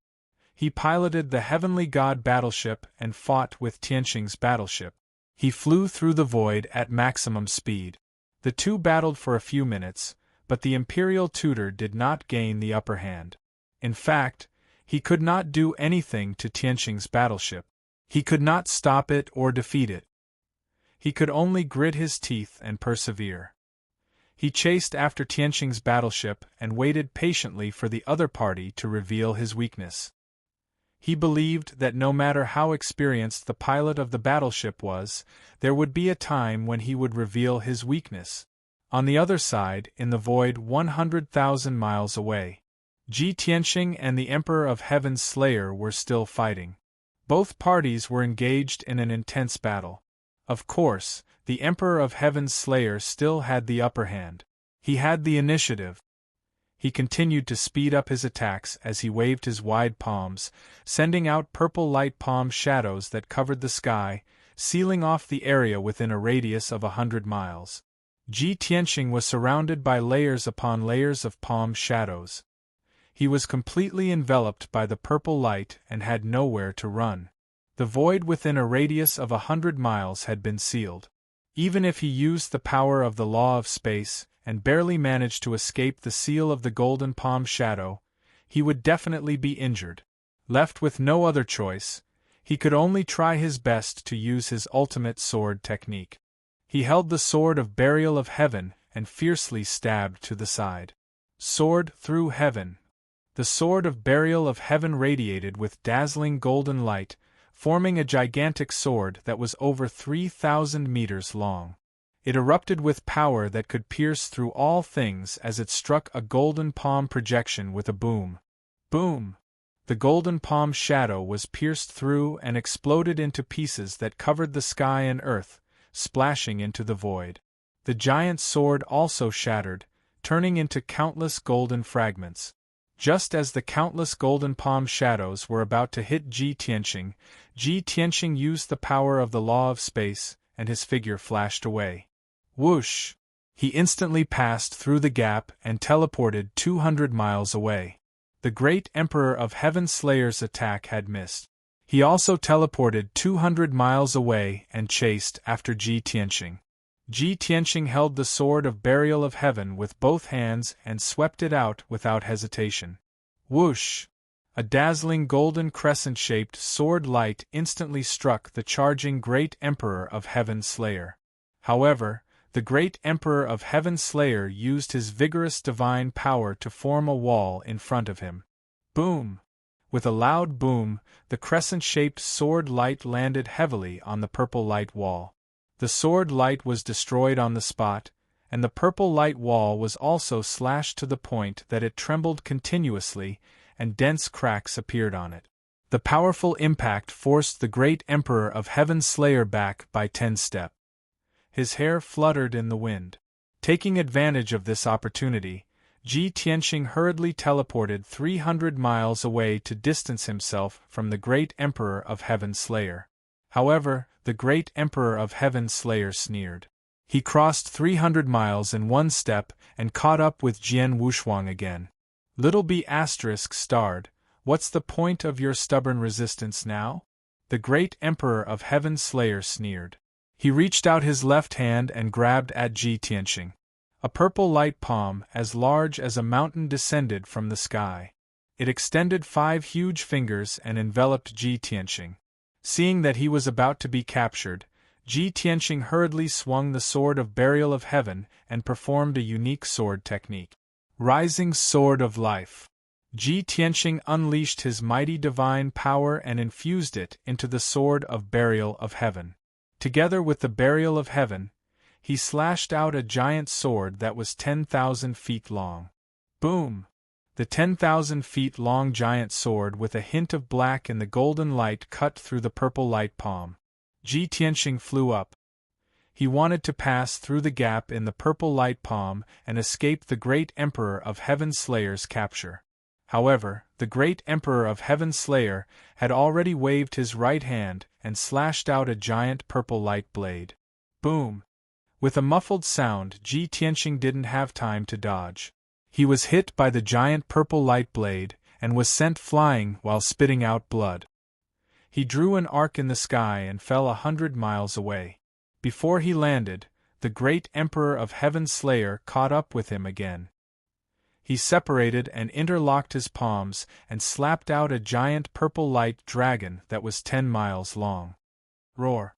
He piloted the Heavenly God battleship and fought with Tianqing's battleship. He flew through the void at maximum speed. The two battled for a few minutes, but the Imperial Tutor did not gain the upper hand. In fact, he could not do anything to Tianqing's battleship. He could not stop it or defeat it. He could only grit his teeth and persevere. He chased after Tianqing's battleship and waited patiently for the other party to reveal his weakness. He believed that no matter how experienced the pilot of the battleship was, there would be a time when he would reveal his weakness. On the other side, in the void 100,000 miles away, Tianqing and the Emperor of Heaven's Slayer were still fighting. Both parties were engaged in an intense battle. Of course, the Emperor of Heaven's Slayer still had the upper hand. He had the initiative. He continued to speed up his attacks as he waved his wide palms, sending out purple light palm shadows that covered the sky, sealing off the area within a radius of 100 miles. Tianqing was surrounded by layers upon layers of palm shadows. He was completely enveloped by the purple light and had nowhere to run. The void within a radius of 100 miles had been sealed. Even if he used the power of the law of space and barely managed to escape the seal of the golden palm shadow, he would definitely be injured. Left with no other choice, he could only try his best to use his ultimate sword technique. He held the sword of burial of heaven and fiercely stabbed to the side. Sword through heaven. The sword of burial of heaven radiated with dazzling golden light, forming a gigantic sword that was over 3,000 meters long. It erupted with power that could pierce through all things as it struck a golden palm projection with a boom. Boom! The golden palm shadow was pierced through and exploded into pieces that covered the sky and earth, splashing into the void. The giant sword also shattered, turning into countless golden fragments. Just as the countless golden palm shadows were about to hit Tianqing used the power of the law of space, and his figure flashed away. Whoosh! He instantly passed through the gap and teleported 200 miles away. The great Emperor of Heaven's Slayer's attack had missed. He also teleported 200 miles away and chased after Tianqing. Tianqing held the sword of burial of heaven with both hands and swept it out without hesitation. Whoosh! A dazzling golden crescent-shaped sword light instantly struck the charging great Emperor of Heaven's Slayer. However, the great Emperor of Heaven's Slayer used his vigorous divine power to form a wall in front of him. Boom! With a loud boom, the crescent-shaped sword light landed heavily on the purple light wall. The sword light was destroyed on the spot, and the purple light wall was also slashed to the point that it trembled continuously, and dense cracks appeared on it. The powerful impact forced the great Emperor of Heaven's Slayer back by 10 steps. His hair fluttered in the wind. Taking advantage of this opportunity, Tianqing hurriedly teleported 300 miles away to distance himself from the great Emperor of Heaven's Slayer. However, the great Emperor of Heaven's Slayer sneered. He crossed 300 miles in one step and caught up with Jian Wushuang again. Little b****, what's the point of your stubborn resistance now? The great Emperor of Heaven's Slayer sneered. He reached out his left hand and grabbed at Tianqing. A purple light palm as large as a mountain descended from the sky. It extended 5 huge fingers and enveloped Tianqing. Seeing that he was about to be captured, Tianqing hurriedly swung the sword of burial of heaven and performed a unique sword technique. Rising Sword of Life. Tianqing unleashed his mighty divine power and infused it into the sword of burial of heaven. Together with the burial of heaven, He slashed out a giant sword that was 10,000 feet long. Boom! The 10,000 feet long giant sword with a hint of black in the golden light cut through the purple light palm. Ji Tianqing flew up. He wanted to pass through the gap in the purple light palm and escape the great Emperor of Heaven Slayer's capture. However, the great Emperor of Heaven Slayer had already waved his right hand and slashed out a giant purple light blade. Boom! With a muffled sound, Ji Tianqing didn't have time to dodge. He was hit by the giant purple light blade and was sent flying while spitting out blood. He drew an arc in the sky and fell 100 miles away. Before he landed, the great Emperor of Heaven Slayer caught up with him again. He separated and interlocked his palms and slapped out a giant purple light dragon that was 10 miles long. Roar!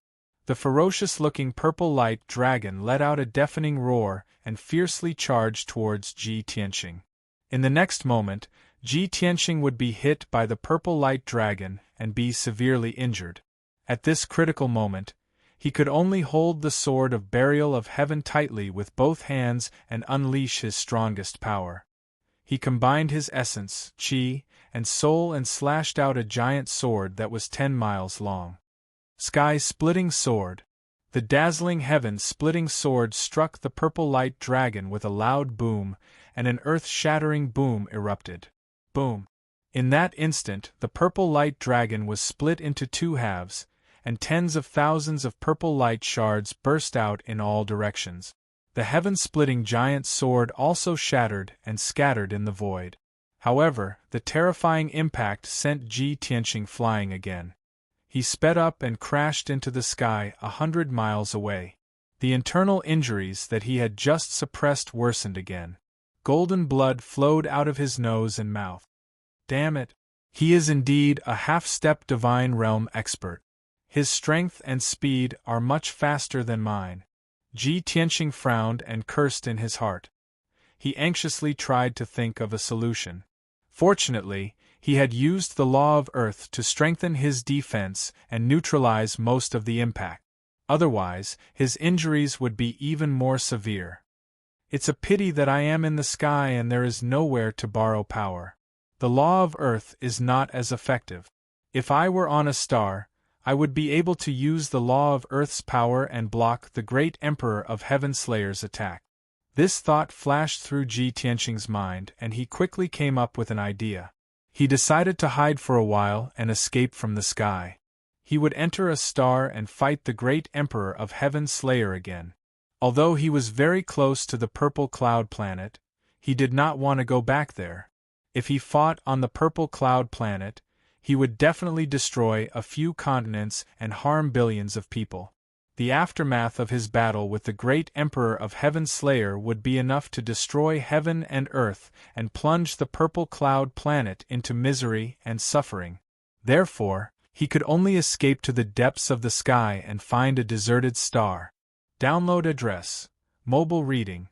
The ferocious-looking purple light dragon let out a deafening roar and fiercely charged towards Ji Tianqing. In the next moment, Ji Tianqing would be hit by the purple light dragon and be severely injured. At this critical moment, he could only hold the sword of burial of heaven tightly with both hands and unleash his strongest power. He combined his essence, qi, and soul and slashed out a giant sword that was 10 miles long. Sky-splitting sword. The dazzling heaven-splitting sword struck the purple light dragon with a loud boom, and an earth-shattering boom erupted. Boom! In that instant, the purple light dragon was split into two halves, and tens of thousands of purple light shards burst out in all directions. The heaven-splitting giant sword also shattered and scattered in the void. However, the terrifying impact sent Ji Tianqing flying again. He sped up and crashed into the sky 100 miles away. The internal injuries that he had just suppressed worsened again. Golden blood flowed out of his nose and mouth. Damn it! He is indeed a half-step divine realm expert. His strength and speed are much faster than mine. Ji Tianqing frowned and cursed in his heart. He anxiously tried to think of a solution. Fortunately, he had used the law of Earth to strengthen his defense and neutralize most of the impact. Otherwise, his injuries would be even more severe. It's a pity that I am in the sky and there is nowhere to borrow power. The law of Earth is not as effective. If I were on a star, I would be able to use the law of Earth's power and block the great Emperor of Heaven Slayer's attack. This thought flashed through Ji Tianqing's mind and he quickly came up with an idea. He decided to hide for a while and escape from the sky. He would enter a star and fight the great Emperor of Heaven Slayer again. Although he was very close to the purple cloud planet, he did not want to go back there. If he fought on the purple cloud planet, he would definitely destroy a few continents and harm billions of people. The aftermath of his battle with the great Emperor of Heaven Slayer would be enough to destroy heaven and earth and plunge the purple cloud planet into misery and suffering. Therefore, he could only escape to the depths of the sky and find a deserted star. Download address. Mobile reading.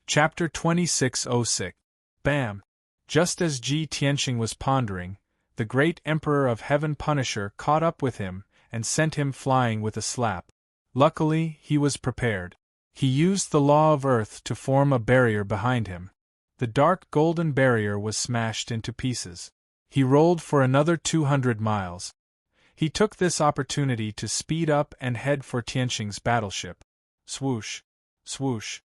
Chapter 2606. Bam! Just as Ji Tianqing was pondering, the great Emperor of Heaven Punisher caught up with him and sent him flying with a slap. Luckily, he was prepared. He used the law of Earth to form a barrier behind him. The dark golden barrier was smashed into pieces. He rolled for another 200 miles. He took this opportunity to speed up and head for Tianqing's battleship. Swoosh! Swoosh!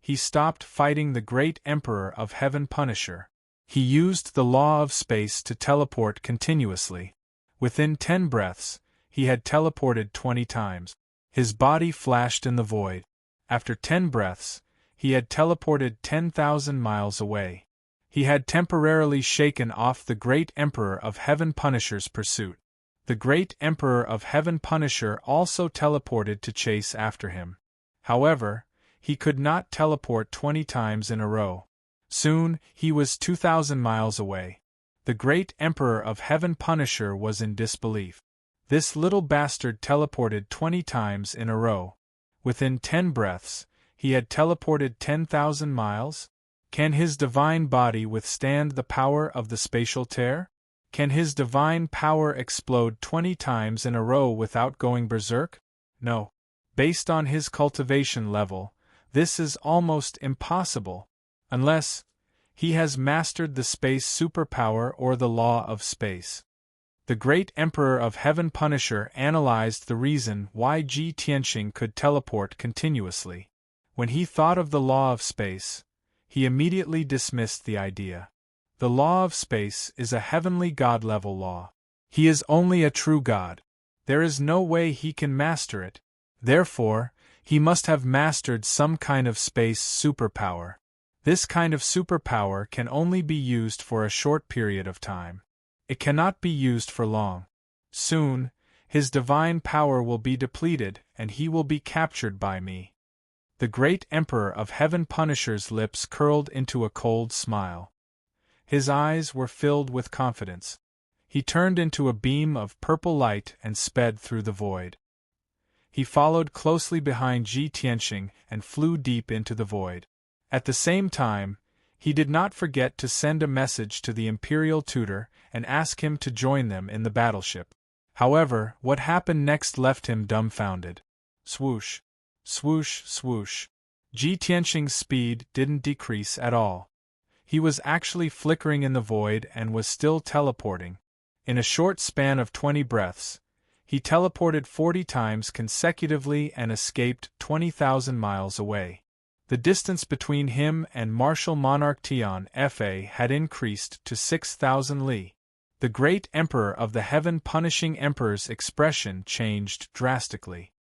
He stopped fighting the great Emperor of Heaven Punisher. He used the law of space to teleport continuously. Within 10 breaths, he had teleported 20 times. His body flashed in the void. After 10 breaths, he had teleported 10,000 miles away. He had temporarily shaken off the great Emperor of Heaven Punisher's pursuit. The great Emperor of Heaven Punisher also teleported to chase after him. However, he could not teleport 20 times in a row. Soon, he was 2,000 miles away. The great Emperor of Heaven Punisher was in disbelief. This little bastard teleported 20 times in a row. Within 10 breaths, he had teleported 10,000 miles? Can his divine body withstand the power of the spatial tear? Can his divine power explode 20 times in a row without going berserk? No. Based on his cultivation level, this is almost impossible, unless he has mastered the space superpower or the law of space. The great Emperor of Heaven Punisher analyzed the reason why Ji Tianqing could teleport continuously. When he thought of the law of space, he immediately dismissed the idea. The law of space is a heavenly god-level law. He is only a true god. There is no way he can master it. Therefore, he must have mastered some kind of space superpower. This kind of superpower can only be used for a short period of time. It cannot be used for long. Soon, his divine power will be depleted and he will be captured by me. The great Emperor of Heaven Punisher's lips curled into a cold smile. His eyes were filled with confidence. He turned into a beam of purple light and sped through the void. He followed closely behind Ji Tianqing and flew deep into the void. At the same time, he did not forget to send a message to the Imperial Tutor and ask him to join them in the battleship. However, what happened next left him dumbfounded. Swoosh, swoosh, swoosh. Ji Tianqing's speed didn't decrease at all. He was actually flickering in the void and was still teleporting. In a short span of 20 breaths, he teleported 40 times consecutively and escaped 20,000 miles away. The distance between him and Martial Monarch Tian Fa had increased to 6,000 li. The great Emperor of the Heaven-Punishing Emperor's expression changed drastically.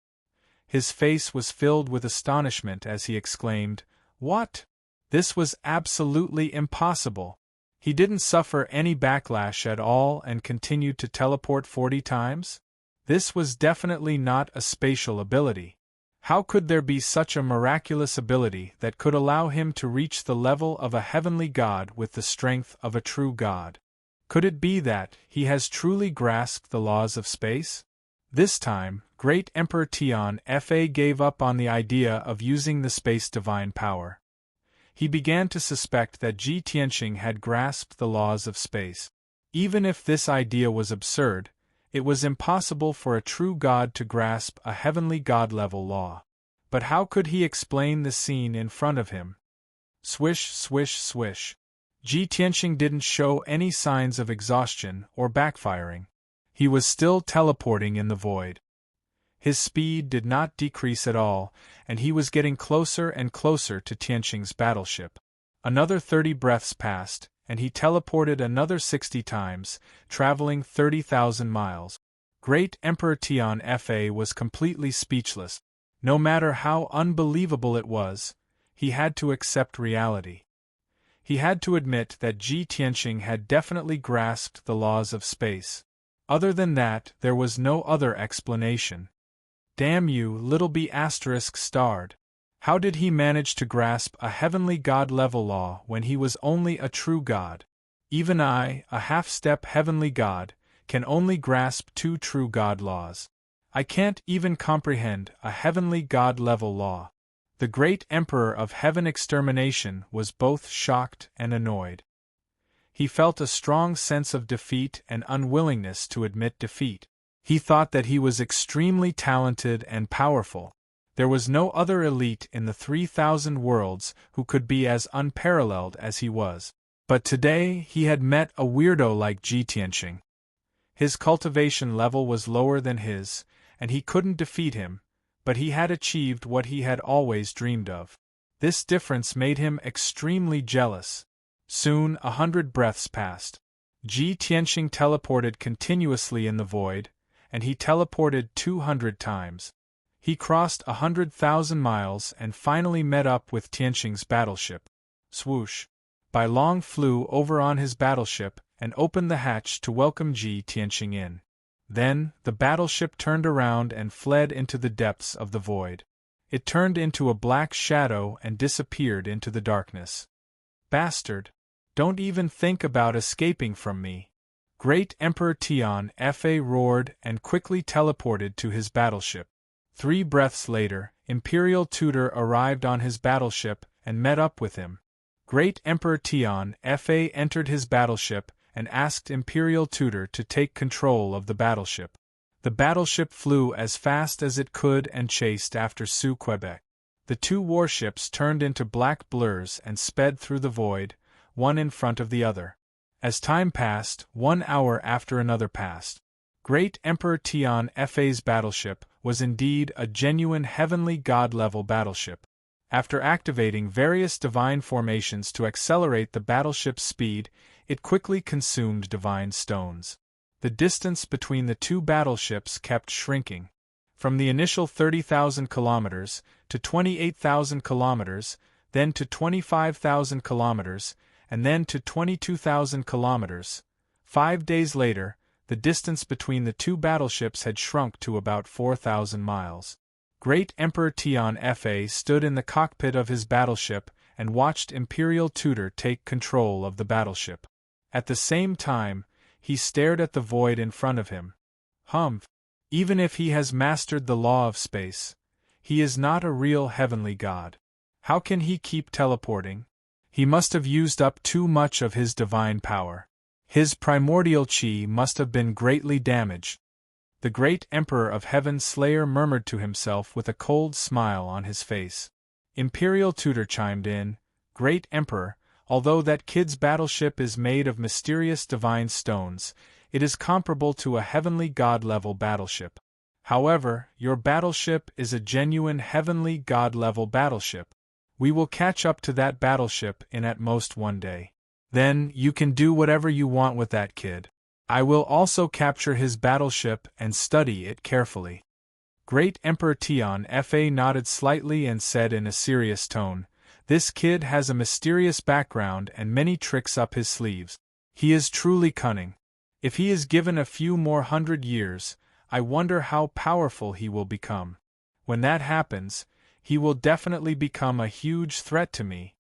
His face was filled with astonishment as he exclaimed, "What? This was absolutely impossible." He didn't suffer any backlash at all and continued to teleport 40 times? This was definitely not a spatial ability. How could there be such a miraculous ability that could allow him to reach the level of a heavenly god with the strength of a true god? Could it be that he has truly grasped the laws of space? This time, great Emperor Tian Fa gave up on the idea of using the space divine power. He began to suspect that Ji Tianqing had grasped the laws of space. Even if this idea was absurd, it was impossible for a true god to grasp a heavenly god-level law. But how could he explain the scene in front of him? Swish, swish, swish. Ji Tianqing didn't show any signs of exhaustion or backfiring. He was still teleporting in the void. His speed did not decrease at all, and he was getting closer and closer to Tianqing's battleship. Another 30 breaths passed, and he teleported another 60 times, traveling 30,000 miles. Great Emperor Tian Fa was completely speechless. No matter how unbelievable it was, he had to accept reality. He had to admit that Ji Tianqing had definitely grasped the laws of space. Other than that, there was no other explanation. Damn you, little b*****. How did he manage to grasp a heavenly god-level law when he was only a true god? Even I, a half-step heavenly god, can only grasp 2 true god laws. I can't even comprehend a heavenly god-level law. The great Emperor of Heaven Extermination was both shocked and annoyed. He felt a strong sense of defeat and unwillingness to admit defeat. He thought that he was extremely talented and powerful. There was no other elite in the 3,000 worlds who could be as unparalleled as he was. But today he had met a weirdo like Ji Tianqing. His cultivation level was lower than his, and he couldn't defeat him, but he had achieved what he had always dreamed of. This difference made him extremely jealous. Soon 100 breaths passed. Ji Tianqing teleported continuously in the void, and he teleported 200 times. He crossed 100,000 miles and finally met up with Tianqing's battleship. Swoosh! Bai Long flew over on his battleship and opened the hatch to welcome Ji Tianqing in. Then, the battleship turned around and fled into the depths of the void. It turned into a black shadow and disappeared into the darkness. Bastard! Don't even think about escaping from me! Great Emperor Tian Fa roared and quickly teleported to his battleship. 3 breaths later, Imperial Tutor arrived on his battleship and met up with him. Great Emperor Tian Fa entered his battleship and asked Imperial Tutor to take control of the battleship. The battleship flew as fast as it could and chased after Sioux Quebec. The two warships turned into black blurs and sped through the void, one in front of the other. As time passed, 1 hour after another passed. Great Emperor Tian Fa's battleship was indeed a genuine heavenly god-level battleship. After activating various divine formations to accelerate the battleship's speed, it quickly consumed divine stones. The distance between the two battleships kept shrinking. From the initial 30,000 kilometers to 28,000 kilometers, then to 25,000 kilometers, and then to 22,000 kilometers. 5 days later, the distance between the two battleships had shrunk to about 4,000 miles. Great Emperor Tian Fa stood in the cockpit of his battleship and watched Imperial Tutor take control of the battleship. At the same time, he stared at the void in front of him. Even if he has mastered the law of space, he is not a real heavenly god. How can he keep teleporting? He must have used up too much of his divine power. His primordial chi must have been greatly damaged. The great Emperor of Heaven Slayer murmured to himself with a cold smile on his face. Imperial Tutor chimed in, "Great Emperor, although that kid's battleship is made of mysterious divine stones, it is comparable to a heavenly god-level battleship. However, your battleship is a genuine heavenly god-level battleship. We will catch up to that battleship in at most 1 day. Then, you can do whatever you want with that kid. I will also capture his battleship and study it carefully." Great Emperor Tian Fa nodded slightly and said in a serious tone, "This kid has a mysterious background and many tricks up his sleeves. He is truly cunning. If he is given a few more 100 years, I wonder how powerful he will become. When that happens, he will definitely become a huge threat to me."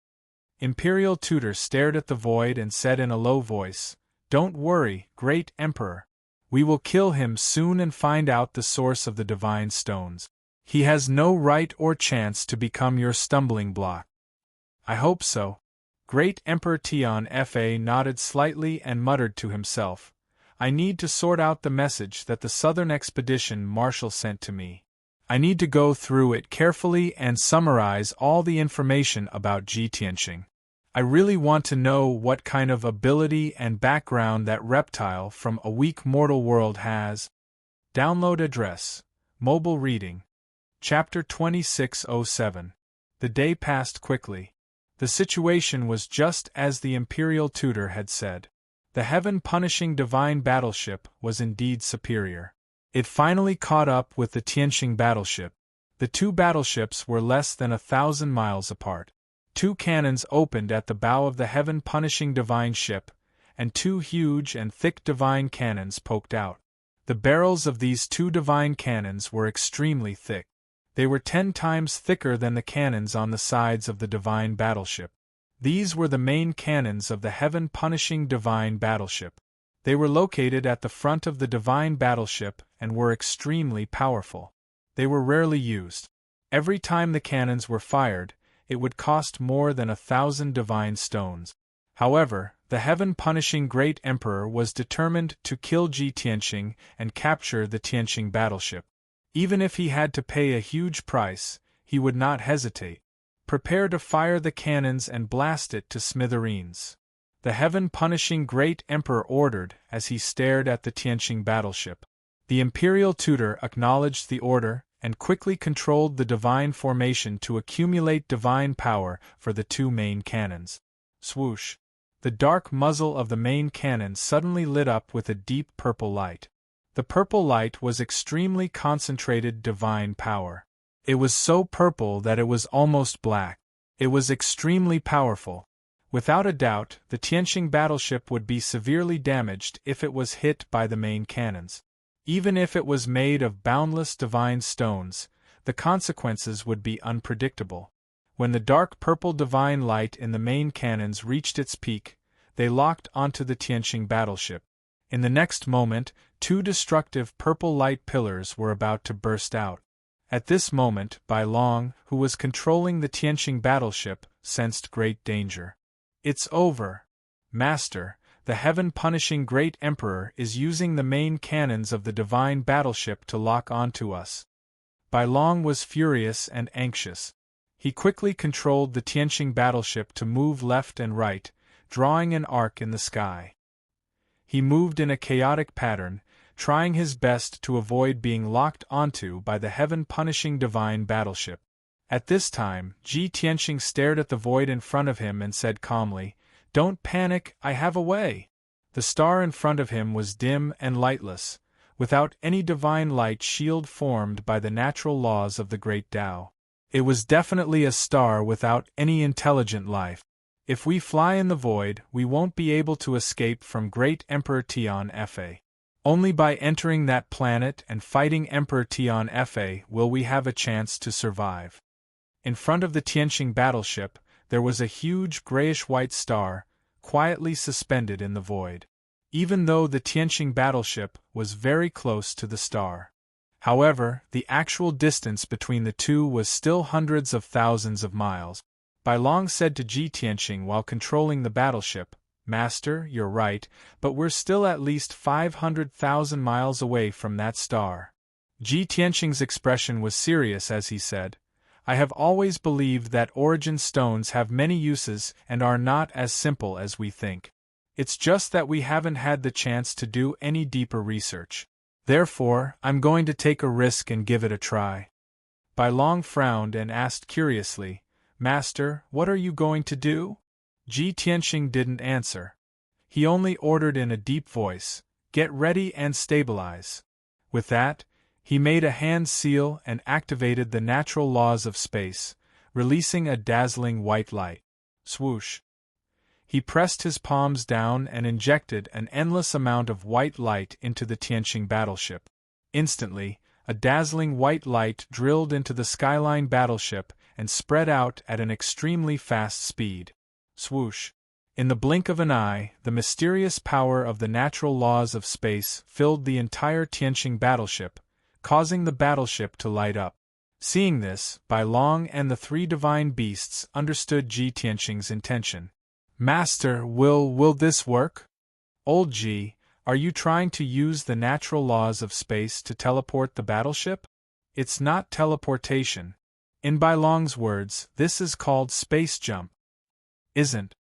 Imperial Tutor stared at the void and said in a low voice, "Don't worry, Great Emperor. We will kill him soon and find out the source of the divine stones. He has no right or chance to become your stumbling block." "I hope so." Great Emperor Tian Fa nodded slightly and muttered to himself, "I need to sort out the message that the Southern Expedition Marshal sent to me. I need to go through it carefully and summarize all the information about Ji Tianqing. I really want to know what kind of ability and background that reptile from a weak mortal world has." Download address. Mobile reading. Chapter 2607. The day passed quickly. The situation was just as the Imperial Tutor had said. The heaven-punishing divine battleship was indeed superior. It finally caught up with the Tianqing battleship. The two battleships were less than 1,000 miles apart. 2 cannons opened at the bow of the heaven-punishing divine ship, and 2 huge and thick divine cannons poked out. The barrels of these 2 divine cannons were extremely thick. They were 10 times thicker than the cannons on the sides of the divine battleship. These were the main cannons of the heaven-punishing divine battleship. They were located at the front of the divine battleship and were extremely powerful. They were rarely used. Every time the cannons were fired, it would cost more than 1,000 divine stones. However, the heaven-punishing Great Emperor was determined to kill Ji Tianqing and capture the Tianqing battleship. Even if he had to pay a huge price, he would not hesitate. "Prepare to fire the cannons and blast it to smithereens," the heaven-punishing Great Emperor ordered as he stared at the Tianqing battleship. The Imperial Tutor acknowledged the order and quickly controlled the divine formation to accumulate divine power for the 2 main cannons. Swoosh! The dark muzzle of the main cannon suddenly lit up with a deep purple light. The purple light was extremely concentrated divine power. It was so purple that it was almost black. It was extremely powerful. Without a doubt, the Tianqing battleship would be severely damaged if it was hit by the main cannons. Even if it was made of boundless divine stones, the consequences would be unpredictable. When the dark purple divine light in the main cannons reached its peak, they locked onto the Tianqing battleship. In the next moment, 2 destructive purple light pillars were about to burst out. At this moment, Bai Long, who was controlling the Tianqing battleship, sensed great danger. "It's over. Master, the heaven-punishing Great Emperor is using the main cannons of the divine battleship to lock onto us. Bai Long was furious and anxious. He quickly controlled the Tianqing battleship to move left and right, drawing an arc in the sky. He moved in a chaotic pattern, trying his best to avoid being locked onto by the heaven-punishing divine battleship. At this time, Ji Tianqing stared at the void in front of him and said calmly, "Don't panic, I have a way." The star in front of him was dim and lightless, without any divine light shield formed by the natural laws of the Great Tao. It was definitely a star without any intelligent life. If we fly in the void, we won't be able to escape from Great Emperor Tian Fa. Only by entering that planet and fighting Emperor Tian Fa will we have a chance to survive. In front of the Tianqing battleship, there was a huge grayish-white star, quietly suspended in the void. Even though the Tianqing battleship was very close to the star. However, the actual distance between the two was still hundreds of thousands of miles. Bai Long said to Ji Tianqing while controlling the battleship, "Master, you're right, but we're still at least 500,000 miles away from that star." Ji Tianqing's expression was serious as he said, "I have always believed that origin stones have many uses and are not as simple as we think. It's just that we haven't had the chance to do any deeper research. Therefore, I'm going to take a risk and give it a try." Bai Long frowned and asked curiously, "Master, what are you going to do?" Ji Tianqing didn't answer. He only ordered in a deep voice, "Get ready and stabilize." With that, he made a hand seal and activated the natural laws of space, releasing a dazzling white light. Swoosh! He pressed his palms down and injected an endless amount of white light into the Tianqing battleship. Instantly, a dazzling white light drilled into the skyline battleship and spread out at an extremely fast speed. Swoosh! In the blink of an eye, the mysterious power of the natural laws of space filled the entire Tianqing battleship, causing the battleship to light up. Seeing this, Bai Long and the three divine beasts understood Ji Tianqing's intention. "Master, will this work? Old Ji, are you trying to use the natural laws of space to teleport the battleship?" "It's not teleportation. In Bai Long's words, this is called space jump." Isn't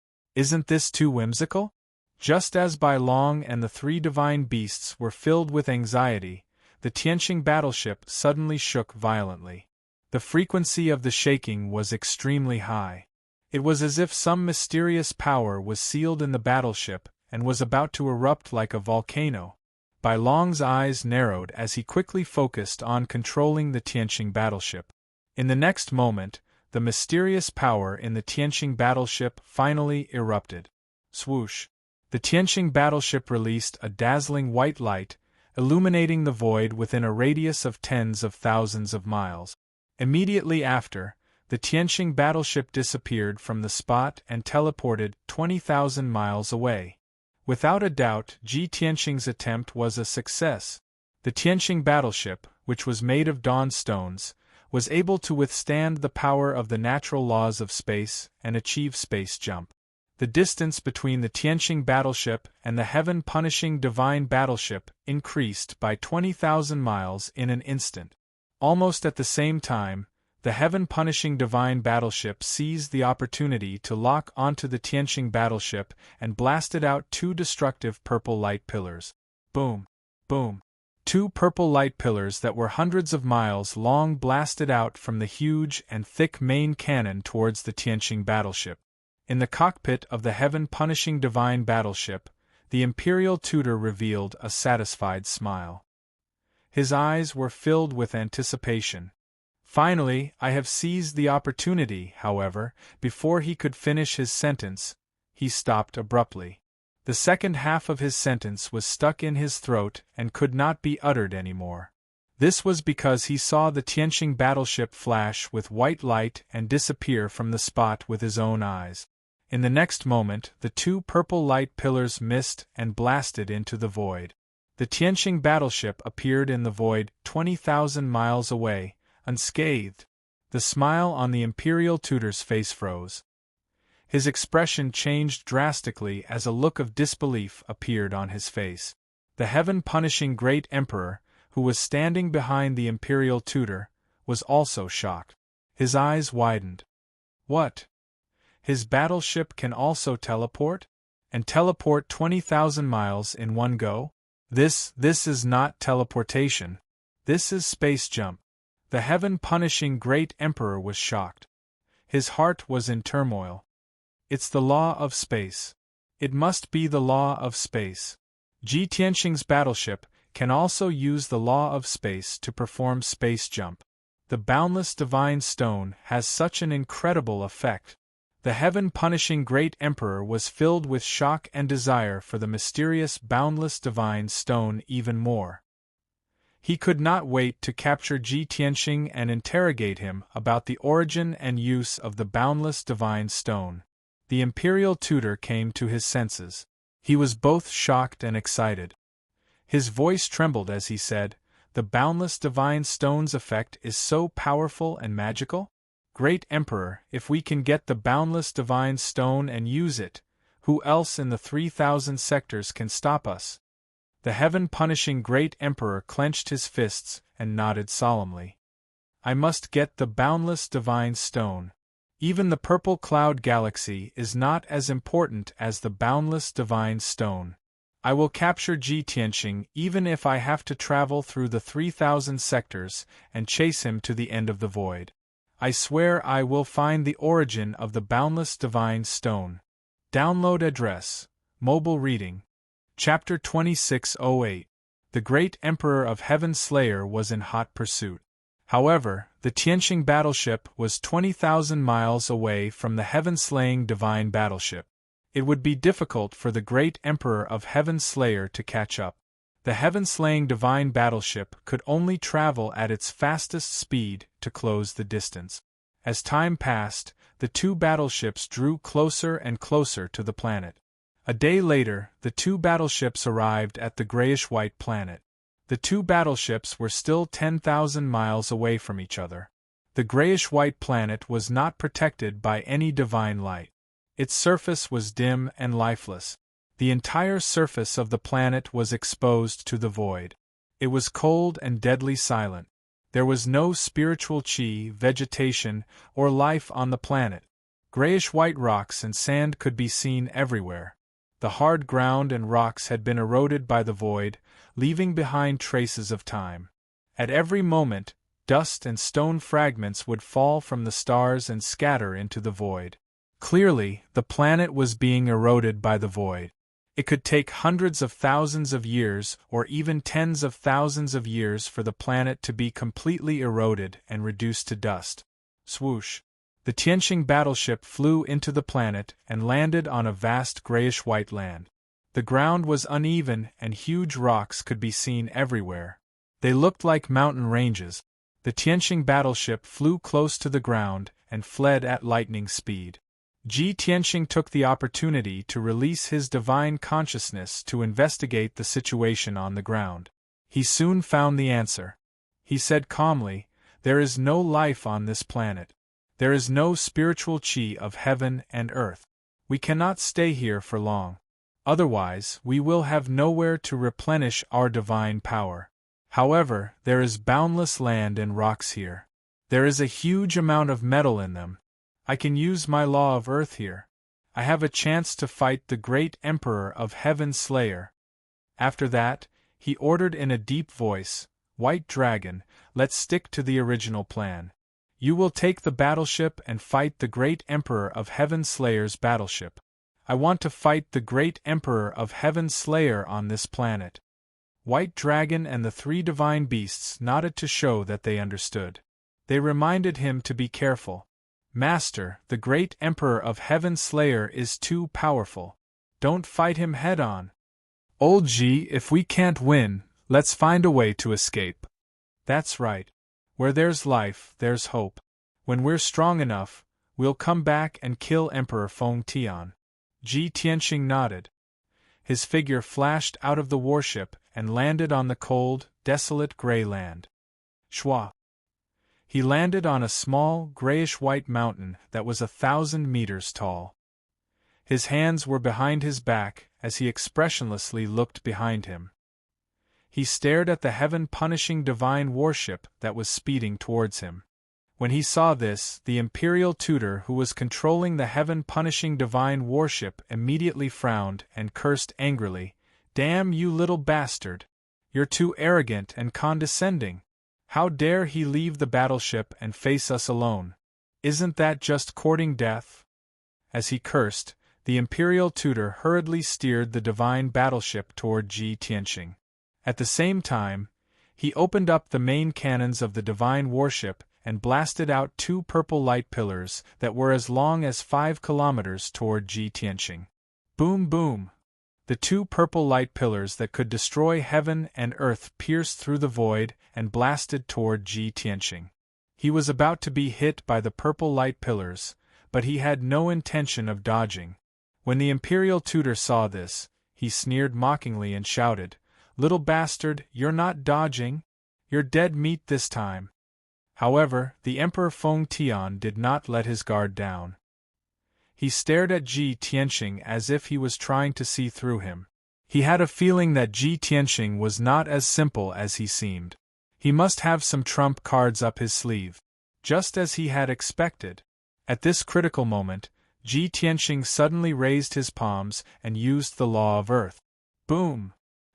this too whimsical?" Just as Bai Long and the three divine beasts were filled with anxiety, the Tianqing battleship suddenly shook violently. The frequency of the shaking was extremely high. It was as if some mysterious power was sealed in the battleship and was about to erupt like a volcano. Bai Long's eyes narrowed as he quickly focused on controlling the Tianqing battleship. In the next moment, the mysterious power in the Tianqing battleship finally erupted. Swoosh! The Tianqing battleship released a dazzling white light, illuminating the void within a radius of tens of thousands of miles. Immediately after, the Tianqing battleship disappeared from the spot and teleported 20,000 miles away. Without a doubt, Ji Tianqing's attempt was a success. The Tianqing battleship, which was made of dawn stones, was able to withstand the power of the natural laws of space and achieve space jump. The distance between the Tianqing battleship and the heaven-punishing divine battleship increased by 20,000 miles in an instant. Almost at the same time, the heaven-punishing divine battleship seized the opportunity to lock onto the Tianqing battleship and blasted out two destructive purple light pillars. Boom! Boom! Two purple light pillars that were hundreds of miles long blasted out from the huge and thick main cannon towards the Tianqing battleship. In the cockpit of the heaven-punishing divine battleship, the imperial tutor revealed a satisfied smile. His eyes were filled with anticipation. "Finally, I have seized the opportunity," however, before he could finish his sentence, he stopped abruptly. The second half of his sentence was stuck in his throat and could not be uttered anymore. This was because he saw the Tianqing battleship flash with white light and disappear from the spot with his own eyes. In the next moment, the two purple light pillars missed and blasted into the void. The Tianqing battleship appeared in the void 20,000 miles away, unscathed. The smile on the imperial tutor's face froze. His expression changed drastically as a look of disbelief appeared on his face. The heaven-punishing great emperor, who was standing behind the imperial tutor, was also shocked. His eyes widened. What? His battleship can also teleport? And teleport 20,000 miles in one go? This is not teleportation. This is space jump. The heaven-punishing great emperor was shocked. His heart was in turmoil. It's the law of space. It must be the law of space. Ji Tianxing's battleship can also use the law of space to perform space jump. The boundless divine stone has such an incredible effect. The heaven-punishing great emperor was filled with shock and desire for the mysterious boundless divine stone even more. He could not wait to capture Ji Tianxing and interrogate him about the origin and use of the boundless divine stone. The imperial tutor came to his senses. He was both shocked and excited. His voice trembled as he said, "The boundless divine stone's effect is so powerful and magical? Great Emperor, if we can get the boundless divine stone and use it, who else in the 3,000 sectors can stop us?" The heaven-punishing great emperor clenched his fists and nodded solemnly. "I must get the boundless divine stone. Even the purple cloud galaxy is not as important as the boundless divine stone. I will capture Ji Tianxing even if I have to travel through the 3,000 sectors and chase him to the end of the void. I swear I will find the origin of the boundless divine stone." Download address, mobile reading. Chapter 2608. The great Emperor of Heaven Slayer was in hot pursuit. However, the Tianxing battleship was 20,000 miles away from the heaven-slaying divine battleship. It would be difficult for the great Emperor of Heaven Slayer to catch up. The heaven-slaying divine battleship could only travel at its fastest speed to close the distance. As time passed, the two battleships drew closer and closer to the planet. A day later, the two battleships arrived at the grayish-white planet. The two battleships were still 10,000 miles away from each other. The grayish-white planet was not protected by any divine light. Its surface was dim and lifeless. The entire surface of the planet was exposed to the void. It was cold and deadly silent. There was no spiritual chi, vegetation, or life on the planet. Grayish-white rocks and sand could be seen everywhere. The hard ground and rocks had been eroded by the void, leaving behind traces of time. At every moment, dust and stone fragments would fall from the stars and scatter into the void. Clearly, the planet was being eroded by the void. It could take hundreds of thousands of years or even tens of thousands of years for the planet to be completely eroded and reduced to dust. Swoosh! The Tianxing battleship flew into the planet and landed on a vast grayish-white land. The ground was uneven and huge rocks could be seen everywhere. They looked like mountain ranges. The Tianxing battleship flew close to the ground and fled at lightning speed. Ji Tianxing took the opportunity to release his divine consciousness to investigate the situation on the ground. He soon found the answer. He said calmly, "There is no life on this planet. There is no spiritual chi of heaven and earth. We cannot stay here for long. Otherwise, we will have nowhere to replenish our divine power. However, there is boundless land and rocks here. There is a huge amount of metal in them. I can use my law of earth here. I have a chance to fight the great Emperor of Heaven Slayer." After that, he ordered in a deep voice, "White Dragon, let's stick to the original plan. You will take the battleship and fight the great Emperor of Heaven Slayer's battleship. I want to fight the great Emperor of Heaven Slayer on this planet." White Dragon and the three divine beasts nodded to show that they understood. They reminded him to be careful. "Master, the great Emperor of Heaven Slayer is too powerful. Don't fight him head-on. Old Ji, if we can't win, let's find a way to escape." "That's right. Where there's life, there's hope. When we're strong enough, we'll come back and kill Emperor Feng Tian." Ji Tianxing nodded. His figure flashed out of the warship and landed on the cold, desolate gray land. Shwa! He landed on a small, grayish-white mountain that was 1,000 meters tall. His hands were behind his back as he expressionlessly looked behind him. He stared at the heaven-punishing divine warship that was speeding towards him. When he saw this, the Imperial tutor who was controlling the heaven-punishing divine warship immediately frowned and cursed angrily, "Damn you little bastard! You're too arrogant and condescending! How dare he leave the battleship and face us alone? Isn't that just courting death?" As he cursed, the Imperial tutor hurriedly steered the divine battleship toward Ji Tianxing. At the same time, he opened up the main cannons of the divine warship and blasted out 2 purple light pillars that were as long as 5 kilometers toward Ji Tianxing. Boom boom! The 2 purple light pillars that could destroy heaven and earth pierced through the void and blasted toward Ji Tianxing. He was about to be hit by the purple light pillars, but he had no intention of dodging. When the Imperial tutor saw this, he sneered mockingly and shouted, "Little bastard, you're not dodging? You're dead meat this time." However, the Emperor Feng Tian did not let his guard down. He stared at Ji Tianxing as if he was trying to see through him. He had a feeling that Ji Tianxing was not as simple as he seemed. He must have some trump cards up his sleeve. Just as he had expected. At this critical moment, Ji Tianxing suddenly raised his palms and used the law of earth. Boom!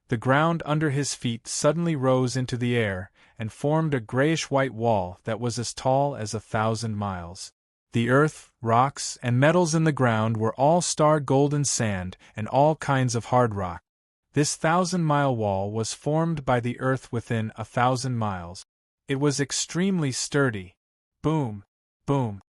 The ground under his feet suddenly rose into the air and formed a grayish-white wall that was as tall as 1,000 miles. The earth, rocks, and metals in the ground were all star golden sand and all kinds of hard rock. This 1,000-mile wall was formed by the earth within 1,000 miles. It was extremely sturdy. Boom! Boom!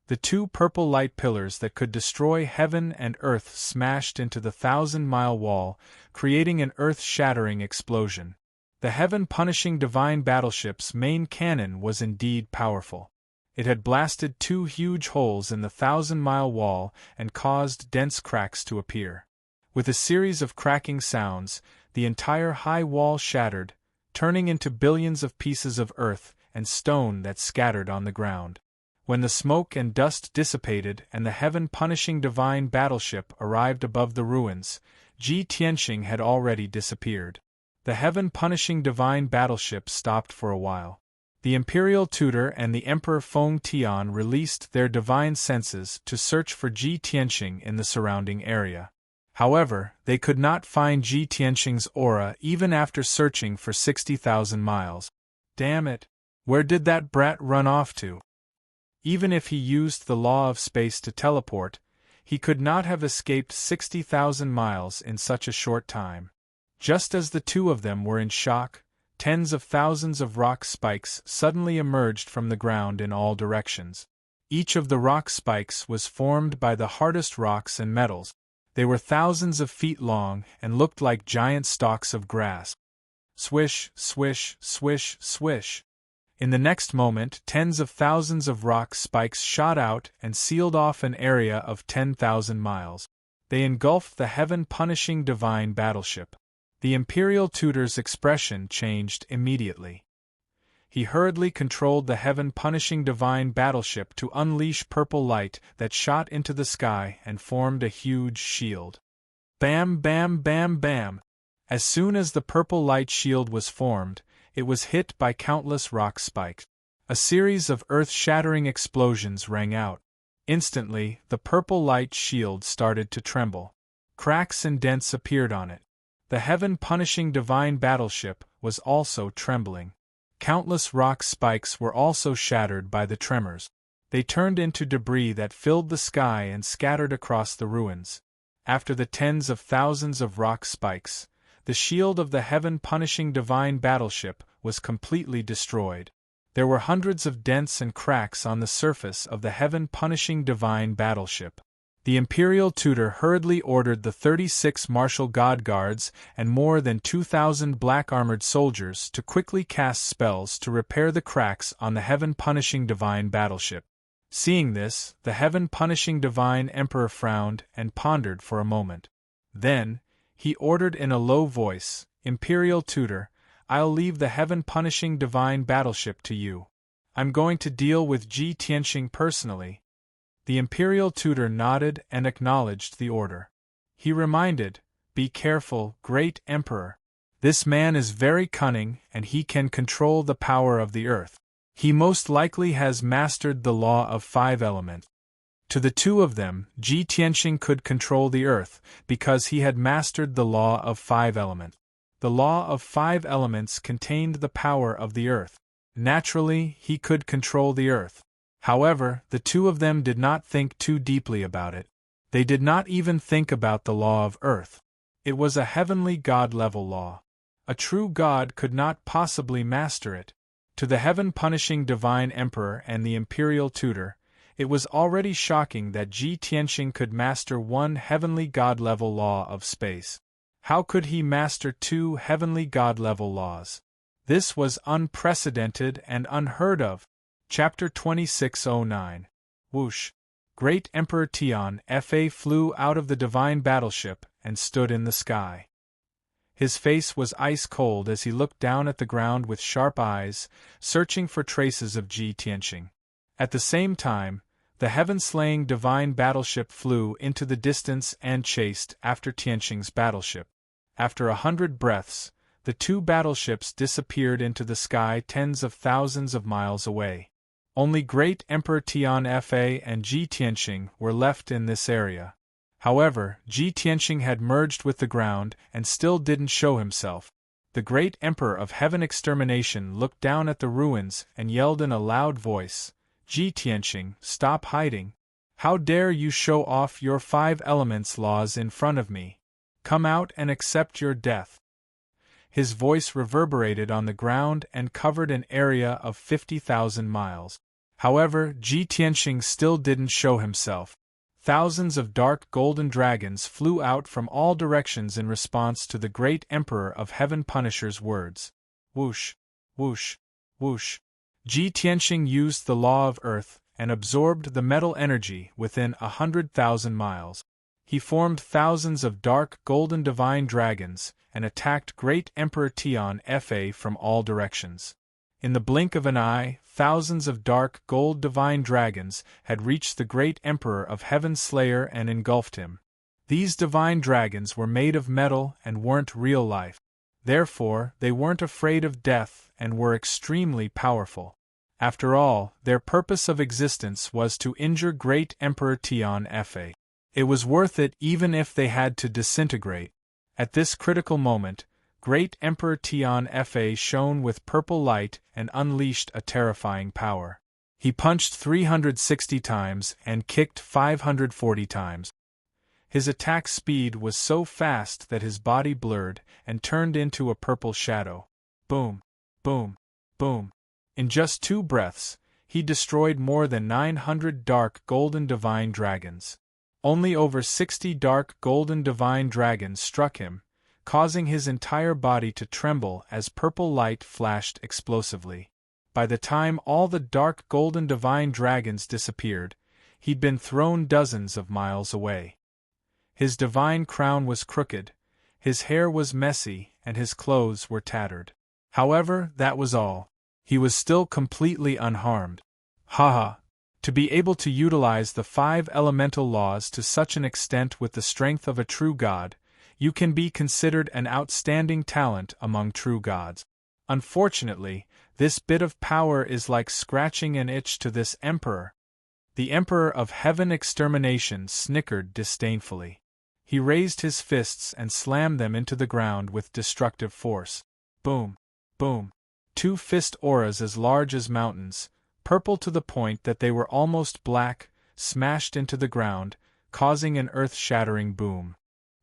The 2 purple light pillars that could destroy heaven and earth smashed into the 1,000-mile wall, creating an earth-shattering explosion. The heaven-punishing divine battleship's main cannon was indeed powerful. It had blasted 2 huge holes in the 1,000-mile wall and caused dense cracks to appear. With a series of cracking sounds, the entire high wall shattered, turning into billions of pieces of earth and stone that scattered on the ground. When the smoke and dust dissipated and the heaven-punishing divine battleship arrived above the ruins, Ji Tianxing had already disappeared. The heaven-punishing divine battleship stopped for a while. The Imperial tutor and the Emperor Feng Tian released their divine senses to search for Ji Tianxing in the surrounding area. However, they could not find Ji Tianxing's aura even after searching for 60,000 miles. Damn it! Where did that brat run off to? Even if he used the law of space to teleport, he could not have escaped 60,000 miles in such a short time. Just as the 2 of them were in shock, tens of thousands of rock spikes suddenly emerged from the ground in all directions. Each of the rock spikes was formed by the hardest rocks and metals. They were thousands of feet long and looked like giant stalks of grass. Swish, swish, swish, swish. In the next moment, tens of thousands of rock spikes shot out and sealed off an area of 10,000 miles. They engulfed the heaven-punishing divine battleship. The Imperial tutor's expression changed immediately. He hurriedly controlled the heaven-punishing divine battleship to unleash purple light that shot into the sky and formed a huge shield. Bam, bam, bam, bam! As soon as the purple light shield was formed, it was hit by countless rock spikes. A series of earth-shattering explosions rang out. Instantly, the purple light shield started to tremble. Cracks and dents appeared on it. The heaven-punishing divine battleship was also trembling. Countless rock spikes were also shattered by the tremors. They turned into debris that filled the sky and scattered across the ruins. After the tens of thousands of rock spikes, the shield of the heaven-punishing divine battleship was completely destroyed. There were hundreds of dents and cracks on the surface of the heaven-punishing divine battleship. The Imperial tutor hurriedly ordered the 36 martial god guards and more than 2,000 black-armored soldiers to quickly cast spells to repair the cracks on the heaven-punishing divine battleship. Seeing this, the heaven-punishing divine emperor frowned and pondered for a moment. Then, he ordered in a low voice, "Imperial tutor, I'll leave the heaven-punishing divine battleship to you. I'm going to deal with Ji Tianxing personally." The imperial tutor nodded and acknowledged the order. He reminded, "Be careful, great Emperor. This man is very cunning and he can control the power of the earth. He most likely has mastered the law of 5 elements." To the two of them, Ji Tianxing could control the earth because he had mastered the law of 5 elements. The law of 5 elements contained the power of the earth. Naturally, he could control the earth. However, the two of them did not think too deeply about it. They did not even think about the law of earth. It was a heavenly god-level law. A true god could not possibly master it. To the heaven-punishing divine emperor and the imperial tutor, it was already shocking that Ji Tianxing could master one heavenly god-level law of space. How could he master 2 heavenly god-level laws? This was unprecedented and unheard of. Chapter 2609. Whoosh! Great Emperor Tian Fa flew out of the divine battleship and stood in the sky. His face was ice-cold as he looked down at the ground with sharp eyes, searching for traces of Ji Tianxing. At the same time, the heaven-slaying divine battleship flew into the distance and chased after Tianxing's battleship. After 100 breaths, the 2 battleships disappeared into the sky tens of thousands of miles away. Only Great Emperor Tian Fa and Ji Tianxing were left in this area. However, Ji Tianxing had merged with the ground and still didn't show himself. The Great Emperor of Heaven Extermination looked down at the ruins and yelled in a loud voice, "Ji Tianxing, stop hiding! How dare you show off your 5 elements laws in front of me? Come out and accept your death!" His voice reverberated on the ground and covered an area of 50,000 miles. However, Ji Tianxing still didn't show himself. Thousands of dark golden dragons flew out from all directions in response to the Great Emperor of Heaven Punisher's words. Whoosh! Whoosh! Whoosh! Ji Tianxing used the law of earth and absorbed the metal energy within 100,000 miles. He formed thousands of dark golden divine dragons and attacked Great Emperor Tian Fa from all directions. In the blink of an eye, thousands of dark gold divine dragons had reached the Great Emperor of Heaven Slayer and engulfed him. These divine dragons were made of metal and weren't real life. Therefore, they weren't afraid of death and were extremely powerful. After all, their purpose of existence was to injure Great Emperor Tian Fa. It was worth it even if they had to disintegrate. At this critical moment, Great Emperor Tian Fa shone with purple light and unleashed a terrifying power. He punched 360 times and kicked 540 times. His attack speed was so fast that his body blurred and turned into a purple shadow. Boom! Boom! Boom! In just 2 breaths, he destroyed more than 900 dark golden divine dragons. Only over 60 dark golden divine dragons struck him, causing his entire body to tremble as purple light flashed explosively. By the time all the dark golden divine dragons disappeared, he'd been thrown dozens of miles away. His divine crown was crooked, his hair was messy, and his clothes were tattered. However, that was all. He was still completely unharmed. Haha! To be able to utilize the 5 elemental laws to such an extent with the strength of a true god, you can be considered an outstanding talent among true gods. Unfortunately, this bit of power is like scratching an itch to this emperor. The Emperor of Heaven Extermination snickered disdainfully. He raised his fists and slammed them into the ground with destructive force. Boom! Boom! 2 fist auras as large as mountains, purple to the point that they were almost black, smashed into the ground, causing an earth-shattering boom.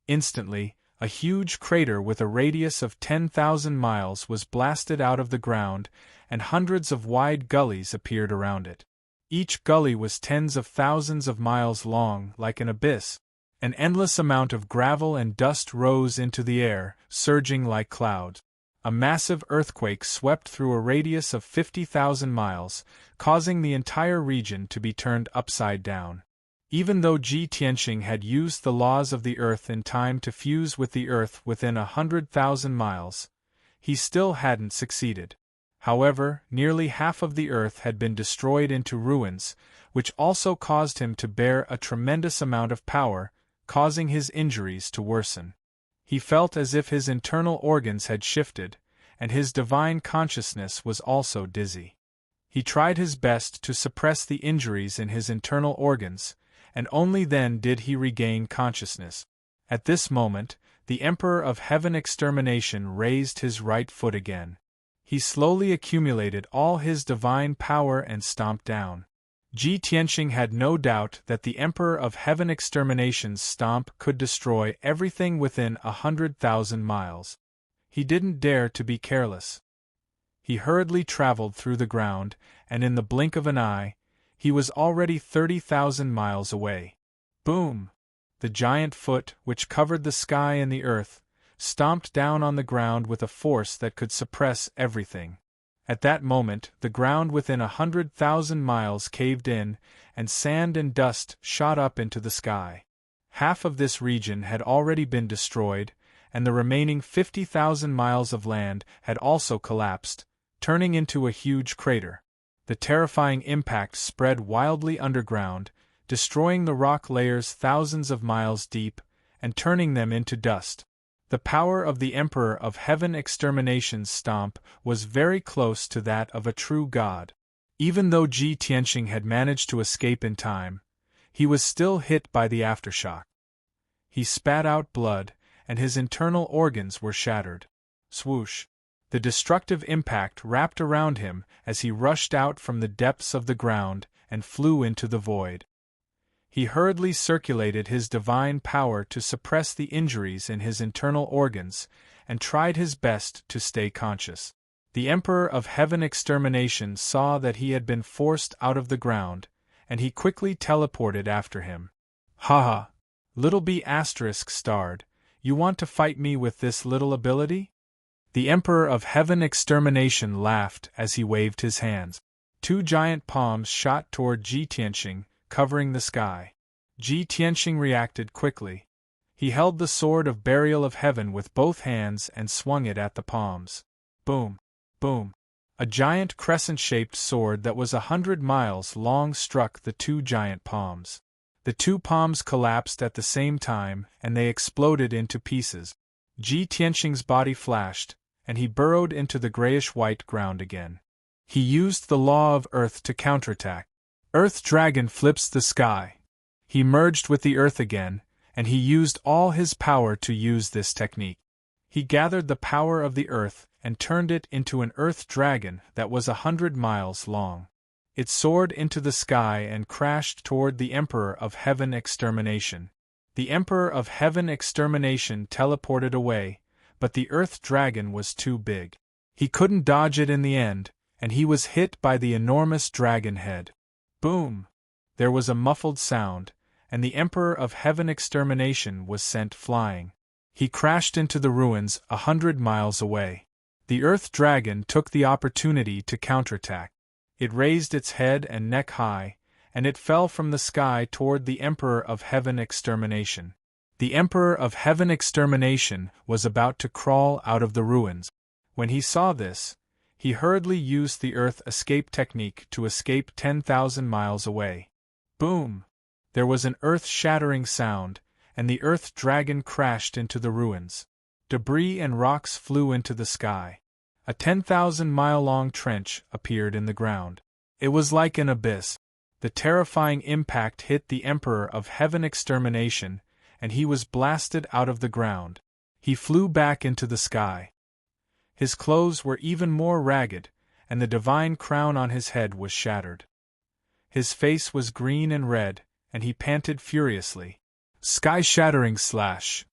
Instantly, a huge crater with a radius of 10,000 miles was blasted out of the ground, and hundreds of wide gullies appeared around it. Each gully was tens of thousands of miles long, like an abyss. An endless amount of gravel and dust rose into the air, surging like clouds. A massive earthquake swept through a radius of 50,000 miles, causing the entire region to be turned upside down. Even though Ji Tianxing had used the laws of the earth in time to fuse with the earth within 100,000 miles, he still hadn't succeeded. However, nearly half of the earth had been destroyed into ruins, which also caused him to bear a tremendous amount of power, causing his injuries to worsen. He felt as if his internal organs had shifted, and his divine consciousness was also dizzy. He tried his best to suppress the injuries in his internal organs, and only then did he regain consciousness. At this moment, the Emperor of Heaven Extermination raised his right foot again. He slowly accumulated all his divine power and stomped down. Ji Tianxing had no doubt that the Emperor of Heaven Extermination's stomp could destroy everything within 100,000 miles. He didn't dare to be careless. He hurriedly traveled through the ground, and in the blink of an eye, he was already 30,000 miles away. Boom! The giant foot, which covered the sky and the earth, stomped down on the ground with a force that could suppress everything. At that moment, the ground within 100,000 miles caved in, and sand and dust shot up into the sky. Half of this region had already been destroyed, and the remaining 50,000 miles of land had also collapsed, turning into a huge crater. The terrifying impact spread wildly underground, destroying the rock layers thousands of miles deep, and turning them into dust. The power of the Emperor of Heaven Extermination's stomp was very close to that of a true god. Even though Ji Tianxing had managed to escape in time, he was still hit by the aftershock. He spat out blood, and his internal organs were shattered. Swoosh! The destructive impact wrapped around him as he rushed out from the depths of the ground and flew into the void. He hurriedly circulated his divine power to suppress the injuries in his internal organs, and tried his best to stay conscious. The Emperor of Heaven Extermination saw that he had been forced out of the ground, and he quickly teleported after him. Haha! Little B** starred, you want to fight me with this little ability? The Emperor of Heaven Extermination laughed as he waved his hands. Two giant palms shot toward Ji Tianxing, covering the sky. Ji Tianxing reacted quickly. He held the sword of burial of heaven with both hands and swung it at the palms. Boom! Boom! A giant crescent-shaped sword that was 100 miles long struck the two giant palms. The two palms collapsed at the same time, and they exploded into pieces. Ji Tianxing's body flashed, and he burrowed into the grayish-white ground again. He used the law of Earth to counterattack. Earth Dragon flips the sky. He merged with the earth again, and he used all his power to use this technique. He gathered the power of the earth and turned it into an earth dragon that was 100 miles long. It soared into the sky and crashed toward the Emperor of Heaven Extermination. The Emperor of Heaven Extermination teleported away, but the earth dragon was too big. He couldn't dodge it in the end, and he was hit by the enormous dragon head. Boom! There was a muffled sound, and the Emperor of Heaven Extermination was sent flying. He crashed into the ruins 100 miles away. The Earth Dragon took the opportunity to counterattack. It raised its head and neck high, and it fell from the sky toward the Emperor of Heaven Extermination. The Emperor of Heaven Extermination was about to crawl out of the ruins. When he saw this, he hurriedly used the Earth Escape technique to escape 10,000 miles away. Boom! There was an earth-shattering sound, and the Earth Dragon crashed into the ruins. Debris and rocks flew into the sky. A 10,000-mile-long trench appeared in the ground. It was like an abyss. The terrifying impact hit the Emperor of Heaven Extermination, and he was blasted out of the ground. He flew back into the sky. His clothes were even more ragged, and the divine crown on his head was shattered. His face was green and red, and he panted furiously. Sky-shattering slash!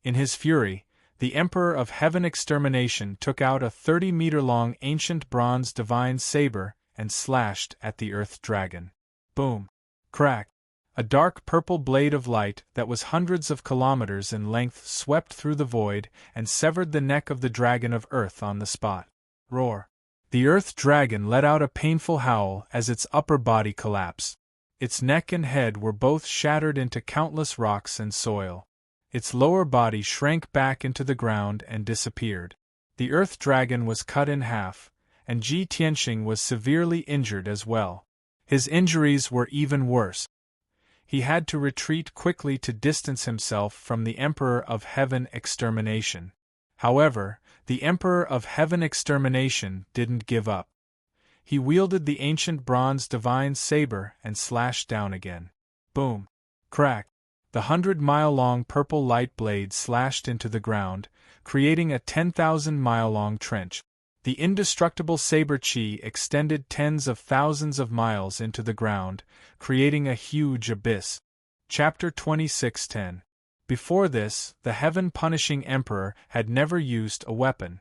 In his fury, the Emperor of Heaven Extermination took out a 30-meter-long ancient bronze divine saber and slashed at the Earth Dragon. Boom! Crack! A dark purple blade of light that was hundreds of kilometers in length swept through the void and severed the neck of the Dragon of Earth on the spot. Roar! The Earth Dragon let out a painful howl as its upper body collapsed. Its neck and head were both shattered into countless rocks and soil. Its lower body shrank back into the ground and disappeared. The Earth Dragon was cut in half, and Ji Tianxing was severely injured as well. His injuries were even worse. He had to retreat quickly to distance himself from the Emperor of Heaven Extermination. However, the Emperor of Heaven Extermination didn't give up. He wielded the ancient bronze divine saber and slashed down again. Boom! Crack! The 100-mile-long purple light blade slashed into the ground, creating a 10,000-mile-long trench. The indestructible saber chi extended tens of thousands of miles into the ground, creating a huge abyss. Chapter 26:10. Before this, the heaven-punishing emperor had never used a weapon.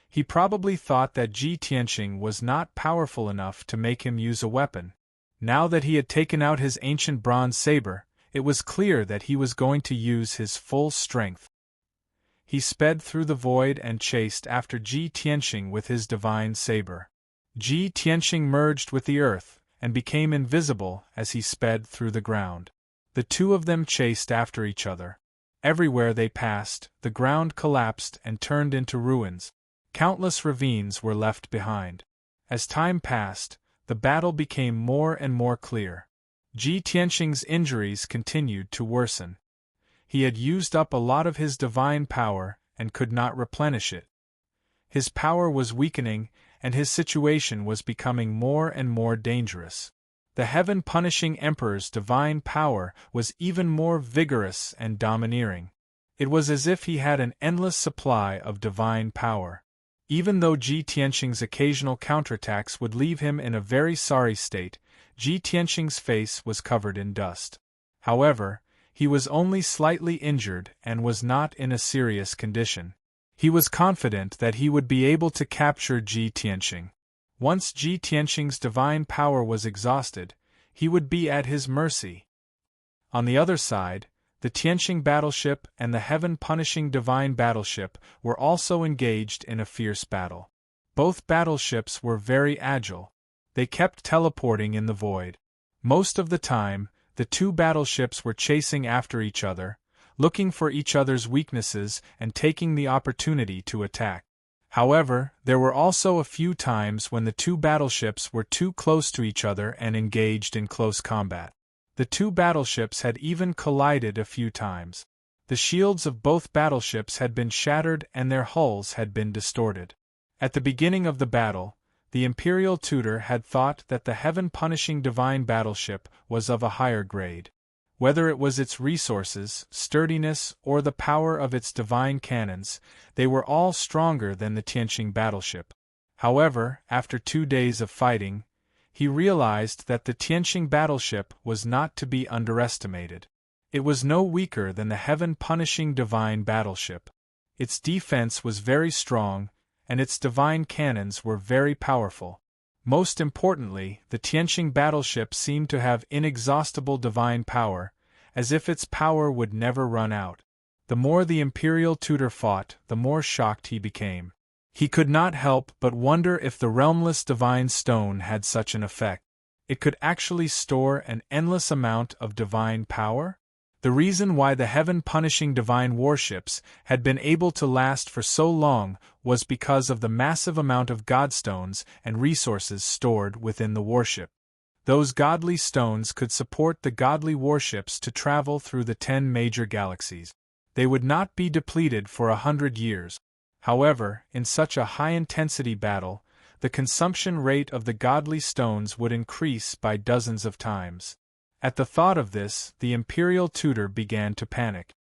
He probably thought that Ji Tianxing was not powerful enough to make him use a weapon. Now that he had taken out his ancient bronze saber, it was clear that he was going to use his full strength. He sped through the void and chased after Ji Tianxing with his divine saber. Ji Tianxing merged with the earth and became invisible as he sped through the ground. The two of them chased after each other. Everywhere they passed, the ground collapsed and turned into ruins. Countless ravines were left behind. As time passed, the battle became more and more clear. Ji Tianxing's injuries continued to worsen. He had used up a lot of his divine power and could not replenish it. His power was weakening, and his situation was becoming more and more dangerous. The heaven-punishing emperor's divine power was even more vigorous and domineering. It was as if he had an endless supply of divine power. Even though Ji Tianxing's occasional counterattacks would leave him in a very sorry state, Ji Tianxing's face was covered in dust. However, he was only slightly injured and was not in a serious condition. He was confident that he would be able to capture Ji Tianxing. Once Ji Tianxing's divine power was exhausted, he would be at his mercy. On the other side, the Tianxing battleship and the heaven-punishing divine battleship were also engaged in a fierce battle. Both battleships were very agile. They kept teleporting in the void. Most of the time, the two battleships were chasing after each other, looking for each other's weaknesses and taking the opportunity to attack. However, there were also a few times when the two battleships were too close to each other and engaged in close combat. The two battleships had even collided a few times. The shields of both battleships had been shattered and their hulls had been distorted. At the beginning of the battle, the Imperial Tutor had thought that the heaven-punishing divine battleship was of a higher grade. Whether it was its resources, sturdiness, or the power of its divine cannons, they were all stronger than the Tianxing battleship. However, after 2 days of fighting, he realized that the Tianxing battleship was not to be underestimated. It was no weaker than the heaven-punishing divine battleship. Its defense was very strong, and its divine cannons were very powerful. Most importantly, the Tianxing battleship seemed to have inexhaustible divine power, as if its power would never run out. The more the Imperial Tutor fought, the more shocked he became. He could not help but wonder if the realmless divine stone had such an effect. It could actually store an endless amount of divine power? The reason why the heaven-punishing divine warships had been able to last for so long was because of the massive amount of godstones and resources stored within the warship. Those godly stones could support the godly warships to travel through the 10 major galaxies. They would not be depleted for 100 years. However, in such a high-intensity battle, the consumption rate of the godly stones would increase by dozens of times. At the thought of this, the Imperial Tutor began to panic.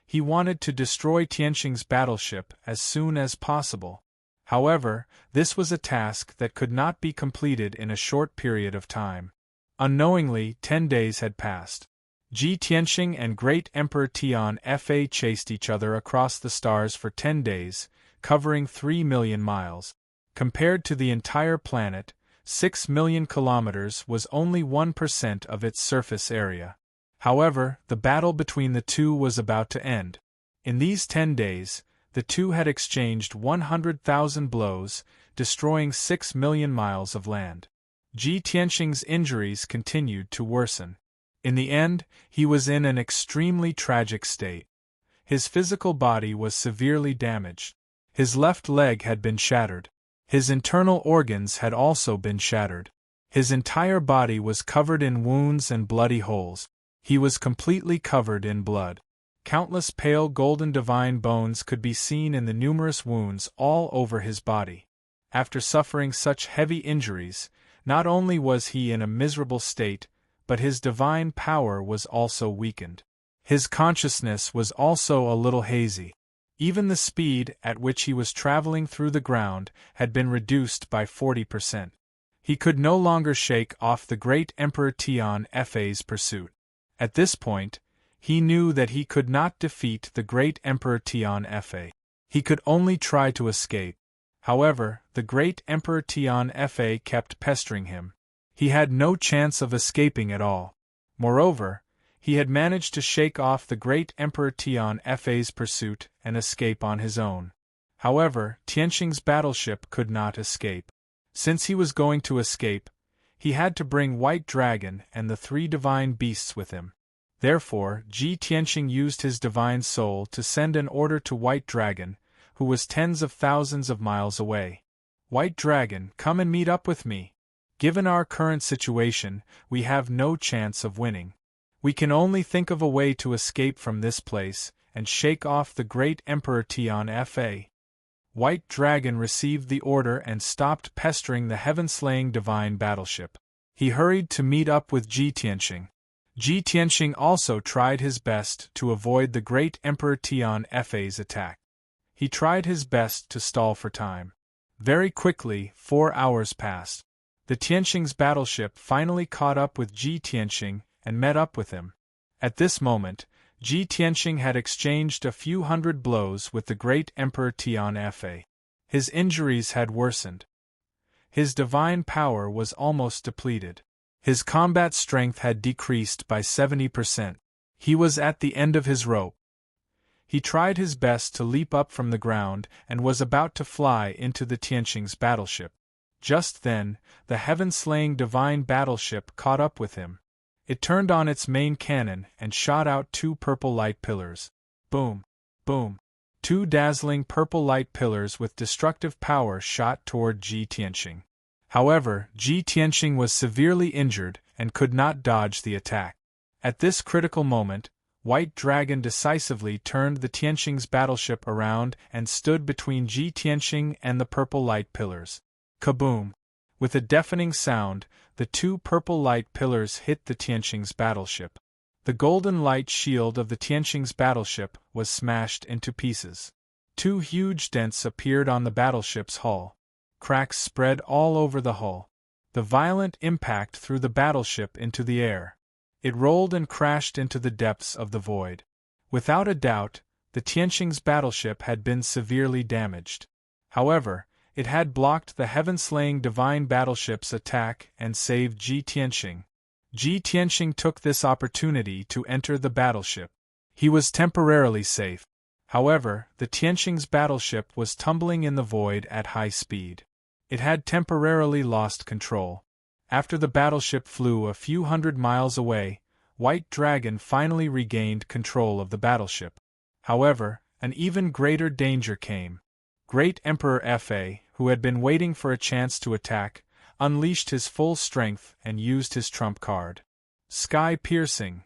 He wanted to destroy Tianxing's battleship as soon as possible. However, this was a task that could not be completed in a short period of time. Unknowingly, 10 days had passed. Ji Tianxing and Great Emperor Tian Fa chased each other across the stars for 10 days, covering 3 million miles. Compared to the entire planet, 6 million kilometers was only 1% of its surface area. However, the battle between the two was about to end. In these 10 days, the two had exchanged 100,000 blows, destroying 6 million miles of land. Ji Tianxing's injuries continued to worsen. In the end, he was in an extremely tragic state. His physical body was severely damaged. His left leg had been shattered. His internal organs had also been shattered. His entire body was covered in wounds and bloody holes. He was completely covered in blood. Countless pale golden divine bones could be seen in the numerous wounds all over his body. After suffering such heavy injuries, not only was he in a miserable state, but his divine power was also weakened. His consciousness was also a little hazy. Even the speed at which he was traveling through the ground had been reduced by 40%. He could no longer shake off the great Emperor Tian Fa's pursuit. At this point, he knew that he could not defeat the great Emperor Tian Fa. He could only try to escape. However, the great Emperor Tian Fa kept pestering him. He had no chance of escaping at all. Moreover, he had managed to shake off the great Emperor Tian Fa's pursuit and escape on his own. However, Tianqing's battleship could not escape. Since he was going to escape, he had to bring White Dragon and the 3 divine beasts with him. Therefore, Tianqing used his divine soul to send an order to White Dragon, who was tens of thousands of miles away. White Dragon, come and meet up with me. Given our current situation, we have no chance of winning. We can only think of a way to escape from this place and shake off the great Emperor Tian Fa. White Dragon received the order and stopped pestering the heaven-slaying divine battleship. He hurried to meet up with Tianqing. Tianqing also tried his best to avoid the great Emperor Tian Fa's attack. He tried his best to stall for time. Very quickly, 4 hours passed. The Tianqing's battleship finally caught up with Tianqing and met up with him. At this moment, Tianqing had exchanged a few hundred blows with the great Emperor Tian Fa. His injuries had worsened. His divine power was almost depleted. His combat strength had decreased by 70%. He was at the end of his rope. He tried his best to leap up from the ground and was about to fly into the Tianqing's battleship. Just then, the heaven-slaying divine battleship caught up with him. It turned on its main cannon and shot out 2 purple light pillars. Boom! Boom! 2 dazzling purple light pillars with destructive power shot toward Tianqing. However, Tianqing was severely injured and could not dodge the attack. At this critical moment, White Dragon decisively turned the Tianqing's battleship around and stood between Tianqing and the purple light pillars. Kaboom! With a deafening sound, the 2 purple light pillars hit the Tianqing's battleship. The golden light shield of the Tianqing's battleship was smashed into pieces. 2 huge dents appeared on the battleship's hull. Cracks spread all over the hull. The violent impact threw the battleship into the air. It rolled and crashed into the depths of the void. Without a doubt, the Tianqing's battleship had been severely damaged. However, it had blocked the heaven-slaying divine battleship's attack and saved Tianqing. Tianqing took this opportunity to enter the battleship. He was temporarily safe. However, the Tianqing's battleship was tumbling in the void at high speed. It had temporarily lost control. After the battleship flew a few hundred miles away, White Dragon finally regained control of the battleship. However, an even greater danger came. Great Emperor Fa, who had been waiting for a chance to attack, unleashed his full strength and used his trump card. Sky-piercing!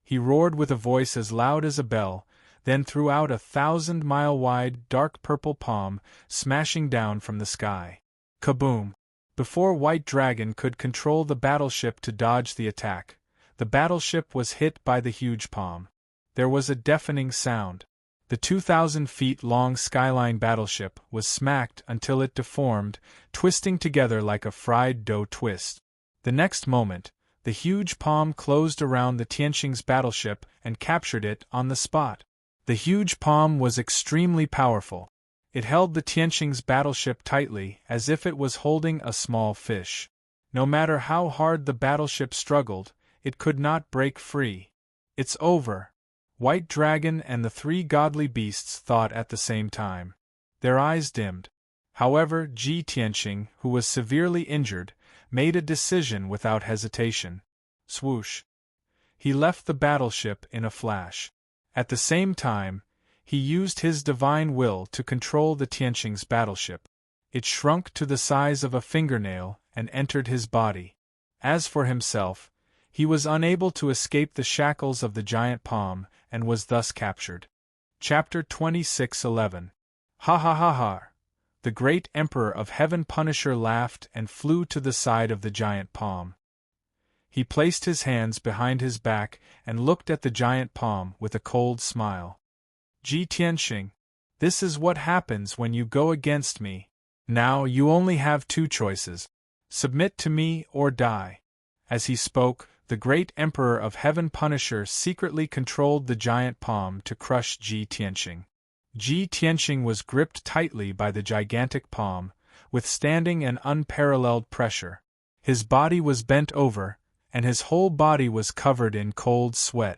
He roared with a voice as loud as a bell, then threw out a 1,000-mile-wide dark purple palm, smashing down from the sky. Kaboom! Before White Dragon could control the battleship to dodge the attack, the battleship was hit by the huge palm. There was a deafening sound. The 2,000 feet long Skyline battleship was smacked until it deformed, twisting together like a fried dough twist. The next moment, the huge palm closed around the Tianqing's battleship and captured it on the spot. The huge palm was extremely powerful. It held the Tianqing's battleship tightly as if it was holding a small fish. No matter how hard the battleship struggled, it could not break free. It's over. White Dragon and the 3 godly beasts thought at the same time. Their eyes dimmed. However, Tianqing, who was severely injured, made a decision without hesitation. Swoosh! He left the battleship in a flash. At the same time, he used his divine will to control the Tianqing's battleship. It shrunk to the size of a fingernail and entered his body. As for himself, he was unable to escape the shackles of the giant palm and was thus captured. Chapter 26:11. Ha ha ha ha! The great Emperor of Heaven Punisher laughed and flew to the side of the giant palm. He placed his hands behind his back and looked at the giant palm with a cold smile. Ji Tianxing, this is what happens when you go against me. Now you only have two choices. Submit to me or die. As he spoke, the great Emperor of Heaven Punisher secretly controlled the giant palm to crush Ji Tianxing. Ji Tianxing was gripped tightly by the gigantic palm, withstanding an unparalleled pressure. His body was bent over, and his whole body was covered in cold sweat.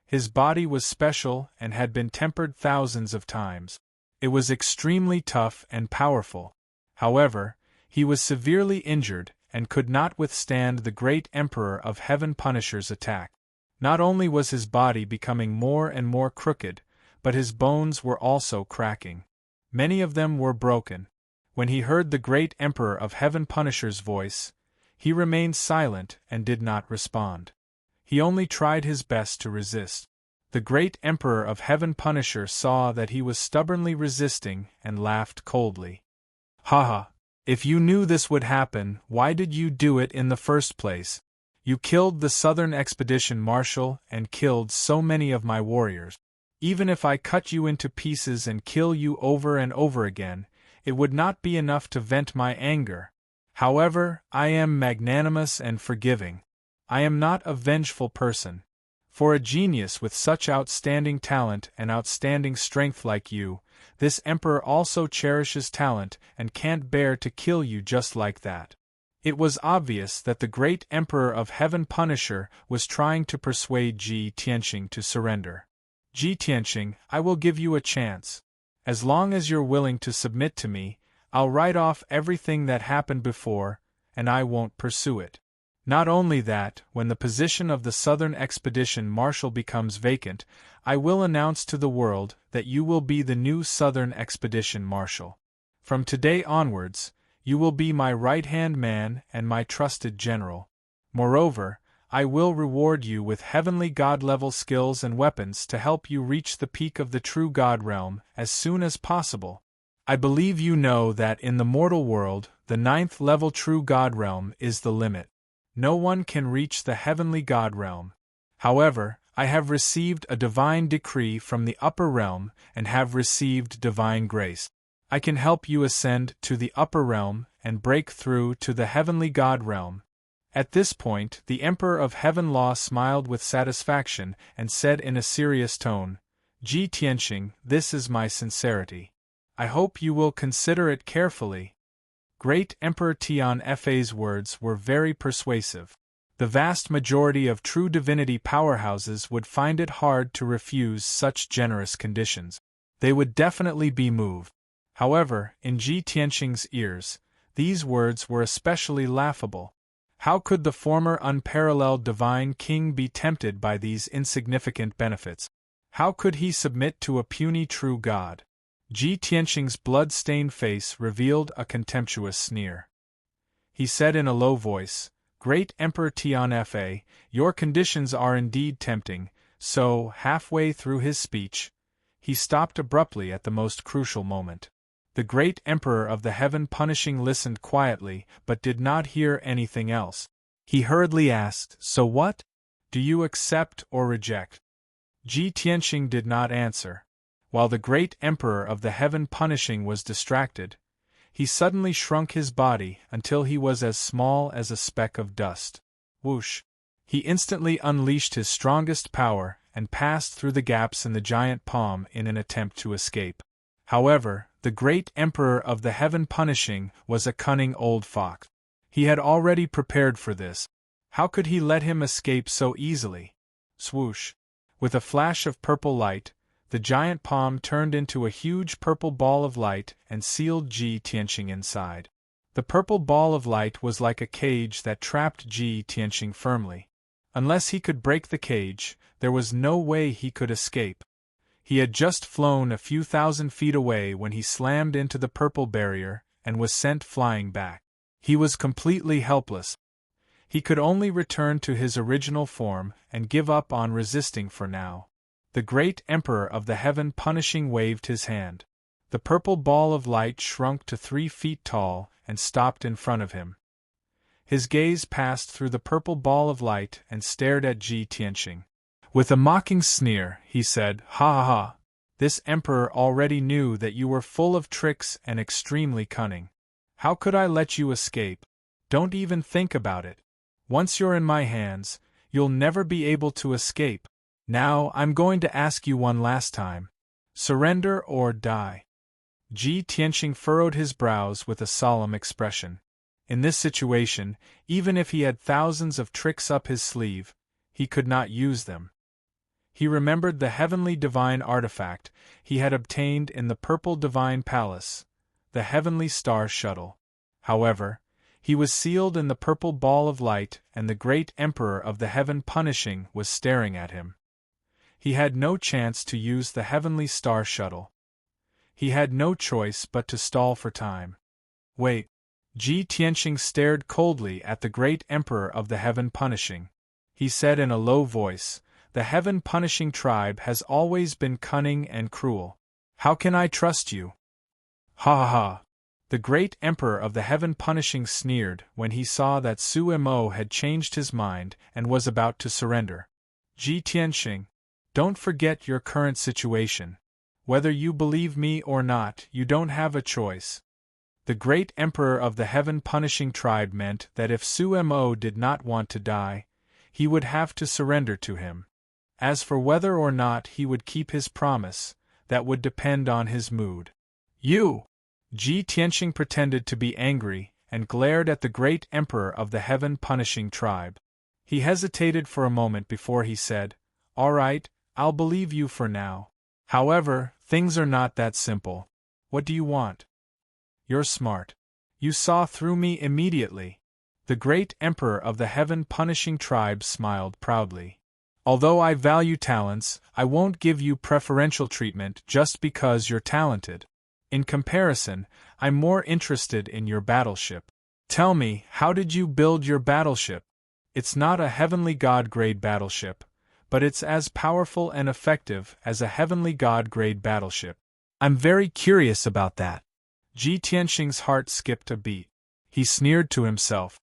His body was special and had been tempered thousands of times. It was extremely tough and powerful. However, he was severely injured and could not withstand the great Emperor of Heaven Punisher's attack. Not only was his body becoming more and more crooked, but his bones were also cracking. Many of them were broken. When he heard the great Emperor of Heaven Punisher's voice, he remained silent and did not respond. He only tried his best to resist. The great Emperor of Heaven Punisher saw that he was stubbornly resisting and laughed coldly. Haha! If you knew this would happen, why did you do it in the first place? You killed the Southern Expedition Marshal and killed so many of my warriors. Even if I cut you into pieces and kill you over and over again, it would not be enough to vent my anger. However, I am magnanimous and forgiving. I am not a vengeful person. For a genius with such outstanding talent and outstanding strength like you, this Emperor also cherishes talent and can't bear to kill you just like that. It was obvious that the great Emperor of Heaven Punisher was trying to persuade Ji Tianxing to surrender. Ji Tianxing, I will give you a chance. As long as you're willing to submit to me, I'll write off everything that happened before, and I won't pursue it. Not only that, when the position of the Southern Expedition Marshal becomes vacant, I will announce to the world that you will be the new Southern Expedition Marshal. From today onwards, you will be my right-hand man and my trusted general. Moreover, I will reward you with heavenly god-level skills and weapons to help you reach the peak of the true god realm as soon as possible. I believe you know that in the mortal world, the 9th level true god realm is the limit. No one can reach the heavenly god realm. However, I have received a divine decree from the upper realm and have received divine grace. I can help you ascend to the upper realm and break through to the heavenly god realm. At this point, the Emperor of Heaven Law smiled with satisfaction and said in a serious tone, Ji Tianxing, this is my sincerity. I hope you will consider it carefully. Great Emperor Tian Fa's words were very persuasive. The vast majority of true divinity powerhouses would find it hard to refuse such generous conditions. They would definitely be moved. However, in Ji Tianxing's ears, these words were especially laughable. How could the former unparalleled divine king be tempted by these insignificant benefits? How could he submit to a puny true god? Ji Tianxing's blood-stained face revealed a contemptuous sneer. He said in a low voice, Great Emperor Tian Fa, your conditions are indeed tempting, so, halfway through his speech, he stopped abruptly at the most crucial moment. The great Emperor of the Heaven Punishing listened quietly but did not hear anything else. He hurriedly asked, So what? Do you accept or reject? Ji Tianxing did not answer. While the great Emperor of the Heaven Punishing was distracted, he suddenly shrunk his body until he was as small as a speck of dust. Whoosh! He instantly unleashed his strongest power and passed through the gaps in the giant palm in an attempt to escape. However, the great Emperor of the Heaven Punishing was a cunning old fox. He had already prepared for this. How could he let him escape so easily? Swoosh! With a flash of purple light, the giant palm turned into a huge purple ball of light and sealed Ji Tianxing inside. The purple ball of light was like a cage that trapped Ji Tianxing firmly. Unless he could break the cage, there was no way he could escape. He had just flown a few thousand feet away when he slammed into the purple barrier and was sent flying back. He was completely helpless. He could only return to his original form and give up on resisting for now. The great Emperor of the Heaven Punishing waved his hand. The purple ball of light shrunk to 3 feet tall and stopped in front of him. His gaze passed through the purple ball of light and stared at Ji Tianqing. With a mocking sneer, he said, "Ha ha ha! This Emperor already knew that you were full of tricks and extremely cunning. How could I let you escape? Don't even think about it. Once you're in my hands, you'll never be able to escape. Now, I'm going to ask you one last time. Surrender or die." Ji Tianqing furrowed his brows with a solemn expression. In this situation, even if he had thousands of tricks up his sleeve, he could not use them. He remembered the heavenly divine artifact he had obtained in the purple divine palace, the heavenly star shuttle. However, he was sealed in the purple ball of light, and the great Emperor of the Heaven Punishing was staring at him. He had no chance to use the heavenly star shuttle. He had no choice but to stall for time. Wait. Ji Tianqing stared coldly at the great Emperor of the Heaven Punishing. He said in a low voice, "The Heaven Punishing tribe has always been cunning and cruel. How can I trust you?" Ha ha ha! The great Emperor of the Heaven Punishing sneered when he saw that Su Mo had changed his mind and was about to surrender. "Ji Tianqing, don't forget your current situation. Whether you believe me or not, you don't have a choice." The great Emperor of the Heaven Punishing tribe meant that if Su Mo did not want to die, he would have to surrender to him. As for whether or not he would keep his promise, that would depend on his mood. "You!" Ji Tianqing pretended to be angry and glared at the great Emperor of the Heaven Punishing tribe. He hesitated for a moment before he said, "All right, I'll believe you for now. However, things are not that simple. What do you want?" "You're smart. You saw through me immediately." The great Emperor of the Heaven Punishing tribe smiled proudly. "Although I value talents, I won't give you preferential treatment just because you're talented. In comparison, I'm more interested in your battleship. Tell me, how did you build your battleship? It's not a heavenly god-grade battleship, but it's as powerful and effective as a heavenly god-grade battleship. I'm very curious about that." Ji Tianqing's heart skipped a beat. He sneered to himself.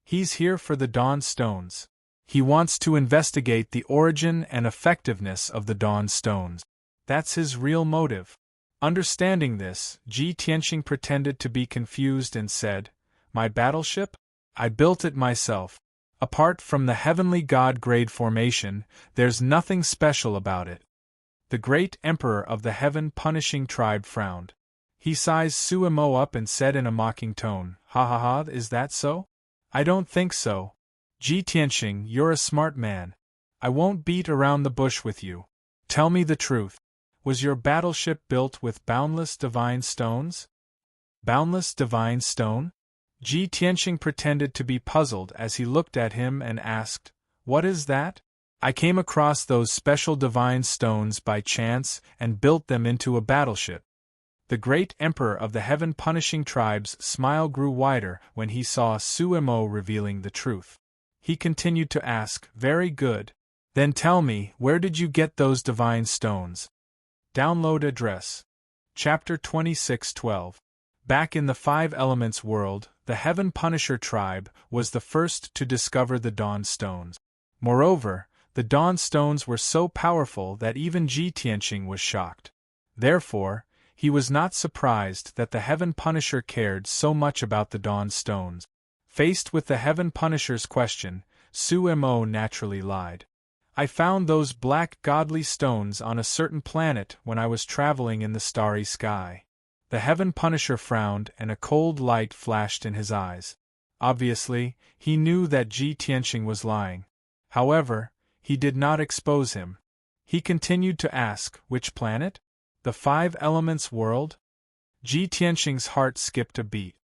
He's here for the Dawn Stones. He wants to investigate the origin and effectiveness of the Dawn Stones. That's his real motive. Understanding this, Ji Tianqing pretended to be confused and said, "My battleship? I built it myself. Apart from the heavenly god-grade formation, there's nothing special about it." The great Emperor of the Heaven Punishing tribe frowned. He sized Su Mo up and said in a mocking tone, "Ha ha ha, is that so? I don't think so. Ji Tianqing, you're a smart man. I won't beat around the bush with you. Tell me the truth. Was your battleship built with boundless divine stones?" "Boundless divine stone?" Ji Tianqing pretended to be puzzled as he looked at him and asked, "What is that?" "I came across those special divine stones by chance and built them into a battleship." The great Emperor of the Heaven Punishing tribe's smile grew wider when he saw Su Mo revealing the truth. He continued to ask, "Very good. Then tell me, where did you get those divine stones?" Download address. Chapter 26:12. Back in the Five Elements world, the Heaven Punisher tribe was the first to discover the Dawn Stones. Moreover, the Dawn Stones were so powerful that even Ji Tianqing was shocked. Therefore, he was not surprised that the Heaven Punisher cared so much about the Dawn Stones. Faced with the Heaven Punisher's question, Su Mo naturally lied. "I found those black godly stones on a certain planet when I was traveling in the starry sky." The Heaven Punisher frowned and a cold light flashed in his eyes. Obviously, he knew that Ji Tianqing was lying. However, he did not expose him. He continued to ask, "Which planet? The Five Elements world?" Ji Tianqing's heart skipped a beat.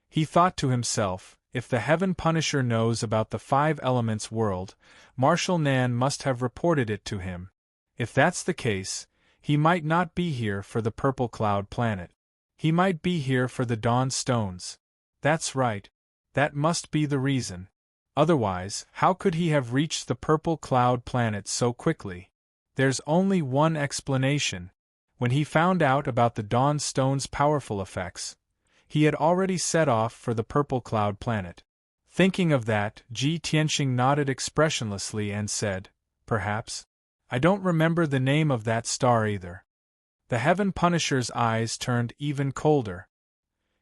He thought to himself, if the Heaven Punisher knows about the Five Elements world, Marshal Nan must have reported it to him. If that's the case, he might not be here for the Purple Cloud planet. He might be here for the dawn stones. That's right. That must be the reason. Otherwise, how could he have reached the purple cloud planet so quickly? There's only one explanation. When he found out about the dawn stone's powerful effects, he had already set off for the purple cloud planet. Thinking of that, Ji Tianqing nodded expressionlessly and said, "Perhaps? I don't remember the name of that star either." The Heaven Punisher's eyes turned even colder.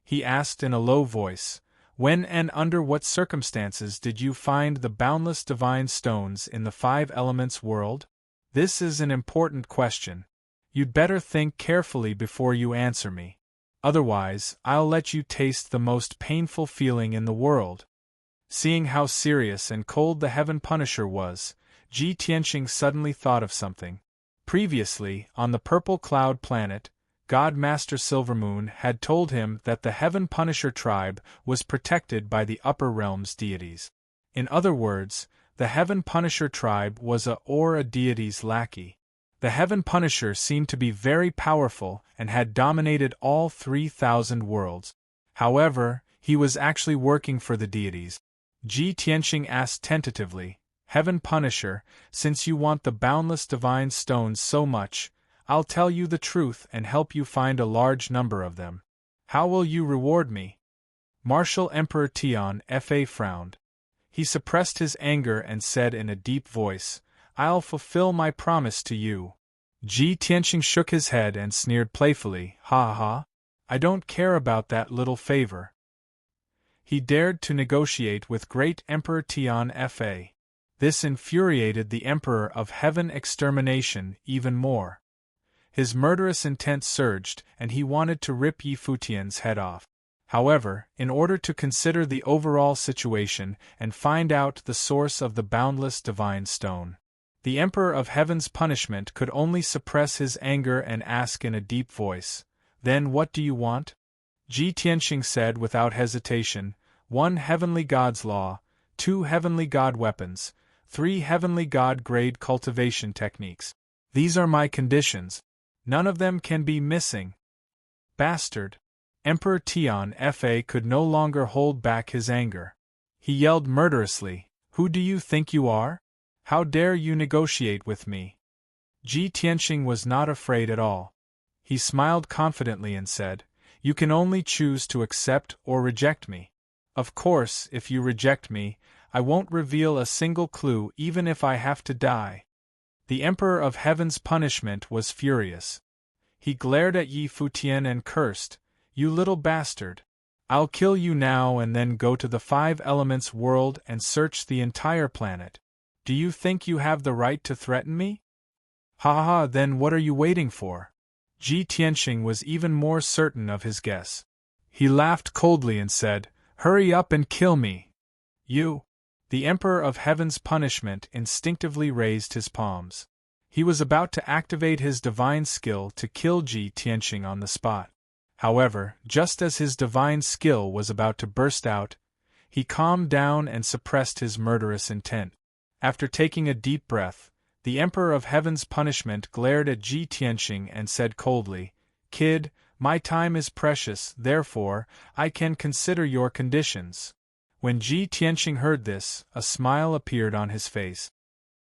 He asked in a low voice, "When and under what circumstances did you find the boundless divine stones in the five elements world? This is an important question. You'd better think carefully before you answer me. Otherwise, I'll let you taste the most painful feeling in the world." Seeing how serious and cold the Heaven Punisher was, Ji Tianqing suddenly thought of something. Previously, on the purple cloud planet, God Master Silvermoon had told him that the Heaven Punisher tribe was protected by the upper realms deities. In other words, the Heaven Punisher tribe was a deity's lackey. The Heaven Punisher seemed to be very powerful and had dominated all 3,000 worlds. However, he was actually working for the deities. Ji Tianqing asked tentatively, "Heaven Punisher, since you want the boundless divine stones so much, I'll tell you the truth and help you find a large number of them. How will you reward me?" Martial Emperor Tian Fa frowned. He suppressed his anger and said in a deep voice, "I'll fulfill my promise to you." Ji Tianqing shook his head and sneered playfully, "Ha ha! I don't care about that little favor." He dared to negotiate with Great Emperor Tian Fa. This infuriated the Emperor of Heaven Extermination even more. His murderous intent surged, and he wanted to rip Yi Futian's head off. However, in order to consider the overall situation and find out the source of the boundless divine stone, the Emperor of Heaven's punishment could only suppress his anger and ask in a deep voice, "Then what do you want?" Ji Tianqing said without hesitation, "1 heavenly god's law, 2 heavenly god weapons, 3 heavenly god grade cultivation techniques. These are my conditions. None of them can be missing." Bastard! Emperor Tian Fa could no longer hold back his anger. He yelled murderously, "Who do you think you are? How dare you negotiate with me?" Ji Tianqing was not afraid at all. He smiled confidently and said, "You can only choose to accept or reject me. Of course, if you reject me, I won't reveal a single clue even if I have to die." The Emperor of Heaven's punishment was furious. He glared at Yi Futian and cursed, "You little bastard! I'll kill you now and then go to the five elements world and search the entire planet. Do you think you have the right to threaten me? Ha ha, then what are you waiting for?" Ji Tianqing was even more certain of his guess. He laughed coldly and said, "Hurry up and kill me! You!" The Emperor of Heaven's punishment instinctively raised his palms. He was about to activate his divine skill to kill Ji Tianqing on the spot. However, just as his divine skill was about to burst out, he calmed down and suppressed his murderous intent. After taking a deep breath, the Emperor of Heaven's punishment glared at Ji Tianqing and said coldly, "Kid, my time is precious, therefore, I can consider your conditions." When Ji Tianqing heard this, a smile appeared on his face.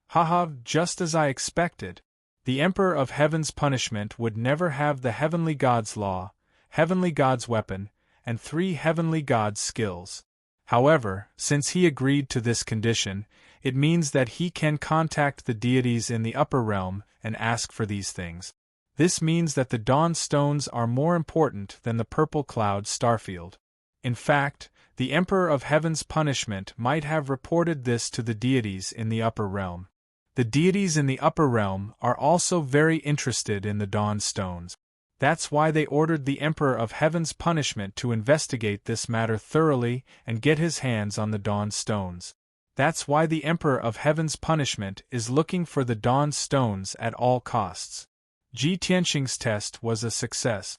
"Haha, just as I expected. The Emperor of Heaven's punishment would never have the Heavenly God's law, Heavenly God's weapon, and 3 Heavenly God's skills. However, since he agreed to this condition, it means that he can contact the deities in the upper realm and ask for these things. This means that the dawn stones are more important than the purple cloud starfield. In fact, the Emperor of Heaven's punishment might have reported this to the deities in the upper realm. The deities in the upper realm are also very interested in the dawn stones. That's why they ordered the Emperor of Heaven's punishment to investigate this matter thoroughly and get his hands on the dawn stones. That's why the Emperor of Heaven's punishment is looking for the dawn stones at all costs. Ji Tianqing's test was a success.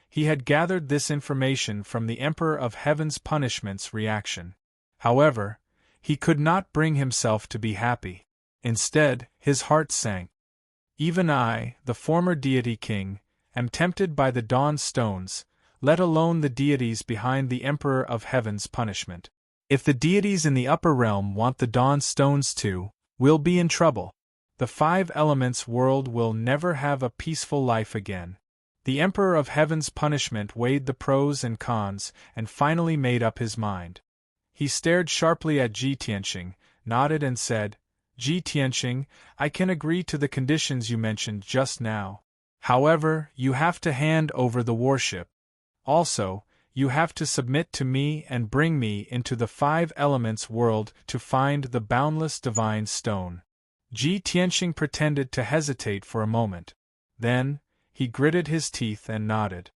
He had gathered this information from the Emperor of Heaven's punishment's reaction. However, he could not bring himself to be happy. Instead, his heart sank. Even I, the former deity king, am tempted by the dawn stones, let alone the deities behind the Emperor of Heaven's punishment. If the deities in the upper realm want the dawn stones too, we'll be in trouble. The five elements world will never have a peaceful life again. The Emperor of Heaven's punishment weighed the pros and cons, and finally made up his mind. He stared sharply at Ji Tianqing, nodded and said, Ji Tianqing, I can agree to the conditions you mentioned just now. However, you have to hand over the warship. Also, you have to submit to me and bring me into the five elements world to find the boundless divine stone. Ji Tianqing pretended to hesitate for a moment. Then, he gritted his teeth and nodded.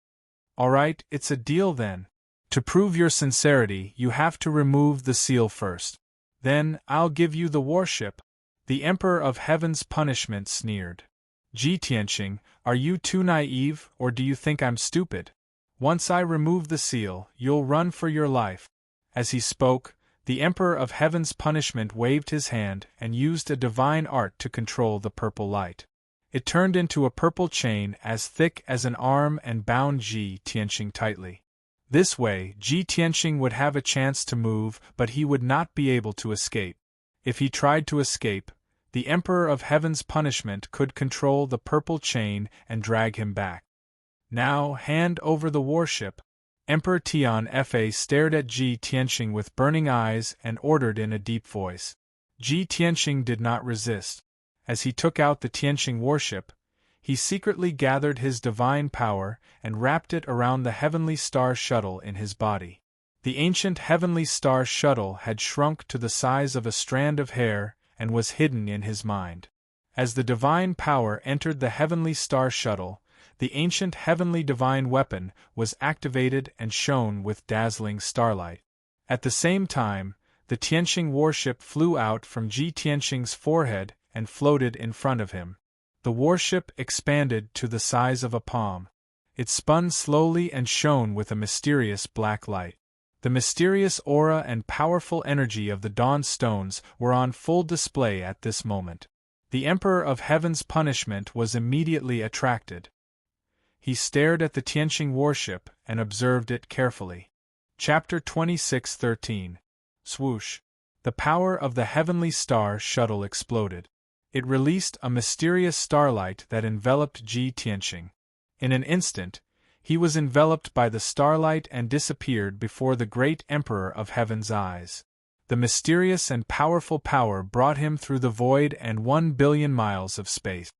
All right, it's a deal then. To prove your sincerity, you have to remove the seal first. Then, I'll give you the warship. The Emperor of Heaven's punishment sneered. Ji Tianqing, are you too naive, or do you think I'm stupid? Once I remove the seal, you'll run for your life. As he spoke, the Emperor of Heaven's punishment waved his hand and used a divine art to control the purple light. It turned into a purple chain as thick as an arm and bound Ji Tianqing tightly. This way, Ji Tianqing would have a chance to move, but he would not be able to escape. If he tried to escape, the Emperor of Heaven's punishment could control the purple chain and drag him back. Now, hand over the warship. Emperor Tian Fa stared at Ji Tianqing with burning eyes and ordered in a deep voice. Ji Tianqing did not resist. As he took out the Tianqing warship, he secretly gathered his divine power and wrapped it around the heavenly star shuttle in his body. The ancient heavenly star shuttle had shrunk to the size of a strand of hair and was hidden in his mind. As the divine power entered the heavenly star shuttle, the ancient heavenly divine weapon was activated and shone with dazzling starlight. At the same time, the Tianqing warship flew out from Ji Tianqing's forehead and floated in front of him. The warship expanded to the size of a palm. It spun slowly and shone with a mysterious black light. The mysterious aura and powerful energy of the dawn stones were on full display at this moment. The Emperor of Heaven's punishment was immediately attracted. He stared at the Tianqing warship and observed it carefully. Chapter 26:13. Swoosh. The power of the heavenly star shuttle exploded. It released a mysterious starlight that enveloped Ji Tianqing. In an instant, he was enveloped by the starlight and disappeared before the great Emperor of Heaven's eyes. The mysterious and powerful power brought him through the void and 1 billion miles of space.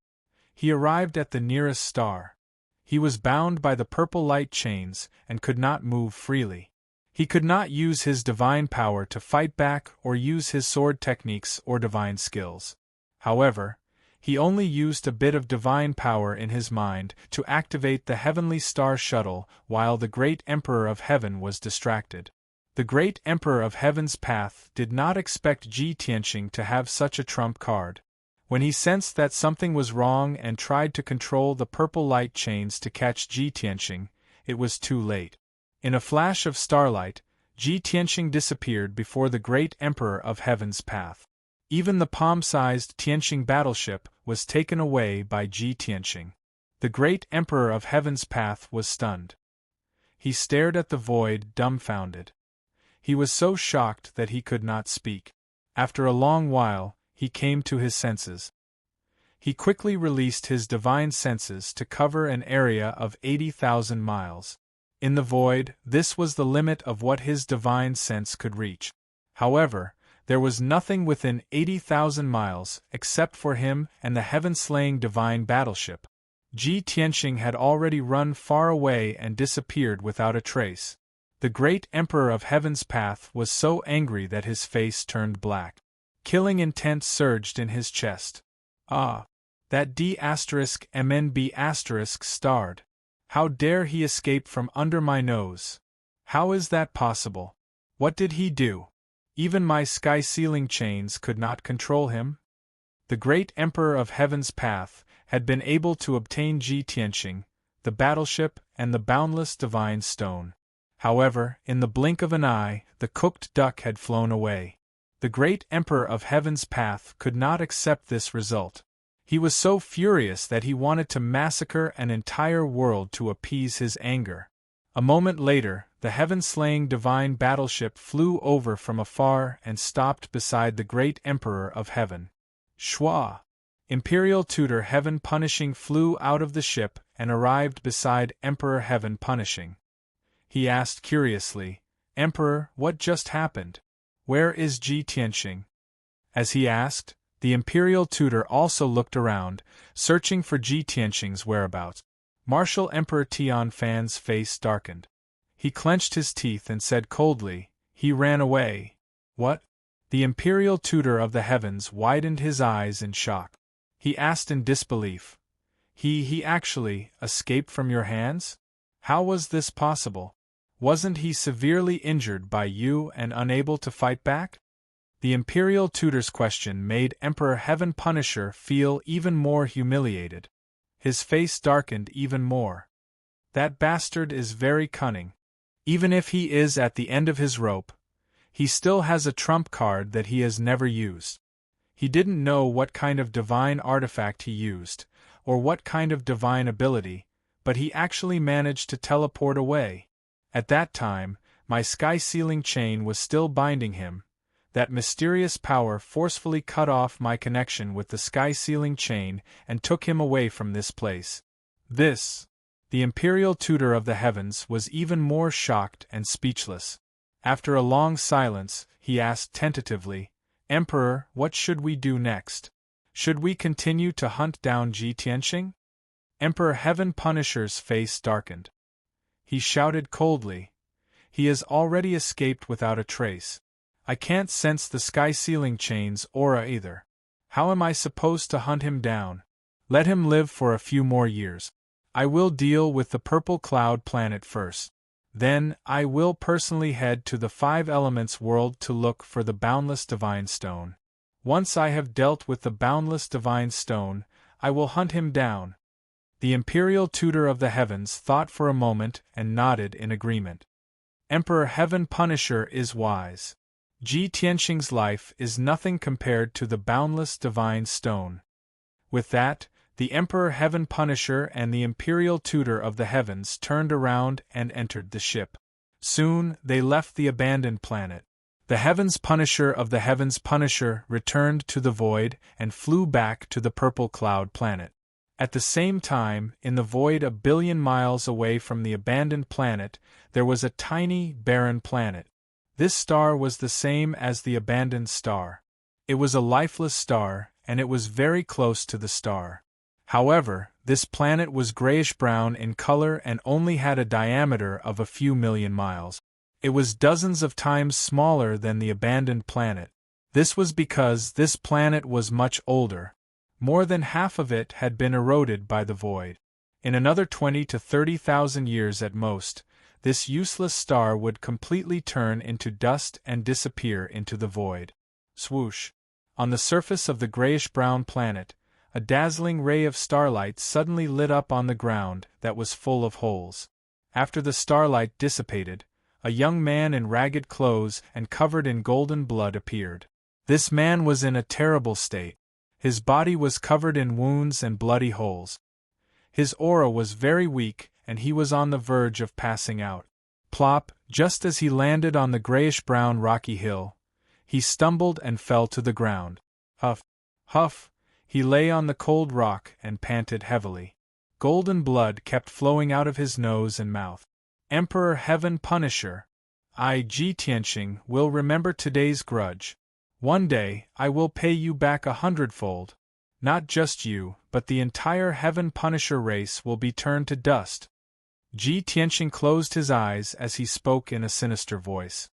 He arrived at the nearest star. He was bound by the purple light chains and could not move freely. He could not use his divine power to fight back or use his sword techniques or divine skills. However, he only used a bit of divine power in his mind to activate the heavenly star shuttle while the great Emperor of Heaven was distracted. The great Emperor of Heaven's path did not expect Ji Tianqing to have such a trump card. When he sensed that something was wrong and tried to control the purple light chains to catch Ji Tianqing, it was too late. In a flash of starlight, Ji Tianqing disappeared before the great Emperor of Heaven's path. Even the palm-sized Tianqing battleship was taken away by Ji Tianqing. The great Emperor of Heaven's path was stunned. He stared at the void, dumbfounded. He was so shocked that he could not speak. After a long while, he came to his senses. He quickly released his divine senses to cover an area of 80,000 miles. In the void, this was the limit of what his divine sense could reach. However, there was nothing within 80,000 miles except for him and the heaven-slaying divine battleship. Ji Tianqing had already run far away and disappeared without a trace. The great Emperor of Heaven's path was so angry that his face turned black. Killing intent surged in his chest. Ah! That D*MNB* starred. How dare he escape from under my nose? How is that possible? What did he do? Even my sky-sealing chains could not control him? The great Emperor of Heaven's path had been able to obtain Ji Tianqing, the battleship, and the boundless divine stone. However, in the blink of an eye, the cooked duck had flown away. The great Emperor of Heaven's path could not accept this result. He was so furious that he wanted to massacre an entire world to appease his anger. A moment later, the heaven-slaying divine battleship flew over from afar and stopped beside the great Emperor of Heaven. Shwa! Imperial Tutor Heaven Punishing flew out of the ship and arrived beside Emperor Heaven Punishing. He asked curiously, "Emperor, what just happened? Where is Ji Tianxing?" As he asked, the Imperial Tutor also looked around, searching for Ji Tianxing's whereabouts. Martial Emperor Tian Fan's face darkened. He clenched his teeth and said coldly, "He ran away." "What?" The Imperial Tutor of the Heavens widened his eyes in shock. He asked in disbelief, He actually escaped from your hands? How was this possible? Wasn't he severely injured by you and unable to fight back?" The Imperial Tutor's question made Emperor Heaven Punisher feel even more humiliated. His face darkened even more. "That bastard is very cunning. Even if he is at the end of his rope, he still has a trump card that he has never used. He didn't know what kind of divine artifact he used, or what kind of divine ability, but he actually managed to teleport away. At that time, my sky-sealing chain was still binding him. That mysterious power forcefully cut off my connection with the sky-sealing chain and took him away from this place." The Imperial Tutor of the Heavens was even more shocked and speechless. After a long silence, he asked tentatively, "Emperor, what should we do next? Should we continue to hunt down Ji Tianxing?" Emperor Heaven Punisher's face darkened. He shouted coldly, "He has already escaped without a trace. I can't sense the sky-sealing chain's aura either. How am I supposed to hunt him down? Let him live for a few more years. I will deal with the Purple Cloud planet first. Then, I will personally head to the Five Elements world to look for the Boundless Divine Stone. Once I have dealt with the Boundless Divine Stone, I will hunt him down." The Imperial Tutor of the Heavens thought for a moment and nodded in agreement. Emperor Heaven Punisher is wise. Ji Tianxing's life is nothing compared to the Boundless Divine Stone. With that, the Emperor Heaven Punisher and the Imperial Tutor of the Heavens turned around and entered the ship. Soon, they left the abandoned planet. The Heavens Punisher of the Heavens Punisher returned to the void and flew back to the Purple Cloud planet. At the same time, in the void a billion miles away from the abandoned planet, there was a tiny, barren planet. This star was the same as the abandoned star. It was a lifeless star, and it was very close to the star. However, this planet was grayish-brown in color and only had a diameter of a few million miles. It was dozens of times smaller than the abandoned planet. This was because this planet was much older. More than half of it had been eroded by the void. In another 20 to 30,000 years at most, this useless star would completely turn into dust and disappear into the void. Swoosh! On the surface of the grayish-brown planet, a dazzling ray of starlight suddenly lit up on the ground that was full of holes. After the starlight dissipated, a young man in ragged clothes and covered in golden blood appeared. This man was in a terrible state. His body was covered in wounds and bloody holes. His aura was very weak, and he was on the verge of passing out. Plop! Just as he landed on the grayish-brown rocky hill, he stumbled and fell to the ground. Huff! Huff! He lay on the cold rock and panted heavily. Golden blood kept flowing out of his nose and mouth. Emperor Heaven Punisher, I, Ji Tianxing, will remember today's grudge. One day, I will pay you back 100-fold. Not just you, but the entire Heaven Punisher race will be turned to dust. Ji Tianxing closed his eyes as he spoke in a sinister voice.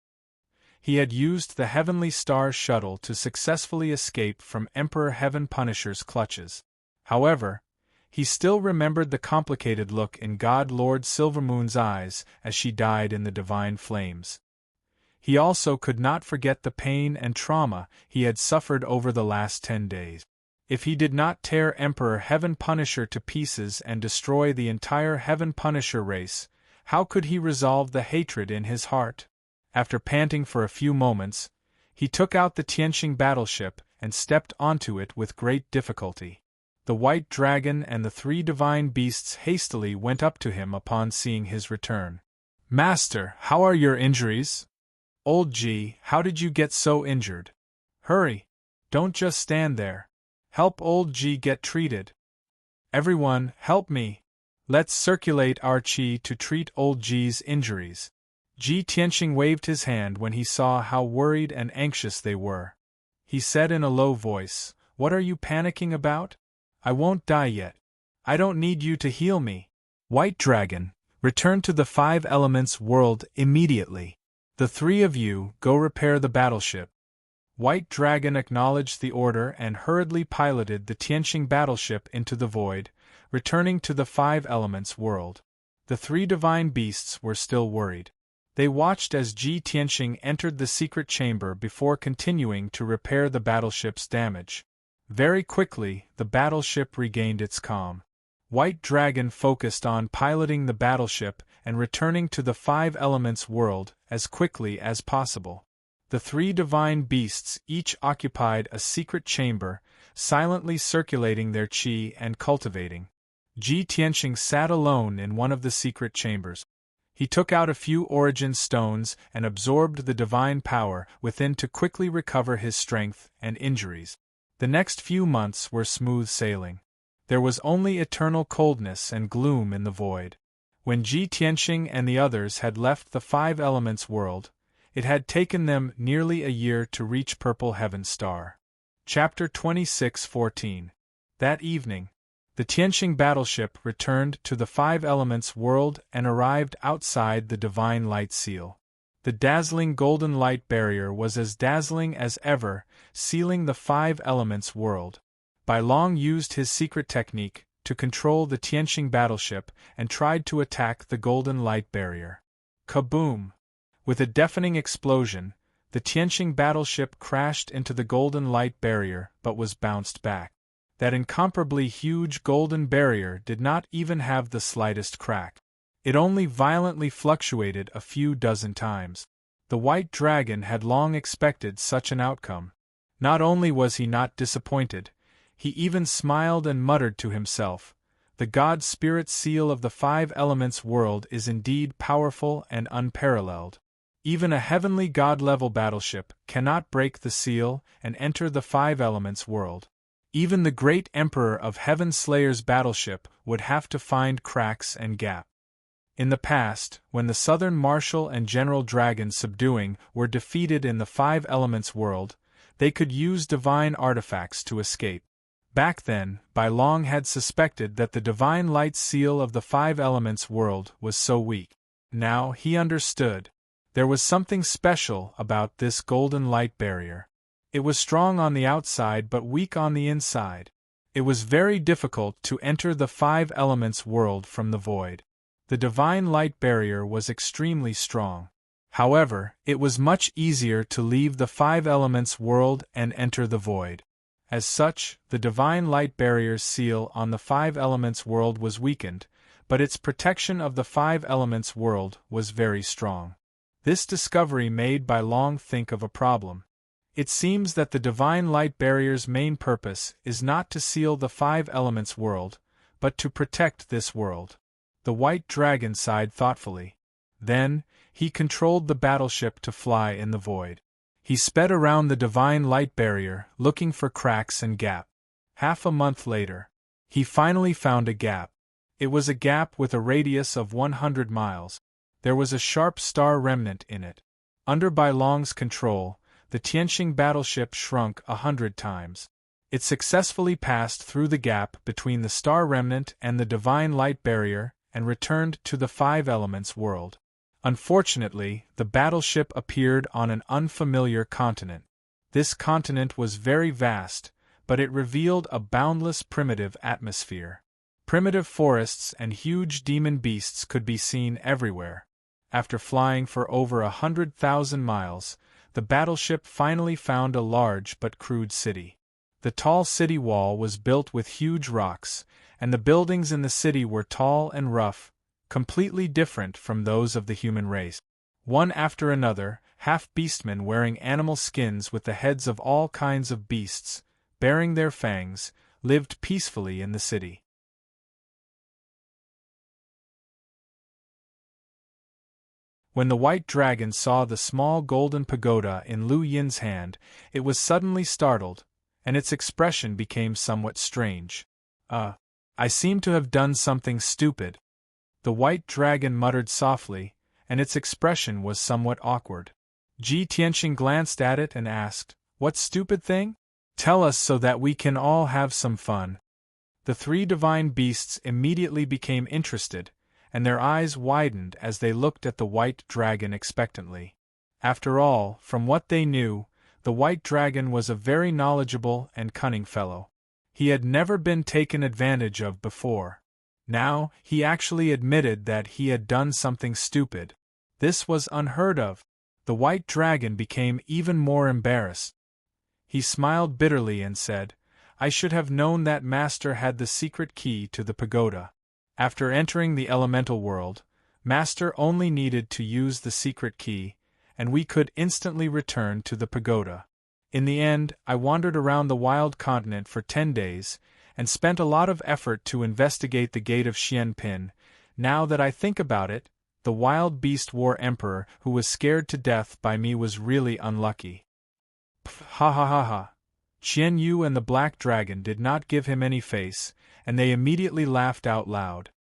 He had used the Heavenly Star Shuttle to successfully escape from Emperor Heaven Punisher's clutches. However, he still remembered the complicated look in God Lord Silvermoon's eyes as she died in the divine flames. He also could not forget the pain and trauma he had suffered over the last 10 days. If he did not tear Emperor Heaven Punisher to pieces and destroy the entire Heaven Punisher race, how could he resolve the hatred in his heart? After panting for a few moments, he took out the Tianxing battleship and stepped onto it with great difficulty. The white dragon and the 3 divine beasts hastily went up to him upon seeing his return. "Master, how are your injuries? Old G, how did you get so injured? Hurry! Don't just stand there. Help Old G get treated. Everyone, help me! Let's circulate our Qi to treat Old G's injuries." Ji Tianqing waved his hand when he saw how worried and anxious they were. He said in a low voice, "What are you panicking about? I won't die yet. I don't need you to heal me. White Dragon, return to the 5 Elements world immediately. The 3 of you go repair the battleship." White Dragon acknowledged the order and hurriedly piloted the Tianqing battleship into the void, returning to the 5 Elements world. The 3 divine beasts were still worried. They watched as Ji Tianqing entered the secret chamber before continuing to repair the battleship's damage. Very quickly, the battleship regained its calm. White Dragon focused on piloting the battleship and returning to the 5 Elements world as quickly as possible. The 3 divine beasts each occupied a secret chamber, silently circulating their qi and cultivating. Ji Tianqing sat alone in one of the secret chambers. He took out a few origin stones and absorbed the divine power within to quickly recover his strength and injuries. The next few months were smooth sailing. There was only eternal coldness and gloom in the void. When Ji Tianqing and the others had left the 5 Elements world, it had taken them nearly a year to reach Purple Heaven Star. Chapter 26:14. That evening, the Tianqing battleship returned to the 5 Elements world and arrived outside the Divine Light Seal. The dazzling golden light barrier was as dazzling as ever, sealing the 5 Elements world. Bai Long used his secret technique to control the Tianqing battleship and tried to attack the golden light barrier. Kaboom! With a deafening explosion, the Tianqing battleship crashed into the golden light barrier but was bounced back. That incomparably huge golden barrier did not even have the slightest crack. It only violently fluctuated a few dozen times. The White Dragon had long expected such an outcome. Not only was he not disappointed, he even smiled and muttered to himself, "The God Spirit seal of the 5 Elements world is indeed powerful and unparalleled. Even a heavenly God-level battleship cannot break the seal and enter the 5 Elements world. Even the great Emperor of Heaven Slayer's battleship would have to find cracks and gaps." In the past, when the Southern Marshal and General Dragon subduing were defeated in the 5 Elements world, they could use divine artifacts to escape. Back then, Bai Long had suspected that the divine light seal of the 5 Elements world was so weak. Now he understood. There was something special about this golden light barrier. It was strong on the outside but weak on the inside. It was very difficult to enter the 5 Elements world from the void. The divine light barrier was extremely strong. However, it was much easier to leave the 5 Elements world and enter the void. As such, the divine light barrier's seal on the 5 Elements world was weakened, but its protection of the 5 Elements world was very strong. This discovery made Bai Long think of a problem. It seems that the divine light barrier's main purpose is not to seal the 5 Elements world, but to protect this world. The White Dragon sighed thoughtfully. Then, he controlled the battleship to fly in the void. He sped around the divine light barrier, looking for cracks and gaps. Half a month later, he finally found a gap. It was a gap with a radius of 100 miles. There was a sharp star remnant in it. Under Bai Long's control, the Tianqing battleship shrunk 100 times. It successfully passed through the gap between the star remnant and the divine light barrier and returned to the 5 Elements world. Unfortunately, the battleship appeared on an unfamiliar continent. This continent was very vast, but it revealed a boundless primitive atmosphere. Primitive forests and huge demon beasts could be seen everywhere. After flying for over 100,000 miles, the battleship finally found a large but crude city. The tall city wall was built with huge rocks, and the buildings in the city were tall and rough, completely different from those of the human race. One after another, half-beastmen wearing animal skins with the heads of all kinds of beasts, bearing their fangs, lived peacefully in the city. When the white dragon saw the small golden pagoda in Lu Yin's hand, it was suddenly startled, and its expression became somewhat strange. I seem to have done something stupid," the white dragon muttered softly, and its expression was somewhat awkward. Ji Tianxing glanced at it and asked, "What stupid thing? Tell us so that we can all have some fun." The three divine beasts immediately became interested, and their eyes widened as they looked at the white dragon expectantly. After all, from what they knew, the white dragon was a very knowledgeable and cunning fellow. He had never been taken advantage of before. Now, he actually admitted that he had done something stupid. This was unheard of. The white dragon became even more embarrassed. He smiled bitterly and said, "I should have known that Master had the secret key to the pagoda. After entering the elemental world, Master only needed to use the secret key, and we could instantly return to the pagoda. In the end, I wandered around the wild continent for 10 days, and spent a lot of effort to investigate the gate of Xianpin. Now that I think about it, the wild beast war emperor who was scared to death by me was really unlucky." Pff, ha ha ha ha. Qian Yu and the black dragon did not give him any face, and they immediately laughed out loud.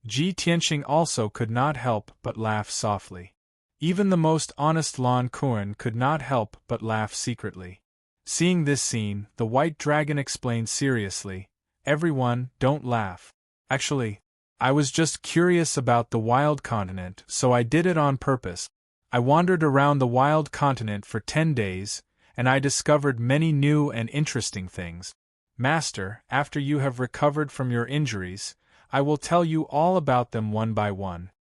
Ji Tianxing also could not help but laugh softly. Even the most honest Lan Kuan could not help but laugh secretly. Seeing this scene, the white dragon explained seriously, "Everyone, don't laugh. Actually, I was just curious about the wild continent, so I did it on purpose. I wandered around the wild continent for 10 days, and I discovered many new and interesting things. Master, after you have recovered from your injuries, I will tell you all about them one by one."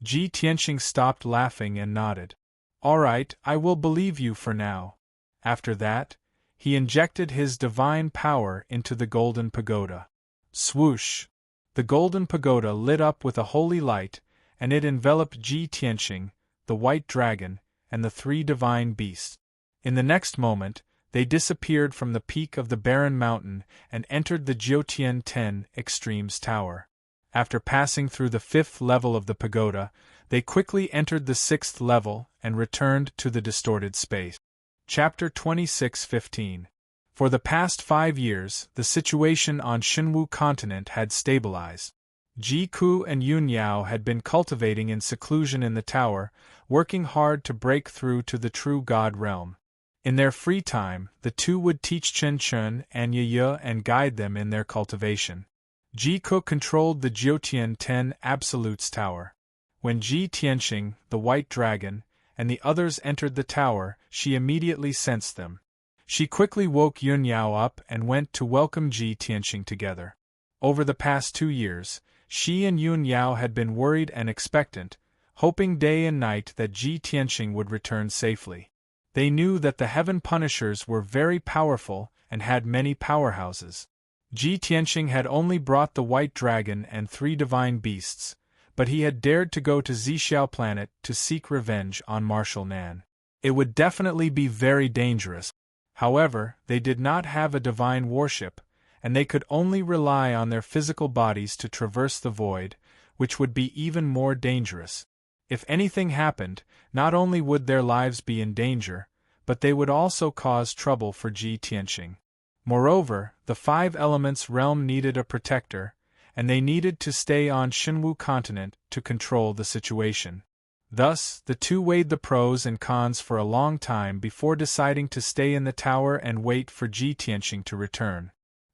Ji Tianxing stopped laughing and nodded. "All right, I will believe you for now." After that, he injected his divine power into the golden pagoda. Swoosh! The golden pagoda lit up with a holy light, and it enveloped Ji Tianxing, the white dragon, and the three divine beasts. In the next moment, they disappeared from the peak of the barren mountain and entered the Jiutian 10 Extremes Tower. After passing through the 5th level of the pagoda, they quickly entered the 6th level and returned to the distorted space. Chapter 26:15. For the past 5 years, the situation on Xinwu continent had stabilized. Ji Ku and Yun Yao had been cultivating in seclusion in the tower, working hard to break through to the true God realm. In their free time, the two would teach Chen Chen and Ye Ye and guide them in their cultivation. Ji Ku controlled the Jiutian 10 Absolutes Tower. When Ji Tianxing, the white dragon, and the others entered the tower, she immediately sensed them. She quickly woke Yun Yao up and went to welcome Ji Tianxing together. Over the past 2 years, she and Yun Yao had been worried and expectant, hoping day and night that Ji Tianxing would return safely. They knew that the Heaven Punishers were very powerful and had many powerhouses. Ji Tianxing had only brought the white dragon and 3 divine beasts, but he had dared to go to Zixiao planet to seek revenge on Marshal Nan. It would definitely be very dangerous. However, they did not have a divine warship, and they could only rely on their physical bodies to traverse the void, which would be even more dangerous. If anything happened, not only would their lives be in danger, but they would also cause trouble for Ji Tianxing. Moreover, the 5 Elements realm needed a protector, and they needed to stay on Xinwu continent to control the situation. Thus, the two weighed the pros and cons for a long time before deciding to stay in the tower and wait for Ji Tianxing to return.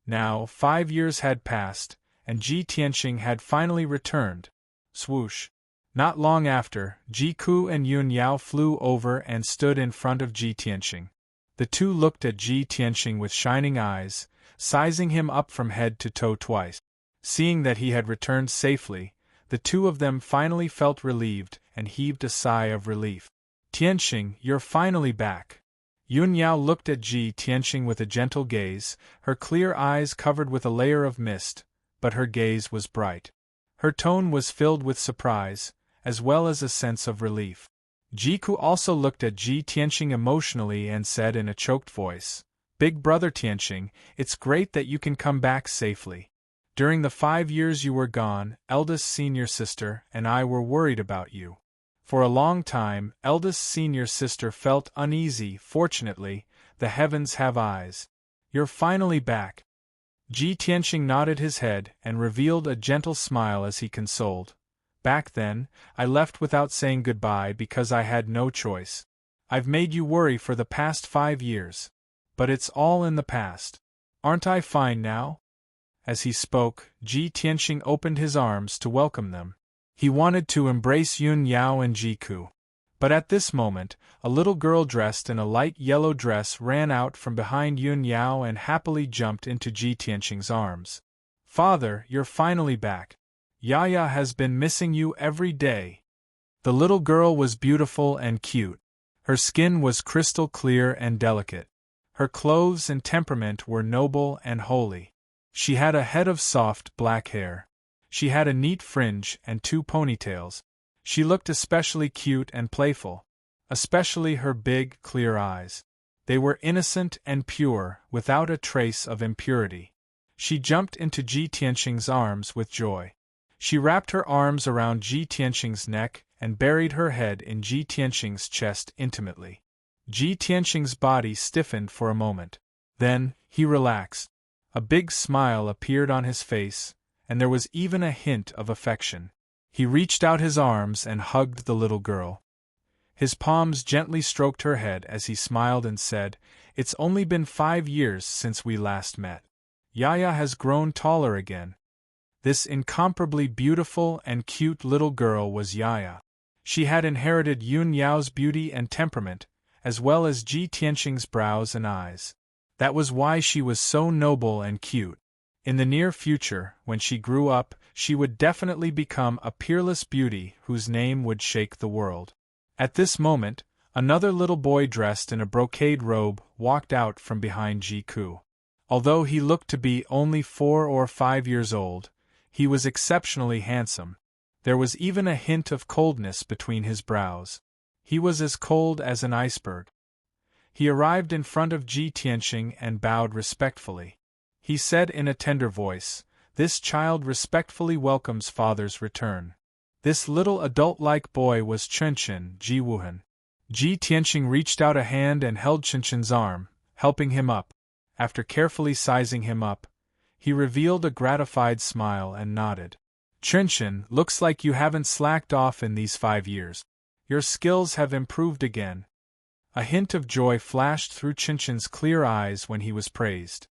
Now, 5 years had passed, and Ji Tianxing had finally returned. Swoosh! Not long after, Ji Ku and Yun Yao flew over and stood in front of Ji Tianxing. The two looked at Ji Tianxing with shining eyes, sizing him up from head to toe twice. Seeing that he had returned safely, the two of them finally felt relieved and heaved a sigh of relief. "Tianxing, you're finally back." Yun Yao looked at Ji Tianxing with a gentle gaze, her clear eyes covered with a layer of mist, but her gaze was bright. Her tone was filled with surprise, as well as a sense of relief. Ji Ku also looked at Ji Tianxing emotionally and said in a choked voice, Big brother Tianqing, it's great that you can come back safely. During the 5 years you were gone, eldest senior sister and I were worried about you. For a long time, eldest senior sister felt uneasy. Fortunately, the heavens have eyes. You're finally back. Ji Tianqing nodded his head and revealed a gentle smile as he consoled. Back then, I left without saying goodbye because I had no choice. I've made you worry for the past 5 years. But it's all in the past. Aren't I fine now? As he spoke, Ji Tianqing opened his arms to welcome them. He wanted to embrace Yun Yao and Jiku. But at this moment, a little girl dressed in a light yellow dress ran out from behind Yun Yao and happily jumped into Ji Tianqing's arms. Father, you're finally back. Yaya has been missing you every day. The little girl was beautiful and cute. Her skin was crystal clear and delicate. Her clothes and temperament were noble and holy. She had a head of soft black hair. She had a neat fringe and 2 ponytails. She looked especially cute and playful. Especially her big, clear eyes. They were innocent and pure, without a trace of impurity. She jumped into Ji Tianqing's arms with joy. She wrapped her arms around Ji Tianqing's neck and buried her head in Ji Tianqing's chest intimately. Ji Tianqing's body stiffened for a moment. Then, he relaxed. A big smile appeared on his face, and there was even a hint of affection. He reached out his arms and hugged the little girl. His palms gently stroked her head as he smiled and said, "It's only been 5 years since we last met. Yaya has grown taller again." This incomparably beautiful and cute little girl was Yaya. She had inherited Yun Yao's beauty and temperament, as well as Ji Tianqing's brows and eyes. That was why she was so noble and cute. In the near future, when she grew up, she would definitely become a peerless beauty whose name would shake the world. At this moment, another little boy dressed in a brocade robe walked out from behind Jiku. Although he looked to be only 4 or 5 years old, he was exceptionally handsome. There was even a hint of coldness between his brows. He was as cold as an iceberg. He arrived in front of Ji Tianqing and bowed respectfully. He said in a tender voice, "This child respectfully welcomes father's return." This little adult-like boy was Chenchen Ji Wuhan. Ji Tianqing reached out a hand and held Chenchen's arm, helping him up. After carefully sizing him up, he revealed a gratified smile and nodded. "Chenchen, looks like you haven't slacked off in these 5 years. Your skills have improved again." A hint of joy flashed through Chenchen's clear eyes when he was praised.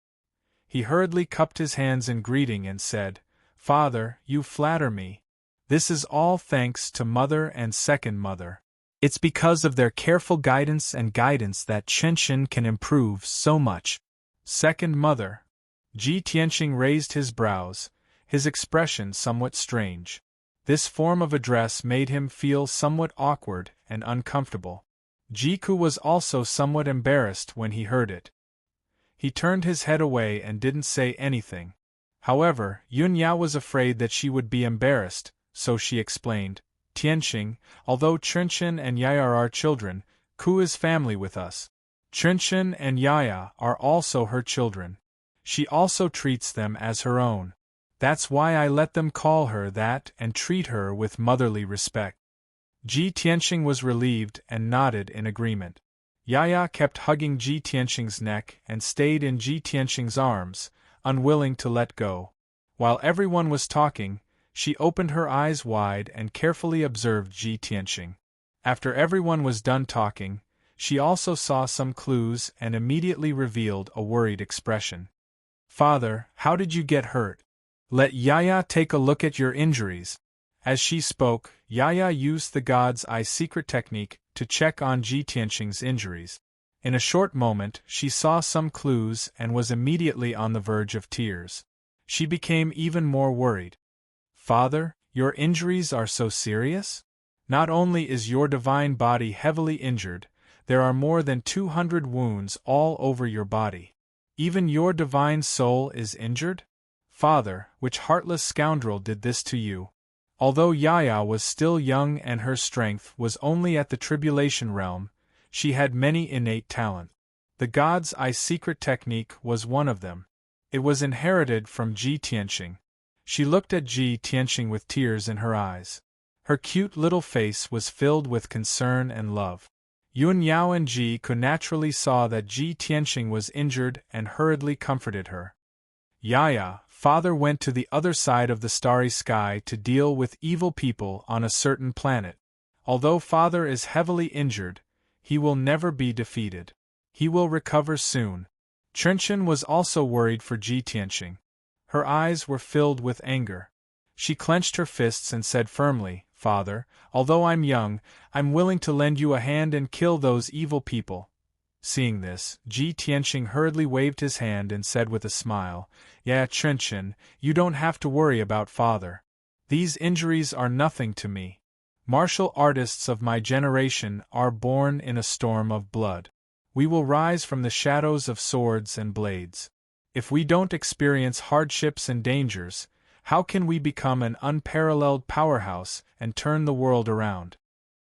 He hurriedly cupped his hands in greeting and said, "Father, you flatter me. This is all thanks to Mother and Second Mother. It's because of their careful guidance that Chenchen can improve so much." Second Mother. Ji Tianqing raised his brows, his expression somewhat strange. This form of address made him feel somewhat awkward and uncomfortable. Jiku was also somewhat embarrassed when he heard it. He turned his head away and didn't say anything. However, Yun Yao was afraid that she would be embarrassed, so she explained, "Tianqing, although Chenchen and Yaya are our children, Ku is family with us. Chenchen and Yaya are also her children. She also treats them as her own. That's why I let them call her that and treat her with motherly respect." Ji Tianqing was relieved and nodded in agreement. Yaya kept hugging Ji Tianqing's neck and stayed in Ji Tianqing's arms, unwilling to let go. While everyone was talking, she opened her eyes wide and carefully observed Ji Tianqing. After everyone was done talking, she also saw some clues and immediately revealed a worried expression. "Father, how did you get hurt? Let Yaya take a look at your injuries." As she spoke, Yaya used the God's Eye secret technique to check on Ji Tianqing's injuries. In a short moment, she saw some clues and was immediately on the verge of tears. She became even more worried. "Father, your injuries are so serious? Not only is your divine body heavily injured, there are more than 200 wounds all over your body. Even your divine soul is injured? Father, which heartless scoundrel did this to you?" Although Yaya was still young and her strength was only at the tribulation realm, she had many innate talent. The God's Eye secret technique was one of them. It was inherited from Ji Tianqing. She looked at Ji Tianqing with tears in her eyes. Her cute little face was filled with concern and love. Yun Yao and Ji could naturally saw that Ji Tianqing was injured and hurriedly comforted her. Yaya, father went to the other side of the starry sky to deal with evil people on a certain planet. Although father is heavily injured, he will never be defeated. He will recover soon. Chunchen was also worried for Ji Tianqing. Her eyes were filled with anger. She clenched her fists and said firmly, Father, although I'm young, I'm willing to lend you a hand and kill those evil people. Seeing this, Ji Tianqing hurriedly waved his hand and said with a smile, Yeah, Chunchen, you don't have to worry about father. These injuries are nothing to me. Martial artists of my generation are born in a storm of blood. We will rise from the shadows of swords and blades. If we don't experience hardships and dangers, how can we become an unparalleled powerhouse and turn the world around?